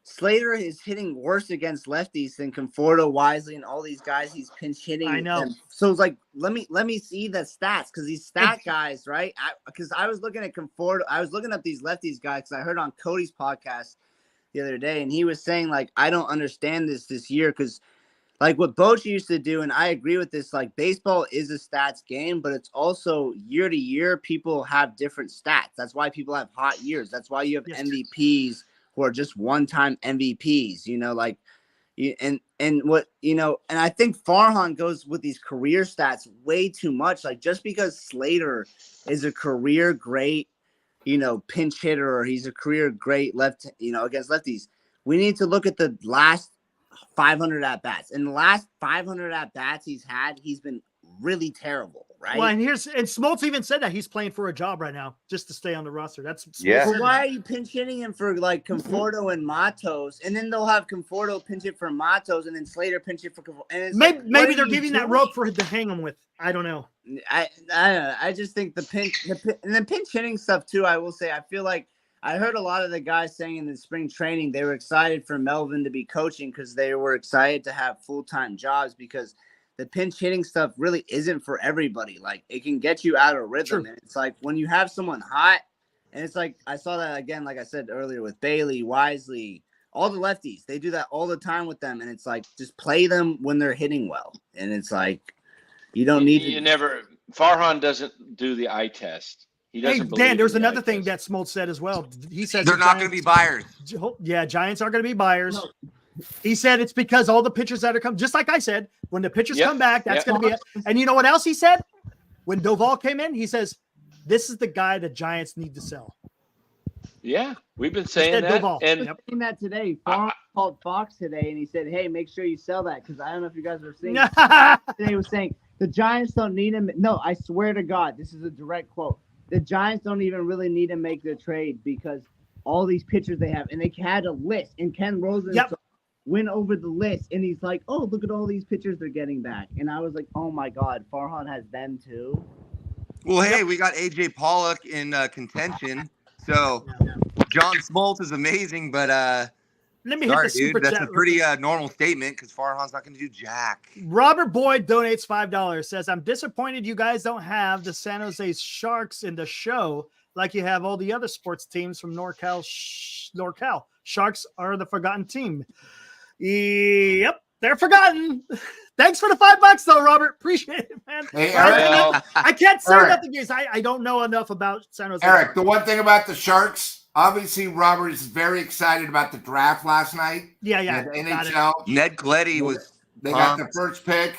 Slater is hitting worse against lefties than Conforto, Wisely, and all these guys. He's pinch hitting. I know. Them. So it's like, let me see the stats because these stat guys, right? Because I was looking at Conforto. I was looking up these lefties guys because I heard on Cody's podcast the other day, and he was saying like, I don't understand this year because like what Bochy used to do, and I agree with this. Like baseball is a stats game, but it's also year to year. People have different stats. That's why people have hot years. That's why you have MVPs. Who are just one-time MVPs, and I think Farhan goes with these career stats way too much. Like just because Slater is a career great, pinch hitter, or he's a career great against lefties, we need to look at the last 500 at-bats. In the last 500 at-bats he's had, he's been really terrible, right? Well, and Smoltz even said that he's playing for a job right now just to stay on the roster. That's But why are you pinch hitting him for like Conforto and Matos, and then they'll have Conforto pinch it for Matos, and then Slater pinch it for Conforto. And maybe they're giving that rope for him to hang him with. I don't know. I don't know. I just think the pinch hitting stuff too. I will say I feel like I heard a lot of the guys saying in the spring training they were excited for Melvin to be coaching because they were excited to have full-time jobs because the pinch hitting stuff really isn't for everybody. Like it can get you out of rhythm. True. And it's like when you have someone hot, and it's like I saw that again, like I said earlier, with Bailey, Wisely, all the lefties. They do that all the time with them. And it's like just play them when they're hitting well. And it's like you don't need You to never. Farhan doesn't do the eye test. He Hey, doesn't. believe Dan, there's in the another eye thing test. that Smoltz said as well. He says They're the not going to be Giants- buyers. Yeah, Giants are going to be buyers. He said it's because all the pitchers that are coming, just like I said, when the pitchers Yep, come back, that's yep. going to be it. And you know what else he said? When Doval came in, he says, this is the guy the Giants need to sell. Yeah, we've been He saying said that, Doval. and Yep. saying that today. Farhan called Fox today and he said, hey, make sure you sell that. Because I don't know if you guys were seeing today he was saying the Giants don't need him. No, I swear to God, this is a direct quote. The Giants don't even really need to make the trade because all these pitchers they have, and they had a list, and Ken Rosen went over the list, and he's like, oh, look at all these pitchers they're getting back. And I was like, oh my God, Farhan has them too. Well, hey, we got AJ Pollock in contention. So John Smoltz is amazing, but Let me hit sorry, the super dude, that's chat. a pretty normal statement because Farhan's not going to do jack. Robert Boyd donates $5. Says, I'm disappointed you guys don't have the San Jose Sharks in the show like you have all the other sports teams from NorCal. NorCal. Sharks are the forgotten team. Yep, they're forgotten. Thanks for the $5 though, Robert. Appreciate it, man. Hey, Eric. I can't say Eric. nothing because I don't know enough about San Jose. Eric, the one thing about the Sharks, obviously Robert is very excited about the draft last night. Yeah. The got it. NHL. Ned Coletti was They got the first pick,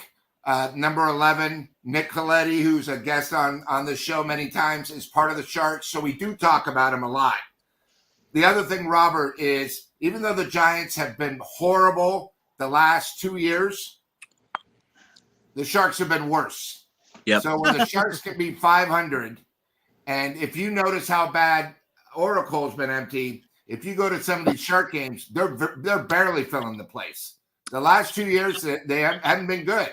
number 11. Nick Coletti, who's a guest on the show many times, is part of the Sharks. So we do talk about him a lot. The other thing, Robert, is even though the Giants have been horrible the last 2 years, the Sharks have been worse. Yep. So when the Sharks can be 500, and if you notice how bad Oracle's been empty, if you go to some of these Shark games, they're barely filling the place. The last 2 years, they haven't been good.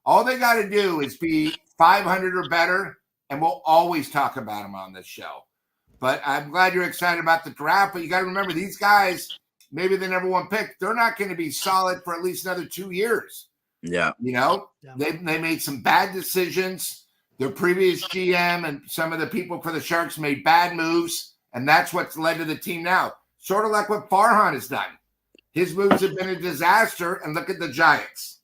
All they got to do is be 500 or better, and we'll always talk about them on this show. But I'm glad you're excited about the draft. But you got to remember, these guys, maybe the number one pick, they're not going to be solid for at least another 2 years. Yeah. You know, Yeah. they made some bad decisions. Their previous GM and some of the people for the Sharks made bad moves, and that's what's led to the team now. Sort of like what Farhan has done. His moves have been a disaster, and look at the Giants.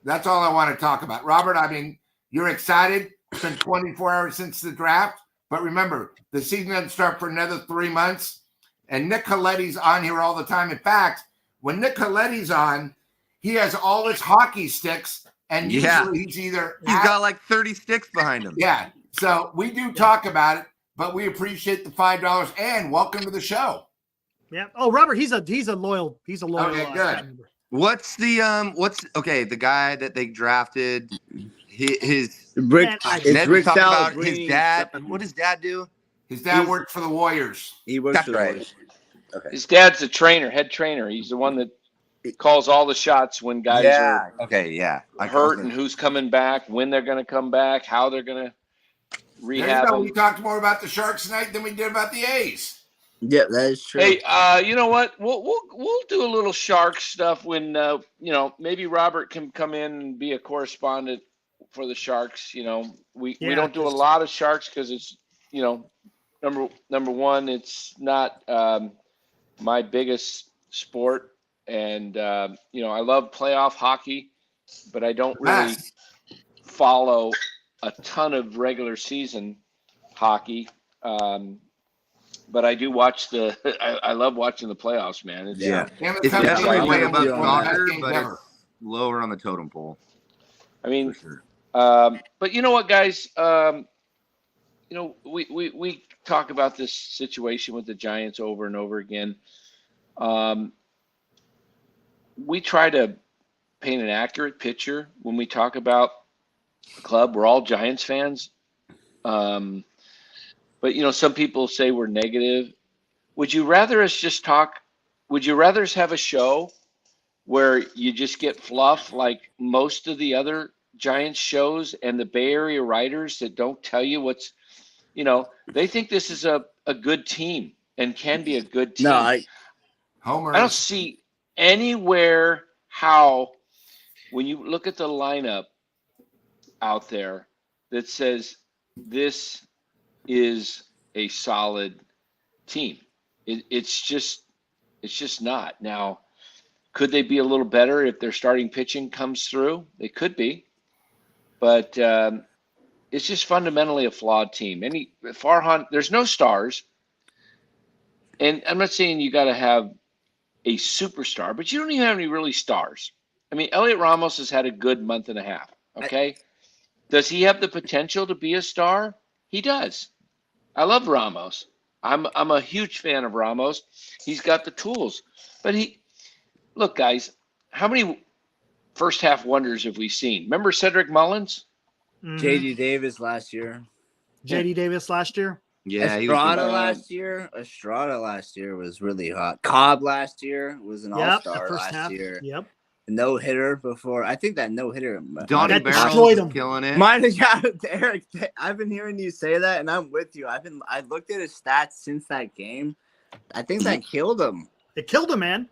That's all I want to talk about. Robert, I mean, you're excited. It's been 24 hours since the draft. But remember, the season doesn't start for another 3 months. And Nick Coletti's on here all the time. In fact, when Nick Coletti's on, he has all his hockey sticks. And usually he's either He's got like 30 sticks behind him. Yeah. So we do talk about it, but we appreciate the $5 and welcome to the show. Yeah. Oh, Robert, he's a loyal. He's a loyal. Okay, good. member. What's the guy that they drafted? His Rick, Man, it's Ned was Rick talking about Salazar. his dad. What does dad do? His dad worked for the Warriors. He works That's for the right. Warriors. Okay. his dad's the trainer, head trainer. He's the one that calls all the shots when guys are Okay. Yeah. hurt and who's coming back, when they're going to come back, how they're going to There you rehab go. them. We talked more about the Sharks tonight than we did about the A's. Yeah, that is true. Hey, you know what? We'll do a little shark stuff when maybe Robert can come in and be a correspondent for the Sharks. You know, we don't do a lot of Sharks because it's number one, it's not my biggest sport, and I love playoff hockey, but I don't really follow a ton of regular season hockey. But I do watch I love watching the playoffs, man. It's, It's One definitely of way the above best soccer, games but ever. it's lower on the totem pole. I mean, For sure. but you know what, guys? We talk about this situation with the Giants over and over again. We try to paint an accurate picture when we talk about the club. We're all Giants fans. But, some people say we're negative. Would you rather us just talk? Would you rather us have a show where you just get fluff like most of the other Giants shows and the Bay Area writers that don't tell you what's, they think this is a good team and can be a good team. No, I Homer. don't see anywhere how, when you look at the lineup, out there that says this is a solid team. It's just not. Now, could they be a little better if their starting pitching comes through? They could be, but it's just fundamentally a flawed team. Farhan, there's no stars, and I'm not saying you got to have a superstar, but you don't even have any really stars. I mean, Elliot Ramos has had a good month and a half. Okay, does he have the potential to be a star? He does. I love Ramos. I'm a huge fan of Ramos. He's got the tools, but look, guys, how many first half wonders have we seen? Remember Cedric Mullins? JD Davis last year. JD Davis last year. Yeah, Estrada last year. Estrada last year was really hot. Cobb last year was an all-star last year. Yep. No hitter before. I think that no hitter. Donnie destroyed Barrels him. killing it. Eric. I've been hearing you say that, and I'm with you. I looked at his stats since that game. I think that killed him. It killed him, man.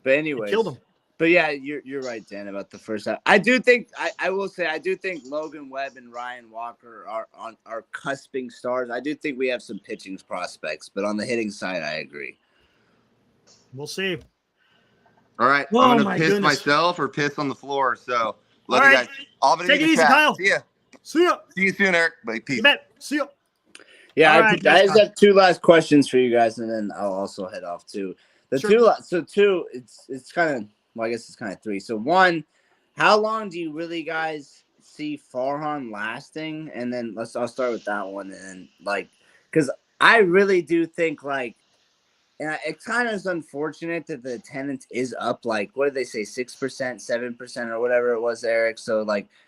But anyways, killed him. But yeah, you're right, Dan, about the first half. I do think I will say I do think Logan Webb and Ryan Walker are cusping stars. I do think we have some pitching prospects, but on the hitting side, I agree. We'll see. All right, Oh, I'm my gonna piss goodness. myself or piss on the floor. So love All you right. guys. All been Take it in the easy, chat. Kyle. See ya. See ya. See you soon, Eric. Bye. Peace. You bet. See ya. Yeah, All I right, just have two last questions for you guys, and then I'll also head off too. Two. It's kind of. Well, I guess it's kind of three. So one, how long do you really guys see Farhan lasting? And then I'll start with that one. And because I really do think and it kind of is unfortunate that the attendance is up. What did they say? 6%, 7% or whatever it was, Eric. So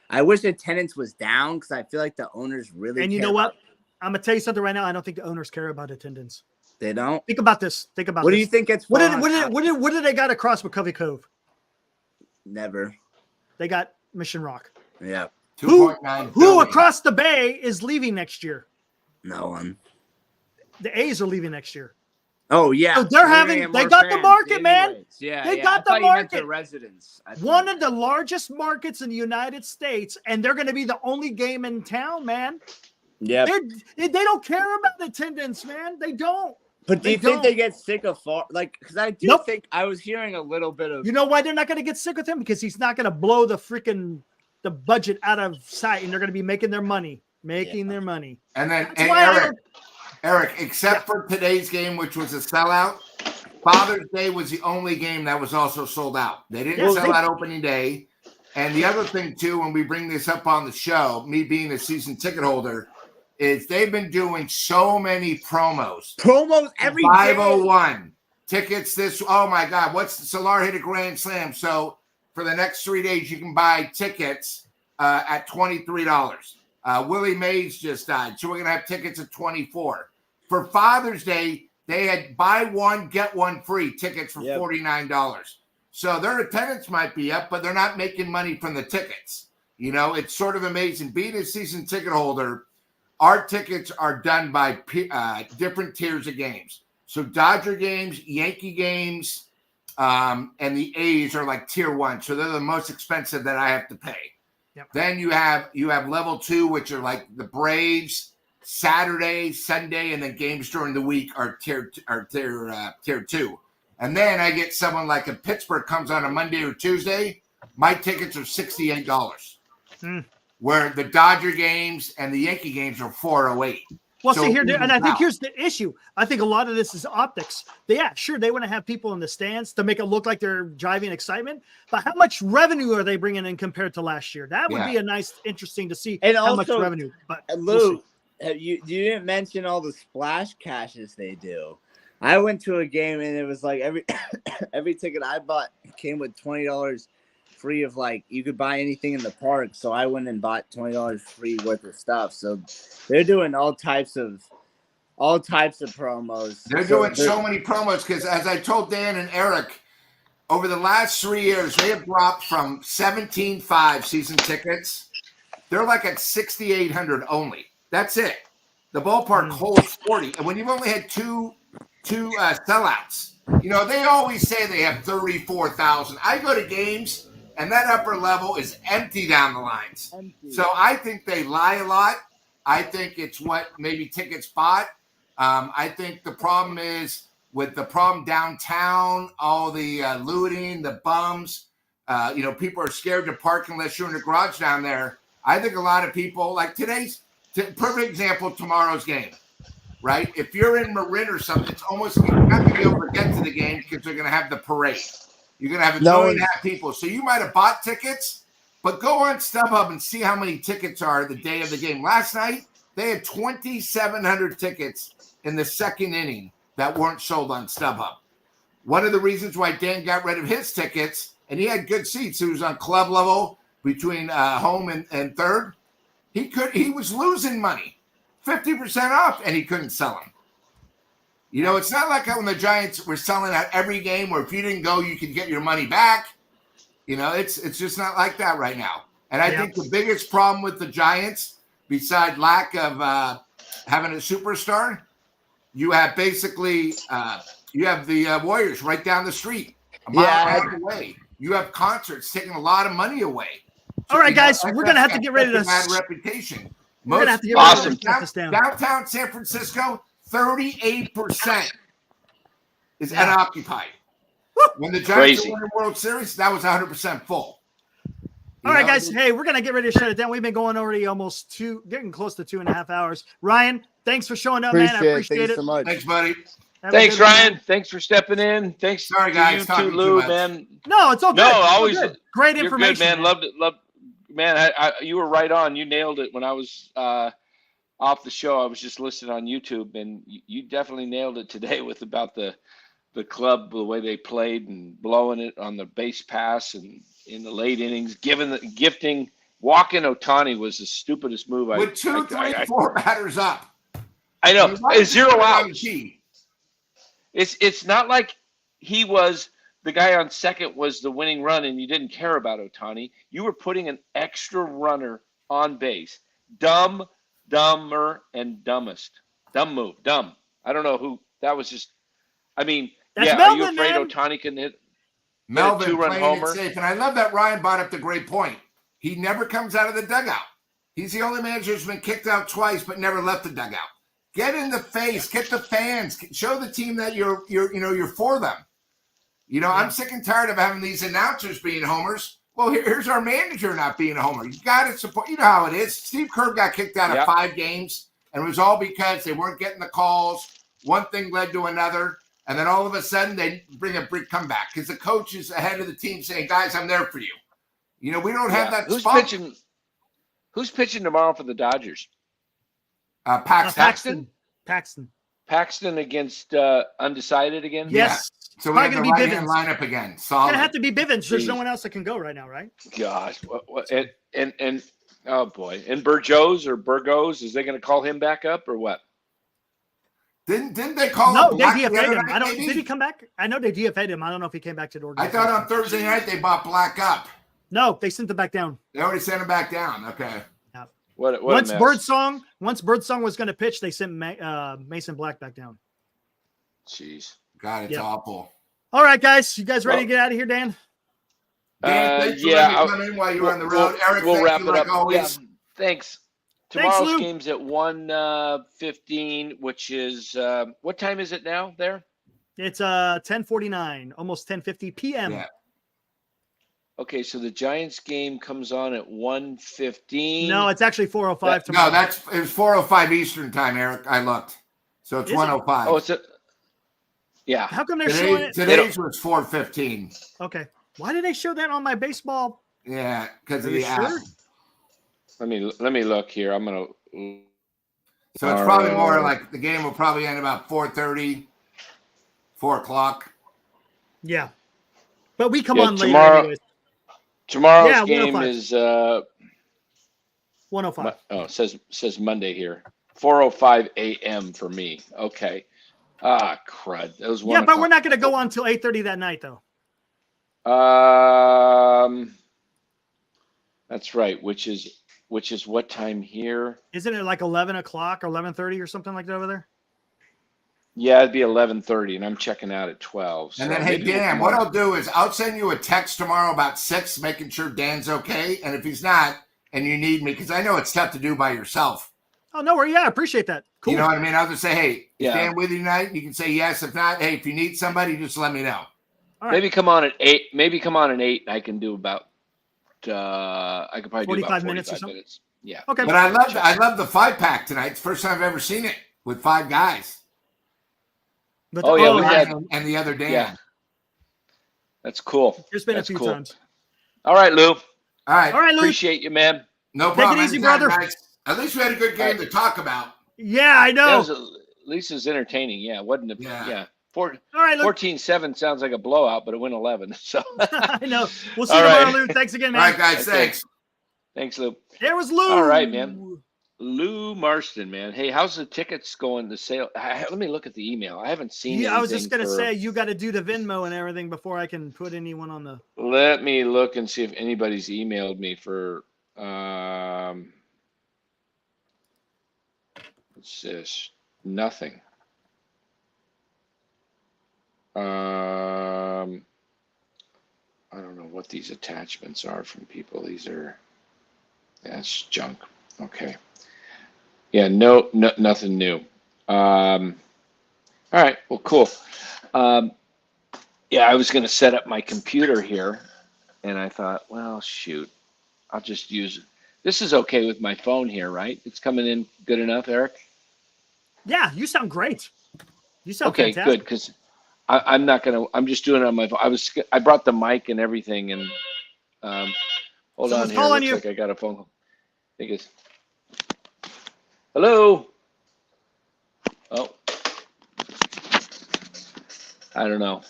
I wish attendance was down because I feel like the owners really. And you know what? I'm gonna tell you something right now. I don't think the owners care about attendance. They don't. Think about this. Think about What this. do you think it's? What did they got across McCovey Cove? Never. They got Mission Rock. Yeah. Who across the bay is leaving next year? No one. The A's are leaving next year. Oh yeah. So they got the market, man. Yeah. They got the market. The residents. One of the largest markets in the United States, and they're going to be the only game in town, man. Yeah. They don't care about attendance, man. They don't. But do you think they get sick of because I do think I was hearing a little bit of. You know why they're not going to get sick with him? Because he's not going to blow the budget out of sight, and they're going to be making their money, their money. And then Eric, except for today's game, which was a sellout, Father's Day was the only game that was also sold out. They didn't sell out opening day. And the other thing too, when we bring this up on the show, me being a season ticket holder, is they've been doing so many promos every 501 tickets. Oh my God, Solar hit a grand slam. So for the next 3 days, you can buy tickets at $23. Willie Mays just died, so we're gonna have tickets at $24. For Father's Day, they had buy one get one free tickets for $49. So their attendance might be up, but they're not making money from the tickets. You know, it's sort of amazing. Being a season ticket holder, our tickets are done by different tiers of games. So Dodger games, Yankee games, and the A's are tier 1. So they're the most expensive that I have to pay. Yep. Then you have level 2, which are the Braves, Saturday, Sunday, and then games during the week are tier 2. And then I get someone like if Pittsburgh comes on a Monday or Tuesday, my tickets are $68. Where the Dodger games and the Yankee games are $408. Well, see here, and I think here's the issue. I think a lot of this is optics. They want to have people in the stands to make it look like they're driving excitement. But how much revenue are they bringing in compared to last year? That would be a nice, interesting to see how much revenue. But Lou, you didn't mention all the splash cashes they do. I went to a game and it was every ticket I bought came with $20 free of you could buy anything in the park. So I went and bought $20 free worth of stuff. So they're doing all types of promos. They're doing so many promos because as I told Dan and Eric, over the last 3 years, they have dropped from 17.5 season tickets. They're at 6,800 only. That's it. The ballpark holds 40. And when you've only had two sellouts, they always say they have 34,000. I go to games and that upper level is empty down the lines. Empty. So I think they lie a lot. I think it's what maybe tickets bought. I think the problem is with the problem downtown, all the looting, the bums. People are scared to park unless you're in the garage down there. I think a lot of people, like perfect example, tomorrow's game, right? If you're in Marin or something, it's almost you're not going to be able to get to the game because they're going to have the parade. You're going to have a million and a half people. So you might have bought tickets, but go on StubHub and see how many tickets are the day of the game. Last night, they had 2,700 tickets in the second inning that weren't sold on StubHub. One of the reasons why Dan got rid of his tickets, and he had good seats, he was on club level between home and third. He was losing money, 50% off, and he couldn't sell them. It's not like when the Giants were selling out every game where if you didn't go, you could get your money back. It's just not like that right now. And I think the biggest problem with the Giants, besides lack of having a superstar, you have basically you have the Warriors right down the street, a mile away. You have concerts taking a lot of money away. All right, guys, we're gonna have to get ready to bad reputation. We're gonna have to get ready to shut this down. Downtown San Francisco, 38% is unoccupied. When the Giants won the World Series, that was 100% full. All right, guys. Hey, we're gonna get ready to shut it down. We've been going already almost getting close to 2.5 hours. Ryan, thanks for showing up, man. I appreciate it so much. Thanks, buddy. Thanks, Ryan. Thanks for stepping in. Thanks, sorry, guys. to you too, Lou, man. No, it's all good. No, always good. Great you're information. Good, man. Loved it. Man, you were right on. You nailed it when I was off the show. I was just listening on YouTube, and you definitely nailed it today with about the club, the way they played and blowing it on the base pass and in the late innings, gifting. Walking Ohtani was the stupidest move. With 2, 3, 4 batters up. I know. 0 outs. It's not like he was the guy on second was the winning run and you didn't care about Ohtani. You were putting an extra runner on base. Dumber, and dumbest. Dumb move. Dumb. I don't know who that was. Just, I mean, that's Melvin, are you afraid Ohtani can hit Melvin a 2-run homer? It safe. And I love that Ryan brought up the great point. He never comes out of the dugout. He's the only manager who's been kicked out twice but never left the dugout. Get in the face, get the fans, show the team that you're for them. I'm sick and tired of having these announcers being homers. Well, here's our manager not being a homer. You got to support. You know how it is. Steve Kerr got kicked out of 5 games, and it was all because they weren't getting the calls. One thing led to another, and then all of a sudden they bring a big comeback because the coach is ahead of the team saying, "Guys, I'm there for you." We don't have that. Who's pitching tomorrow for the Dodgers? Paxton. Paxton against Undecided again? Yes. So we have the right-hand lineup again. It's going to have to be Bivens. There's no one else that can go right now, right? Gosh. And oh, boy. And Burgos, is they going to call him back up or what? Didn't they call him? No, they DFA'd him. Did he come back? I know they DFA'd him. I don't know if he came back to the organization. I thought on Thursday night they bought Black up. No, they sent him back down. They already sent him back down. Okay. Once Birdsong was going to pitch, they sent Mason Black back down. Jeez. God, it's awful. All right, guys. You guys ready to get out of here, Dan? Dan, thanks for letting me come in while you were on the road. Eric, we'll wrap it up. Always. Yeah, thanks. Tomorrow's game's at 1:15, which is what time is it now there? It's 10:49, almost 10:50 p.m. Yeah. Okay, so the Giants game comes on at 1:15. No, it's actually 4:05 tomorrow. No, it was 4:05 Eastern time, Eric. I looked. So it's 1:05. Oh, yeah. How come they're showing it? Today's was 4:15. Okay. Why did they show that on my baseball? Yeah, because of the app. Let me look here. I'm gonna. So it's probably more like the game will probably end about 4:30, 4 o'clock. Yeah, but we come on later anyways. Tomorrow's game is 1:05. Oh, it says Monday here. 4:05 a.m. for me. Okay. Ah, crud. That was 1 Yeah, but we're not going to go on till 8:30 that night, though. That's right. Which is what time here? Isn't it like 11 o'clock or 11:30 or something like that over there? Yeah, it'd be 11:30, and I'm checking out at 12. And so then, hey, maybe we'll Dan, come what on. I'll do is I'll send you a text tomorrow about 6, making sure Dan's okay. And if he's not, and you need me, because I know it's tough to do by yourself. Oh, no worry. Yeah, I appreciate that. Cool. You know what I mean? I'll just say, hey, is Yeah. Dan with you tonight? You can say yes. If not, hey, if you need somebody, just let me know. All right. Maybe come on at 8. Maybe come on at 8, and I can do about. I could probably do about 45 minutes or 45 something? minutes. Yeah. Okay. But I love the 5-pack tonight. It's the first time I've ever seen it with 5 guys. But Oh, yeah, we had- And the other Dan. Yeah. That's cool. There's been That's a few cool. times. All right, Lou. All right. All right, Lou. Appreciate you, man. No Take problem. it easy, Anytime, brother. guys. At least we had a good game to talk about. Yeah, I That know. was at least it was entertaining. Yeah, it wasn't it? Yeah. Yeah. All right, Lou. 14-7 sounds like a blowout, but it went 11. So I know. We'll see All you tomorrow, right. Lou. Thanks again, All man. right, guys. Okay. Thanks. Thanks, Lou. There was Lou. All right, man. Lou Marston, man. Hey, how's the tickets going to sale? Let me look at the email. I haven't seen. Yeah, I was just anything gonna for- say you got to do the Venmo and everything before I can put anyone on the. Let me look and see if anybody's emailed me for. What's this? Nothing. I don't know what these attachments are from people. These are. That's junk. Okay. Yeah. No. Nothing new. All right. Well, cool. Yeah, I was going to set up my computer here, and I thought, well, shoot, I'll just use. This is okay with my phone here, right? It's coming in good enough, Eric. Yeah, you sound great. You sound Okay, fantastic. good, because I'm not gonna. I'm just doing it on my phone. I brought the mic and everything, and hold Someone's on here. calling Looks you. like I got a phone call. I think it's. Hello. Oh. I don't know.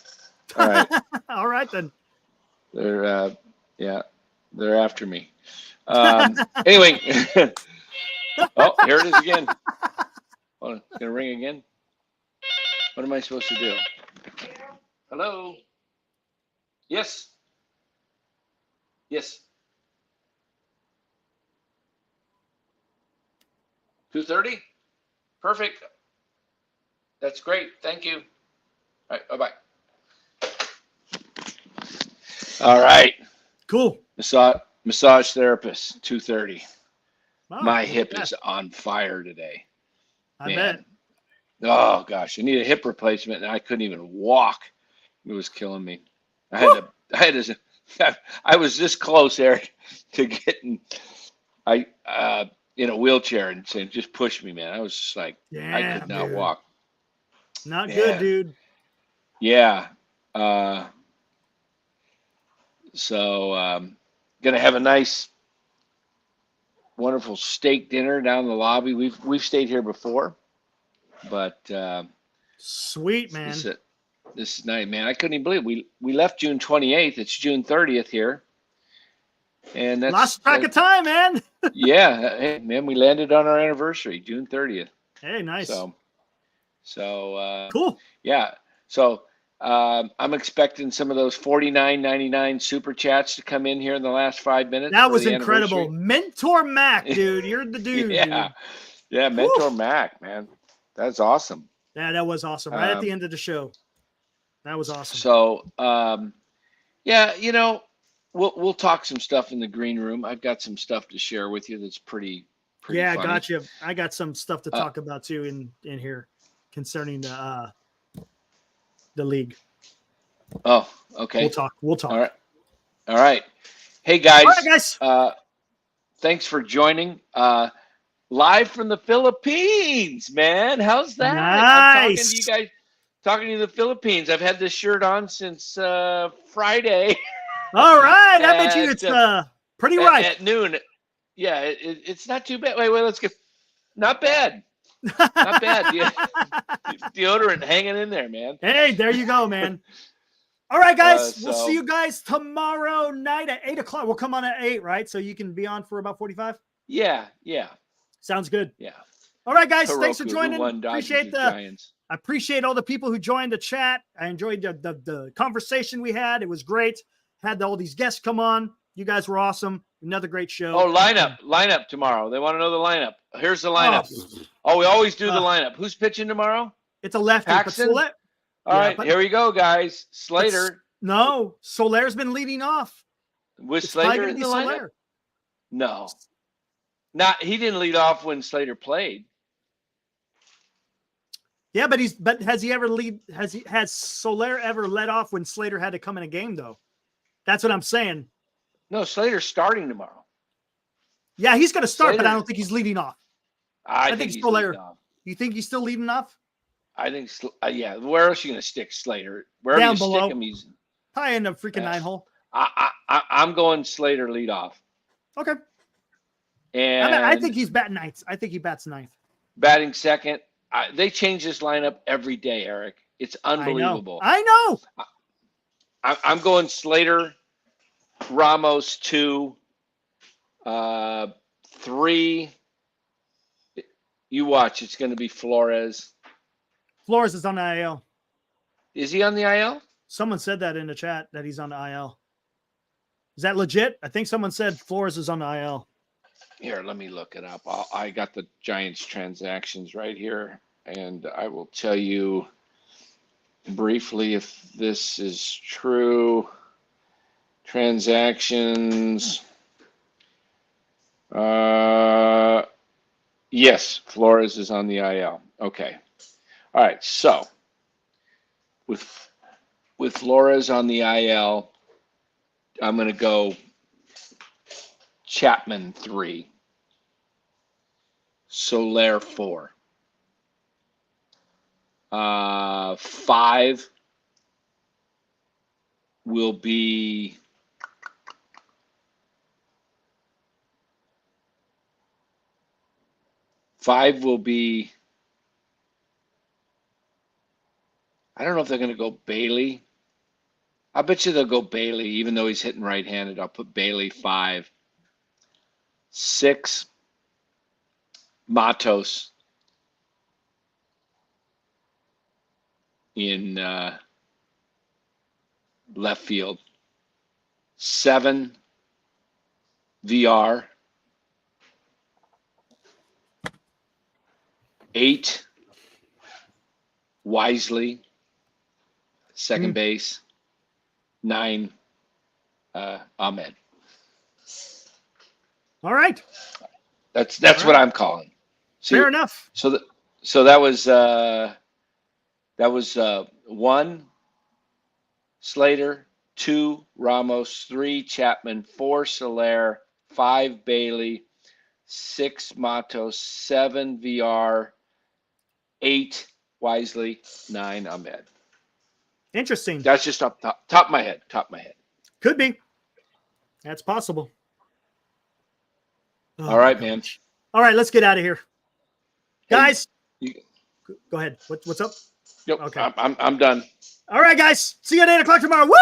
All right. All right then. They're they're after me. Anyway. Oh, here it is again. Oh, it's gonna ring again. What am I supposed to do? Hello. Yes. Yes. 2:30. Perfect. That's great. Thank you. All right. Bye-bye. All right. Cool. Massage therapist, 2:30. Oh, My look hip at is on fire today. I Man. bet. Oh gosh, I need a hip replacement, and I couldn't even walk. It was killing me. I was this close, Eric, to getting in a wheelchair and saying, "Just push me, man." I was just like, I Damn, could not dude. walk. Not Man. good, dude. Yeah. So gonna have a nice, wonderful steak dinner down in the lobby. We've stayed here before, but Sweet, man. this night, man, I couldn't even believe it. We left June 28th. It's June 30th here, and that's Lost track of time, man. Yeah, hey, man, we landed on our anniversary, June 30th. Hey, nice. So Cool. yeah. So I'm expecting some of those $49.99 super chats to come in here in the last 5 minutes. That for was the incredible. anniversary. Mentor Mac, dude. You're the dude. Yeah. Dude. Yeah, Mentor Mac, man. That's awesome. Yeah, that was awesome. Right at the end of the show. That was awesome. So yeah, we'll talk some stuff in the green room. I've got some stuff to share with you that's pretty yeah, funny. gotcha. I got some stuff to talk about too in here concerning the league. Oh, okay. We'll talk. All right. Hey guys. All right, guys. Thanks for joining. Live from the Philippines, man. How's that? I'm talking to you guys. Talking to the Philippines. I've had this shirt on since Friday. All right. I bet you it's pretty ripe. At noon. Yeah, it's not too bad. Wait, let's get. Not bad. Not bad. Deodorant hanging in there, man. Hey, there you go, man. All right, guys. We'll So- see you guys tomorrow night at 8:00. We'll come on at 8, right? So you can be on for about 45. Yeah. Sounds good. Yeah. All right, guys. Thanks for Heroku, who joining. won Dodgers Appreciate and the. Giants. I appreciate all the people who joined the chat. I enjoyed the conversation we had. It was great. Had all these guests come on. You guys were awesome. Another great show. Oh, lineup tomorrow. They want to know the lineup. Here's the lineup. Oh, we always do the lineup. Who's pitching tomorrow? It's a lefty. Paxton? But All right, here we go, guys. Slater. No, Soler's been leading off. Was It's probably Slater gonna in be the lineup? Soler. No. He didn't lead off when Slater played. Yeah, but has Soler ever led off when Slater had to come in a game though? That's what I'm saying. No, Slater's starting tomorrow. Yeah, he's going to start, but I Slater- don't think he's leading off. I think he's Soler. leading off. You think he's still leading off? I think, yeah. Where else are you going to stick Slater? Wherever Down you below. stick him, he's. Probably in the freaking 9-hole. I'm going Slater lead off. Okay. And I think he's batting ninth. I think he bats ninth. Batting second. They change this lineup every day, Eric. It's unbelievable. I know. I'm going Slater, Ramos 2, 3. You watch. It's going to be Flores. Flores is on the IL. Is he on the IL? Someone said that in the chat that he's on the IL. Is that legit? I think someone said Flores is on the IL. Here, let me look it up. I got the Giants transactions right here, and I will tell you briefly if this is true. Transactions. Yes, Flores is on the IL. Okay. All right. So with Flores on the IL, I'm going to go Chapman 3, Soler 4, 5 will be I don't know if they're going to go Bailey. I bet you they'll go Bailey, even though he's hitting right-handed. I'll put Bailey 5. 6, Matos in left field. 7, VR. 8, Wisely, second base. 9, Ahmed. All right. That's All right. what I'm calling. Fair enough. So that was 1, Slater, 2, Ramos, 3, Chapman, 4, Soler, 5, Bailey, 6, Matos, 7, VR, 8, Wisely, 9, Ahmed. Interesting. That's just top of my head. Could be. That's possible. Oh, All right, man. All right, let's get out of here, guys. You, go ahead. What's up? Yep. Okay. I'm done. All right, guys. See you at 8 o'clock tomorrow. Woo!